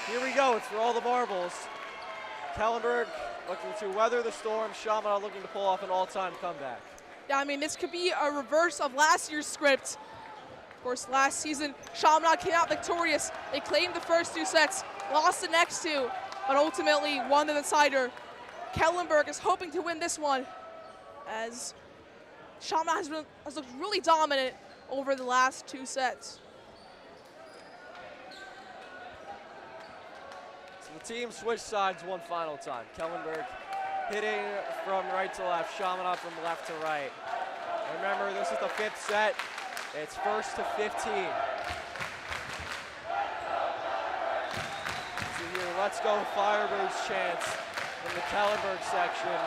here we go, it's for all the marbles. Kellenberg looking to weather the storm, Chaminade looking to pull off an all-time comeback. Yeah, I mean, this could be a reverse of last year's script. Of course, last season, Chaminade came out victorious. They claimed the first 2 sets, lost the next 2, but ultimately won the decider. Kellenberg is hoping to win this one, as Chaminade has looked really dominant over the last 2 sets. So the team switched sides one final time. Kellenberg hitting from right to left, Chaminade from left to right. Remember, this is the 5th set. It's 1st to 15. So here, let's go Firebirds chants from the Kellenberg section.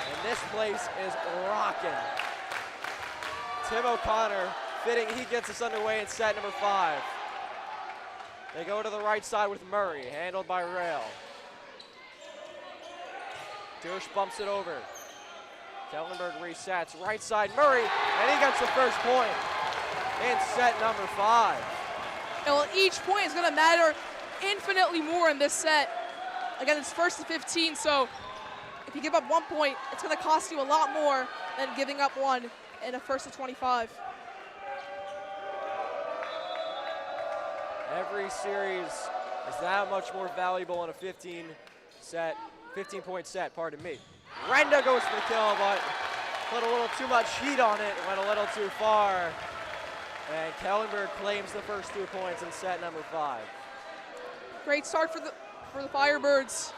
And this place is rocking. Tim O'Connor fitting, he gets us underway in set number 5. They go to the right side with Murray, handled by Rail. Dush bumps it over. Kellenberg resets, right side Murray, and he gets the first point in set number 5. Well, each point is going to matter infinitely more in this set. Again, it's 1st to 15, so if you give up 1 point, it's going to cost you a lot more than giving up 1 in a 1st to 25. Every series is that much more valuable in a 15-point set, pardon me. Renda goes for the kill, but put a little too much heat on it, went a little too far. And Kellenberg claims the first 2 points in set number 5. Great start for the Firebirds.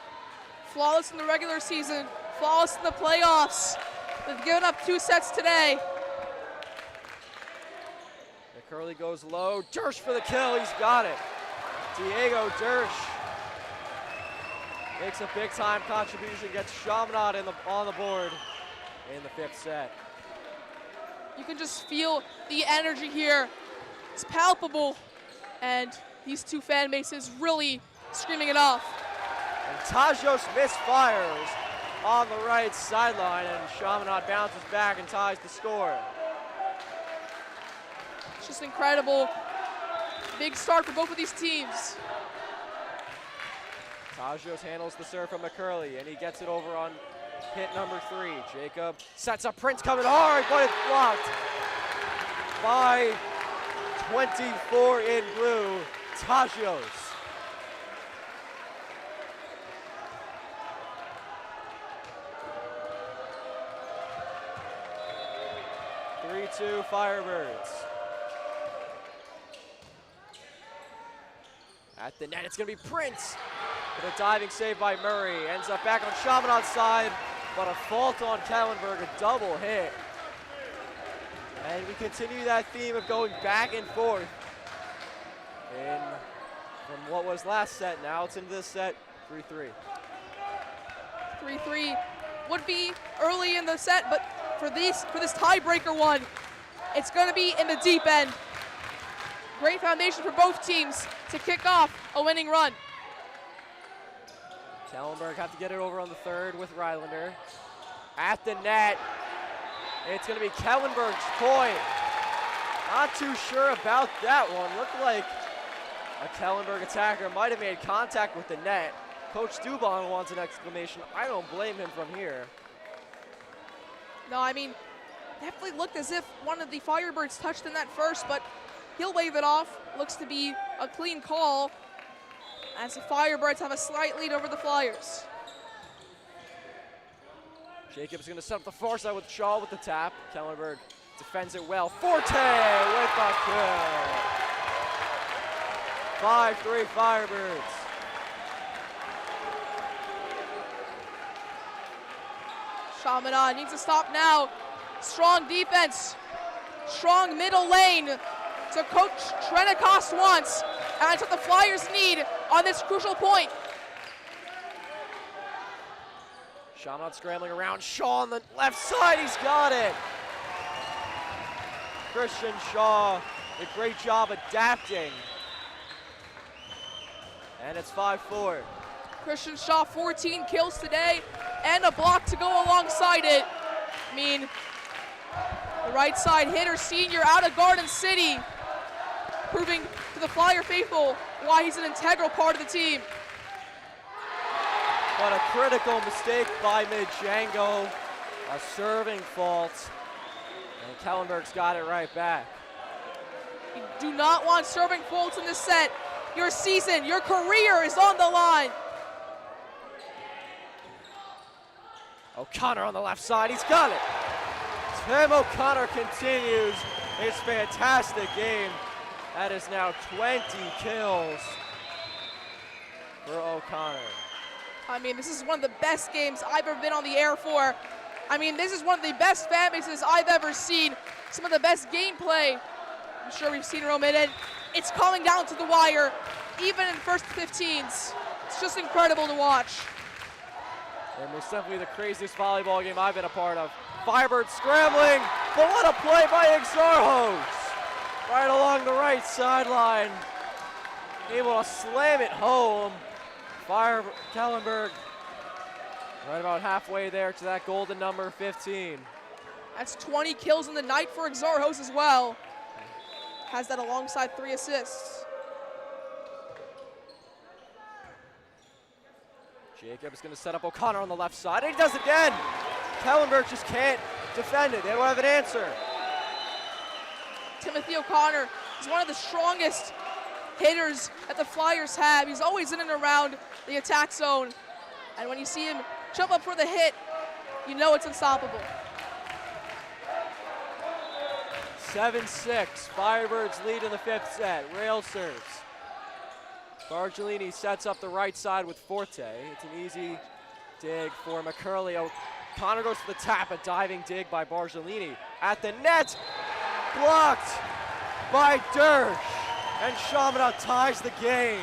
Flawless in the regular season, flawless in the playoffs. They've given up 2 sets today. McCurley goes low, Dersh for the kill, he's got it. Diego Dersh makes a big time contribution, gets Chaminade on the board in the 5th set. You can just feel the energy here. It's palpable, and these 2 fan bases really screaming it off. And Tajos misfires on the right sideline, and Chaminade bounces back and ties the score. It's just incredible. Big start for both of these teams. Tajos handles the serve from McCurley, and he gets it over on hit number 3. Jacob sets up Prince coming hard, but it's blocked by 24 in blue, Tajos. Firebirds. At the net, it's going to be Prince. With a diving save by Murray. Ends up back on Chaminade's side, but a fault on Kellenberg, a double hit. And we continue that theme of going back and forth. From what was last set, now it's into this set, 3-3. 3-3 would be early in the set, but for this tiebreaker one, it's going to be in the deep end. Great foundation for both teams to kick off a winning run. Kellenberg have to get it over on the 3rd with Rylander. At the net, it's going to be Kellenberg's point. Not too sure about that one. Looked like a Kellenberg attacker might have made contact with the net. Coach Dubon wants an exclamation. I don't blame him from here. No, I mean, definitely looked as if one of the Firebirds touched the net first, but he'll wave it off. Looks to be a clean call, as the Firebirds have a slight lead over the Flyers. Jacob's going to set up the far side with Shaw with the tap. Kellenberg defends it well. Forte with the kill. 5-3 Firebirds. Chaminade needs to stop now. Strong defense, strong middle lane to Coach Trenikost wants, and it's what the Flyers need on this crucial point. Chaminade scrambling around. Shaw on the left side, he's got it. Christian Shaw, a great job adapting. And it's 5-4. Christian Shaw, 14 kills today, and a block to go alongside it. I mean, the right side hitter senior out of Garden City, proving to the Flyer faithful why he's an integral part of the team. But a critical mistake by Django, a serving fault, and Kellenberg's got it right back. You do not want serving faults in this set. Your season, your career is on the line. O'Connor on the left side, he's got it. Tim O'Connor continues his fantastic game. That is now 20 kills for O'Connor. I mean, this is one of the best games I've ever been on the air for. I mean, this is one of the best fan bases I've ever seen. Some of the best gameplay I'm sure we've seen, Roman, and it's coming down to the wire, even in first 15s. It's just incredible to watch. And most definitely the craziest volleyball game I've been a part of. Firebird scrambling, but what a play by Exarchos. Right along the right sideline, able to slam it home. Kellenberg right about halfway there to that golden number 15. That's 20 kills in the night for Exarchos as well. Has that alongside 3 assists. Jacob's going to set up O'Connor on the left side, and he does it again. Kellenberg just can't defend it. They don't have an answer. Timothy O'Connor is one of the strongest hitters that the Flyers have. He's always in and around the attack zone. And when you see him jump up for the hit, you know it's unstoppable. 7-6, Firebirds lead in the 5th set. Rail serves. Bargellini sets up the right side with Forte. It's an easy dig for McCurley. O'Connor goes for the tap, a diving dig by Bargellini. At the net, blocked by Dersh. And Chaminade ties the game.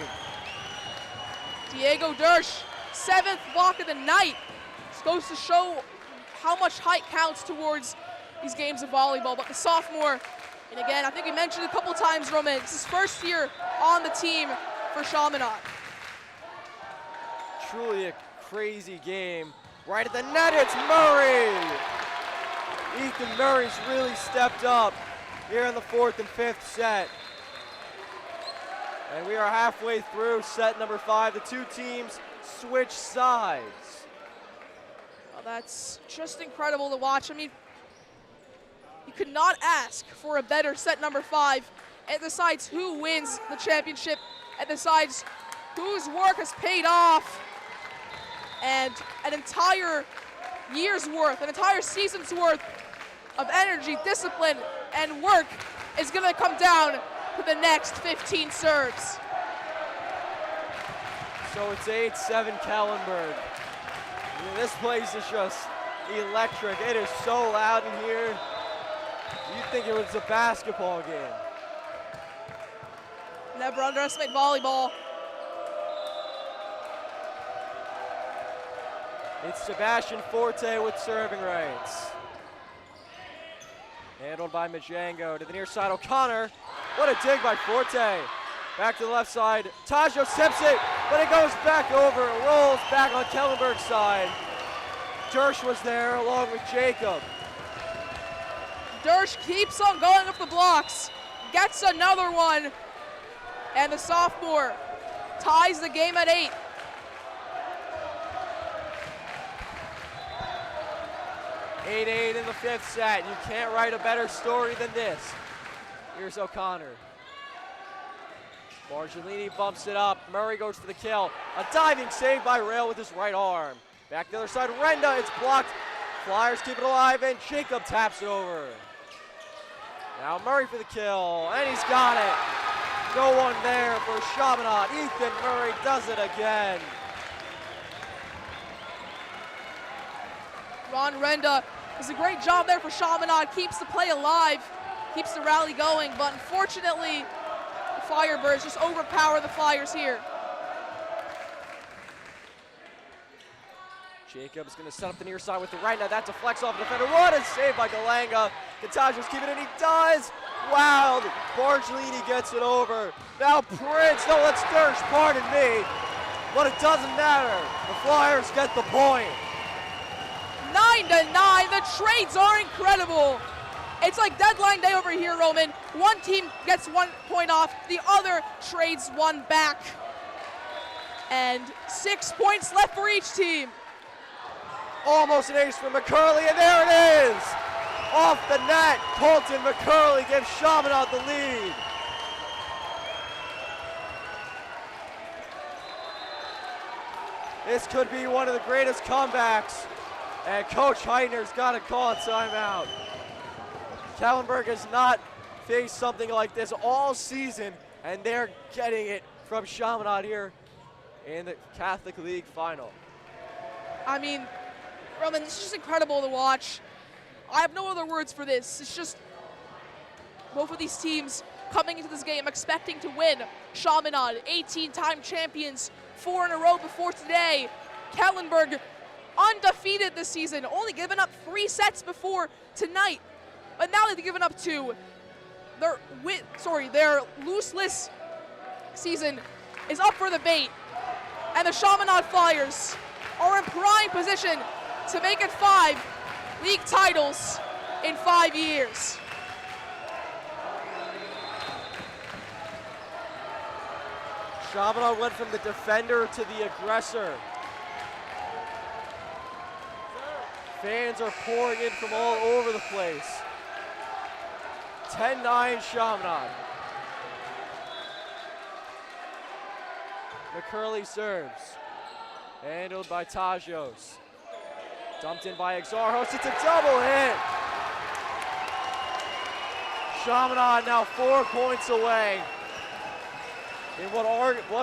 Diego Dersh, 7th block of the night. This goes to show how much height counts towards these games of volleyball. But the sophomore, and again, I think we mentioned a couple times, Roman, it's his first year on the team for Chaminade. Truly a crazy game. Right at the net, it's Murray. Ethan Murray's really stepped up here in the 4th and 5th set. And we are halfway through set number 5. The two teams switch sides. Well, that's just incredible to watch. I mean, you could not ask for a better set number 5. It decides who wins the championship. It decides whose work has paid off. And an entire year's worth, an entire season's worth of energy, discipline, and work is going to come down to the next 15 serves. So it's 8-7 Kellenberg. This place is just electric. It is so loud in here. You'd think it was a basketball game. Never underestimate volleyball. It's Sebastian Forte with serving rights. Handled by Django to the near side, O'Connor. What a dig by Forte. Back to the left side, Tajo tips it, but it goes back over, rolls back on Kellenberg's side. Dersh was there along with Jacob. Dersh keeps on going up the blocks, gets another one, and the sophomore ties the game at 8. (8-8) in the 5th set. You can't write a better story than this. Here's O'Connor. Bargellini bumps it up. Murray goes for the kill. A diving save by Rail with his right arm. Back to the other side, Renda, it's blocked. Flyers keep it alive, and Jacob taps it over. Now Murray for the kill, and he's got it. No one there for Chaminade. Ethan Murray does it again. Ron Renda It's a great job there for Chaminade. Keeps the play alive, keeps the rally going, but unfortunately, the Firebirds just overpower the Flyers here. Jacob's going to set up the near side with the right. Now that deflects off the defender. What a save by Galanga. Contagious keeping it, and he does. Wow, Bargelini gets it over. Now Prince, no, that's Sturge, pardon me. But it doesn't matter. The Flyers get the point. 9-9, the trades are incredible. It's like deadline day over here, Roman. One team gets 1 point off, the other trades one back. And 6 points left for each team. Almost an ace from McCurley, and there it is! Off the net, Colton McCurley gives Chaminade the lead. This could be one of the greatest comebacks, and Coach Heitner's got to call a timeout. Kellenberg has not faced something like this all season, and they're getting it from Chaminade here in the Catholic League final. I mean, Roman, this is just incredible to watch. I have no other words for this. It's just both of these teams coming into this game expecting to win. Chaminade, 18-time champions, 4 in a row before today. Kellenberg, undefeated this season, only given up 3 sets before tonight. But now they've given up 2. Their lose-less season is up for debate. And the Chaminade Flyers are in prime position to make it 5 league titles in 5 years. Chaminade went from the defender to the aggressor. Fans are pouring in from all over the place. 10-9 Chaminade. McCurley serves. Handled by Tajos. Dumped in by Exarchos. It's a double hit. Chaminade now 4 points away in what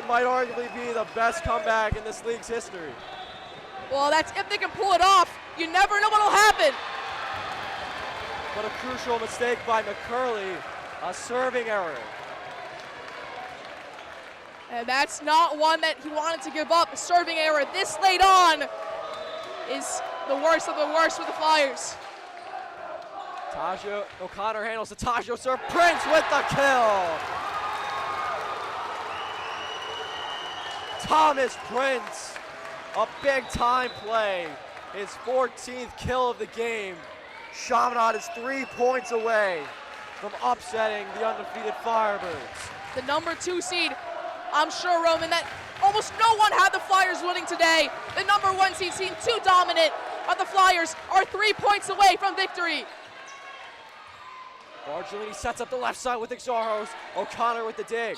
might arguably be the best comeback in this league's history. Well, that's if they can pull it off. You never know what'll happen. But a crucial mistake by McCurley, a serving error. And that's not one that he wanted to give up. A serving error this late on is the worst of the worst for the Flyers. Tajio O'Connor handles the Tajio serve. Prince with the kill. Thomas Prince, a big time play. His 14th kill of the game. Chaminade is 3 points away from upsetting the undefeated Firebirds. The number 2 seed, I'm sure, Roman, that almost no one had the Flyers winning today. The number 1 seed seemed too dominant, but the Flyers are 3 points away from victory. Bargelini sets up the left side with Exarchos. O'Connor with the dig.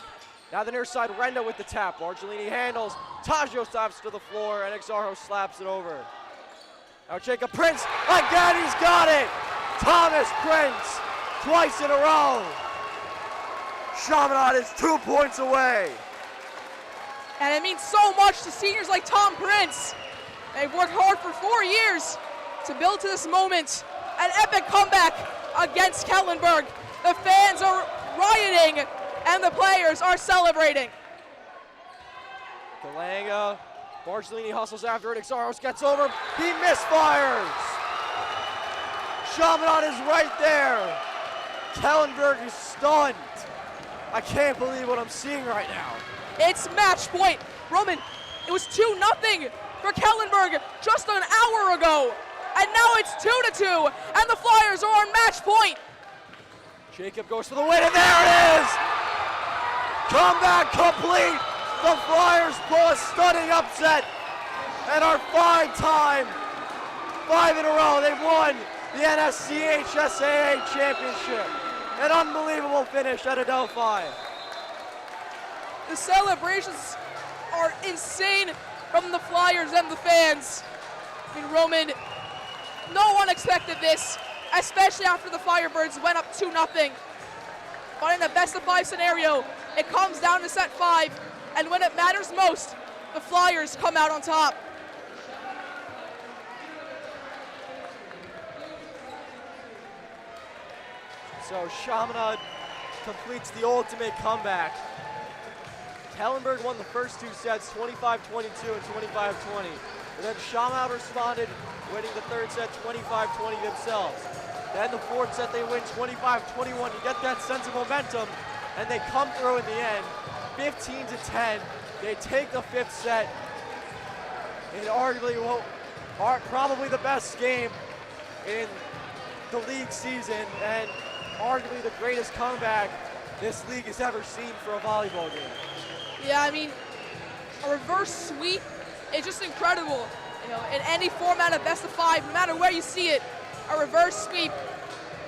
Now the near side, Renda with the tap. Bargelini handles. Tajio stops to the floor, and Exarchos slaps it over. Now Jacob Prince, again he's got it! Thomas Prince, twice in a row. Chaminade is 2 points away. And it means so much to seniors like Tom Prince. They've worked hard for 4 years to build to this moment. An epic comeback against Kellenberg. The fans are rioting and the players are celebrating. Galanga, Bargelini hustles after it. Exarchos gets over. He misfires. Chaminade is right there. Kellenberg is stunned. I can't believe what I'm seeing right now. It's match point. Roman, it was 2-0 for Kellenberg just an hour ago. And now it's 2-2, and the Flyers are on match point. Jacob goes for the win, and there it is! Comeback complete. The Flyers pull a stunning upset and are 5 in a row. They've won the NSCHSAA Championship. An unbelievable finish at Adelphi. The celebrations are insane from the Flyers and the fans. I mean, Roman, no one expected this, especially after the Firebirds went up 2-0. But in the best of 5 scenario, it comes down to set 5, and when it matters most, the Flyers come out on top. So Chaminade completes the ultimate comeback. Kellenberg won the first two sets, 25-22 and 25-20. And then Chaminade responded, winning the third set 25-20 themselves. Then the fourth set they win 25-21 to get that sense of momentum, and they come through in the end, 15-10. They take the fifth set in arguably probably the best game in the league season, and arguably the greatest comeback this league has ever seen for a volleyball game. Yeah, I mean, a reverse sweep is just incredible. You know, in any format of best of five, no matter where you see it, a reverse sweep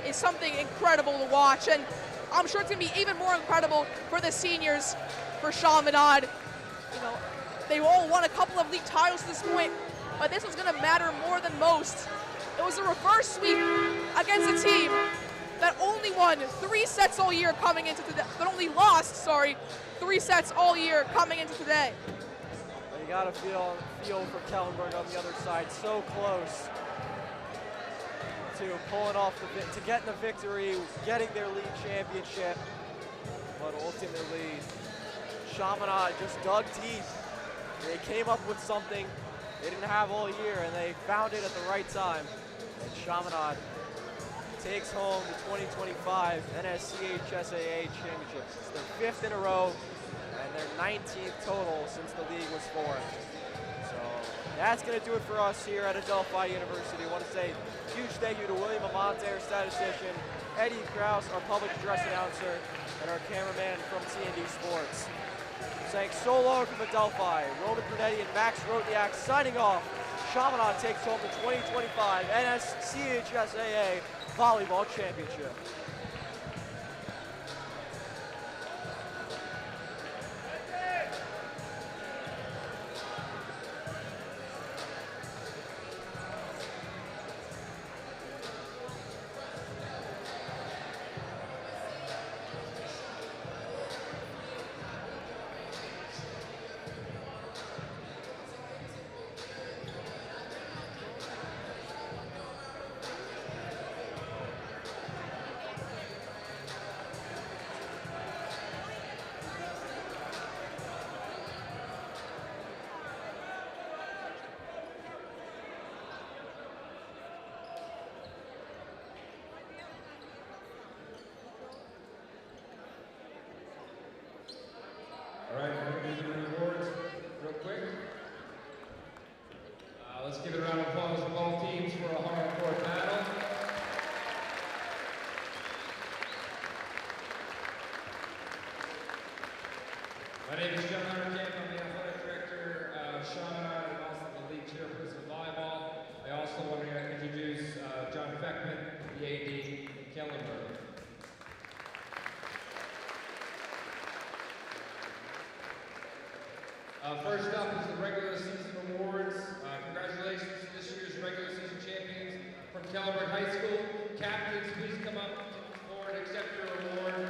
is something incredible to watch. And I'm sure it's going to be even more incredible for the seniors, for Chaminade. You know, they all won a couple of league titles to this point, but this one's going to matter more than most. It was a reverse sweep against a team that only won 3 sets all year coming into today, that only lost, 3 sets all year coming into today. You gotta feel for Kellenberg on the other side, so close to pulling off to getting the victory, getting their league championship, but ultimately Chaminade just dug deep. They came up with something they didn't have all year, and they found it at the right time. And Chaminade takes home the 2025 NSCHSAA Championship. It's their 5th in a row and their 19th total since the league was formed. So that's going to do it for us here at Adelphi University. I want to say a huge thank you to William Amante, our statistician, Eddie Krause, our public address announcer, and our cameraman from TND Sports. Saying so long from Adelphi, Roman Brunetti and Max Rotniak signing off. Chaminade takes home the 2025 NSCHSAA Volleyball Championship. All right, we're going to do the awards real quick. Let's give it a round of applause to both teams for a hard-court battle. My name is John Arkin. I'm the athletic director of Chaminade and also the league chairperson of volleyball. I also want to introduce John Feckman, the AD of Kellenberg. First up is the regular season awards. Congratulations to this year's regular season champions from Kellenberg High School. Captains, please come up forward and accept your award.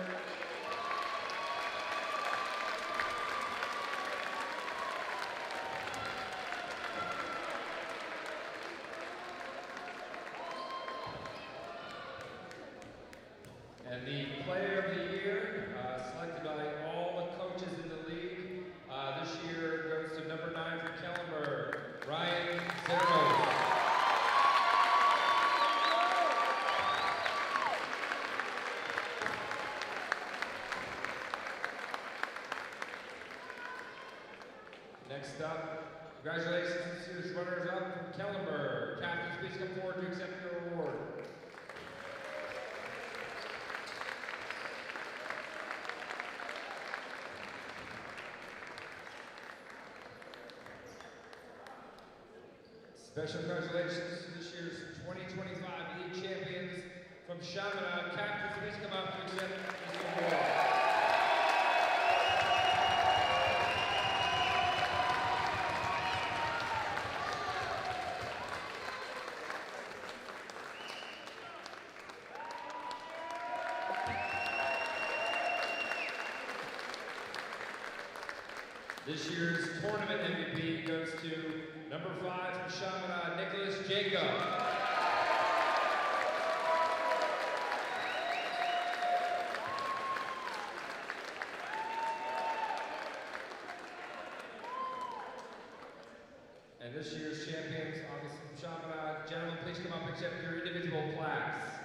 And the player of the year, selected by all the coaches in the league, this year goes to number 9 for Kellenberg, Ryan Zero. Next up, congratulations to this year's runners-up from Kellenberg. Captains, please come forward to accept your award. Special congratulations to this year's 2025 league champions from Chaminade. Captains, please come up to accept this award. This year's tournament MVP goes to number 5 from Chaminade, Nicholas Jacob. this year's champions, obviously from Chaminade. Gentlemen, please come up and accept your individual plaques.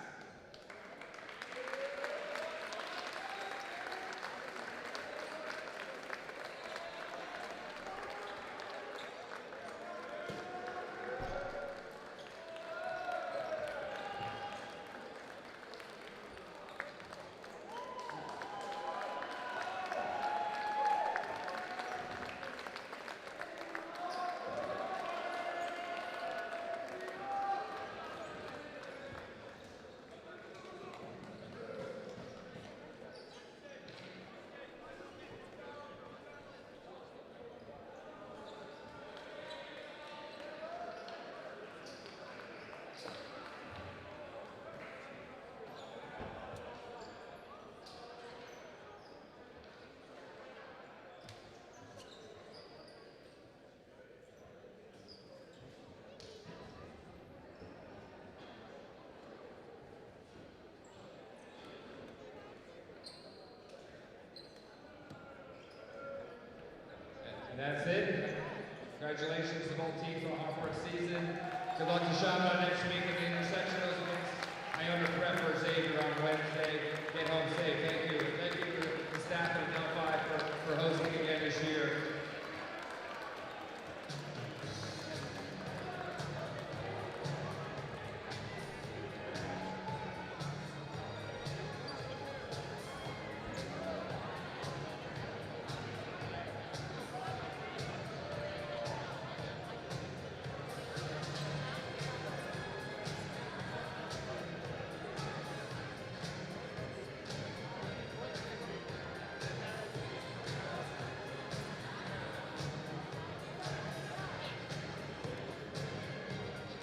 And that's it. Congratulations to both teams on a hard season. Good luck to Chaminade next week in the intersectionals against Iona Prep for Xavier on Wednesday.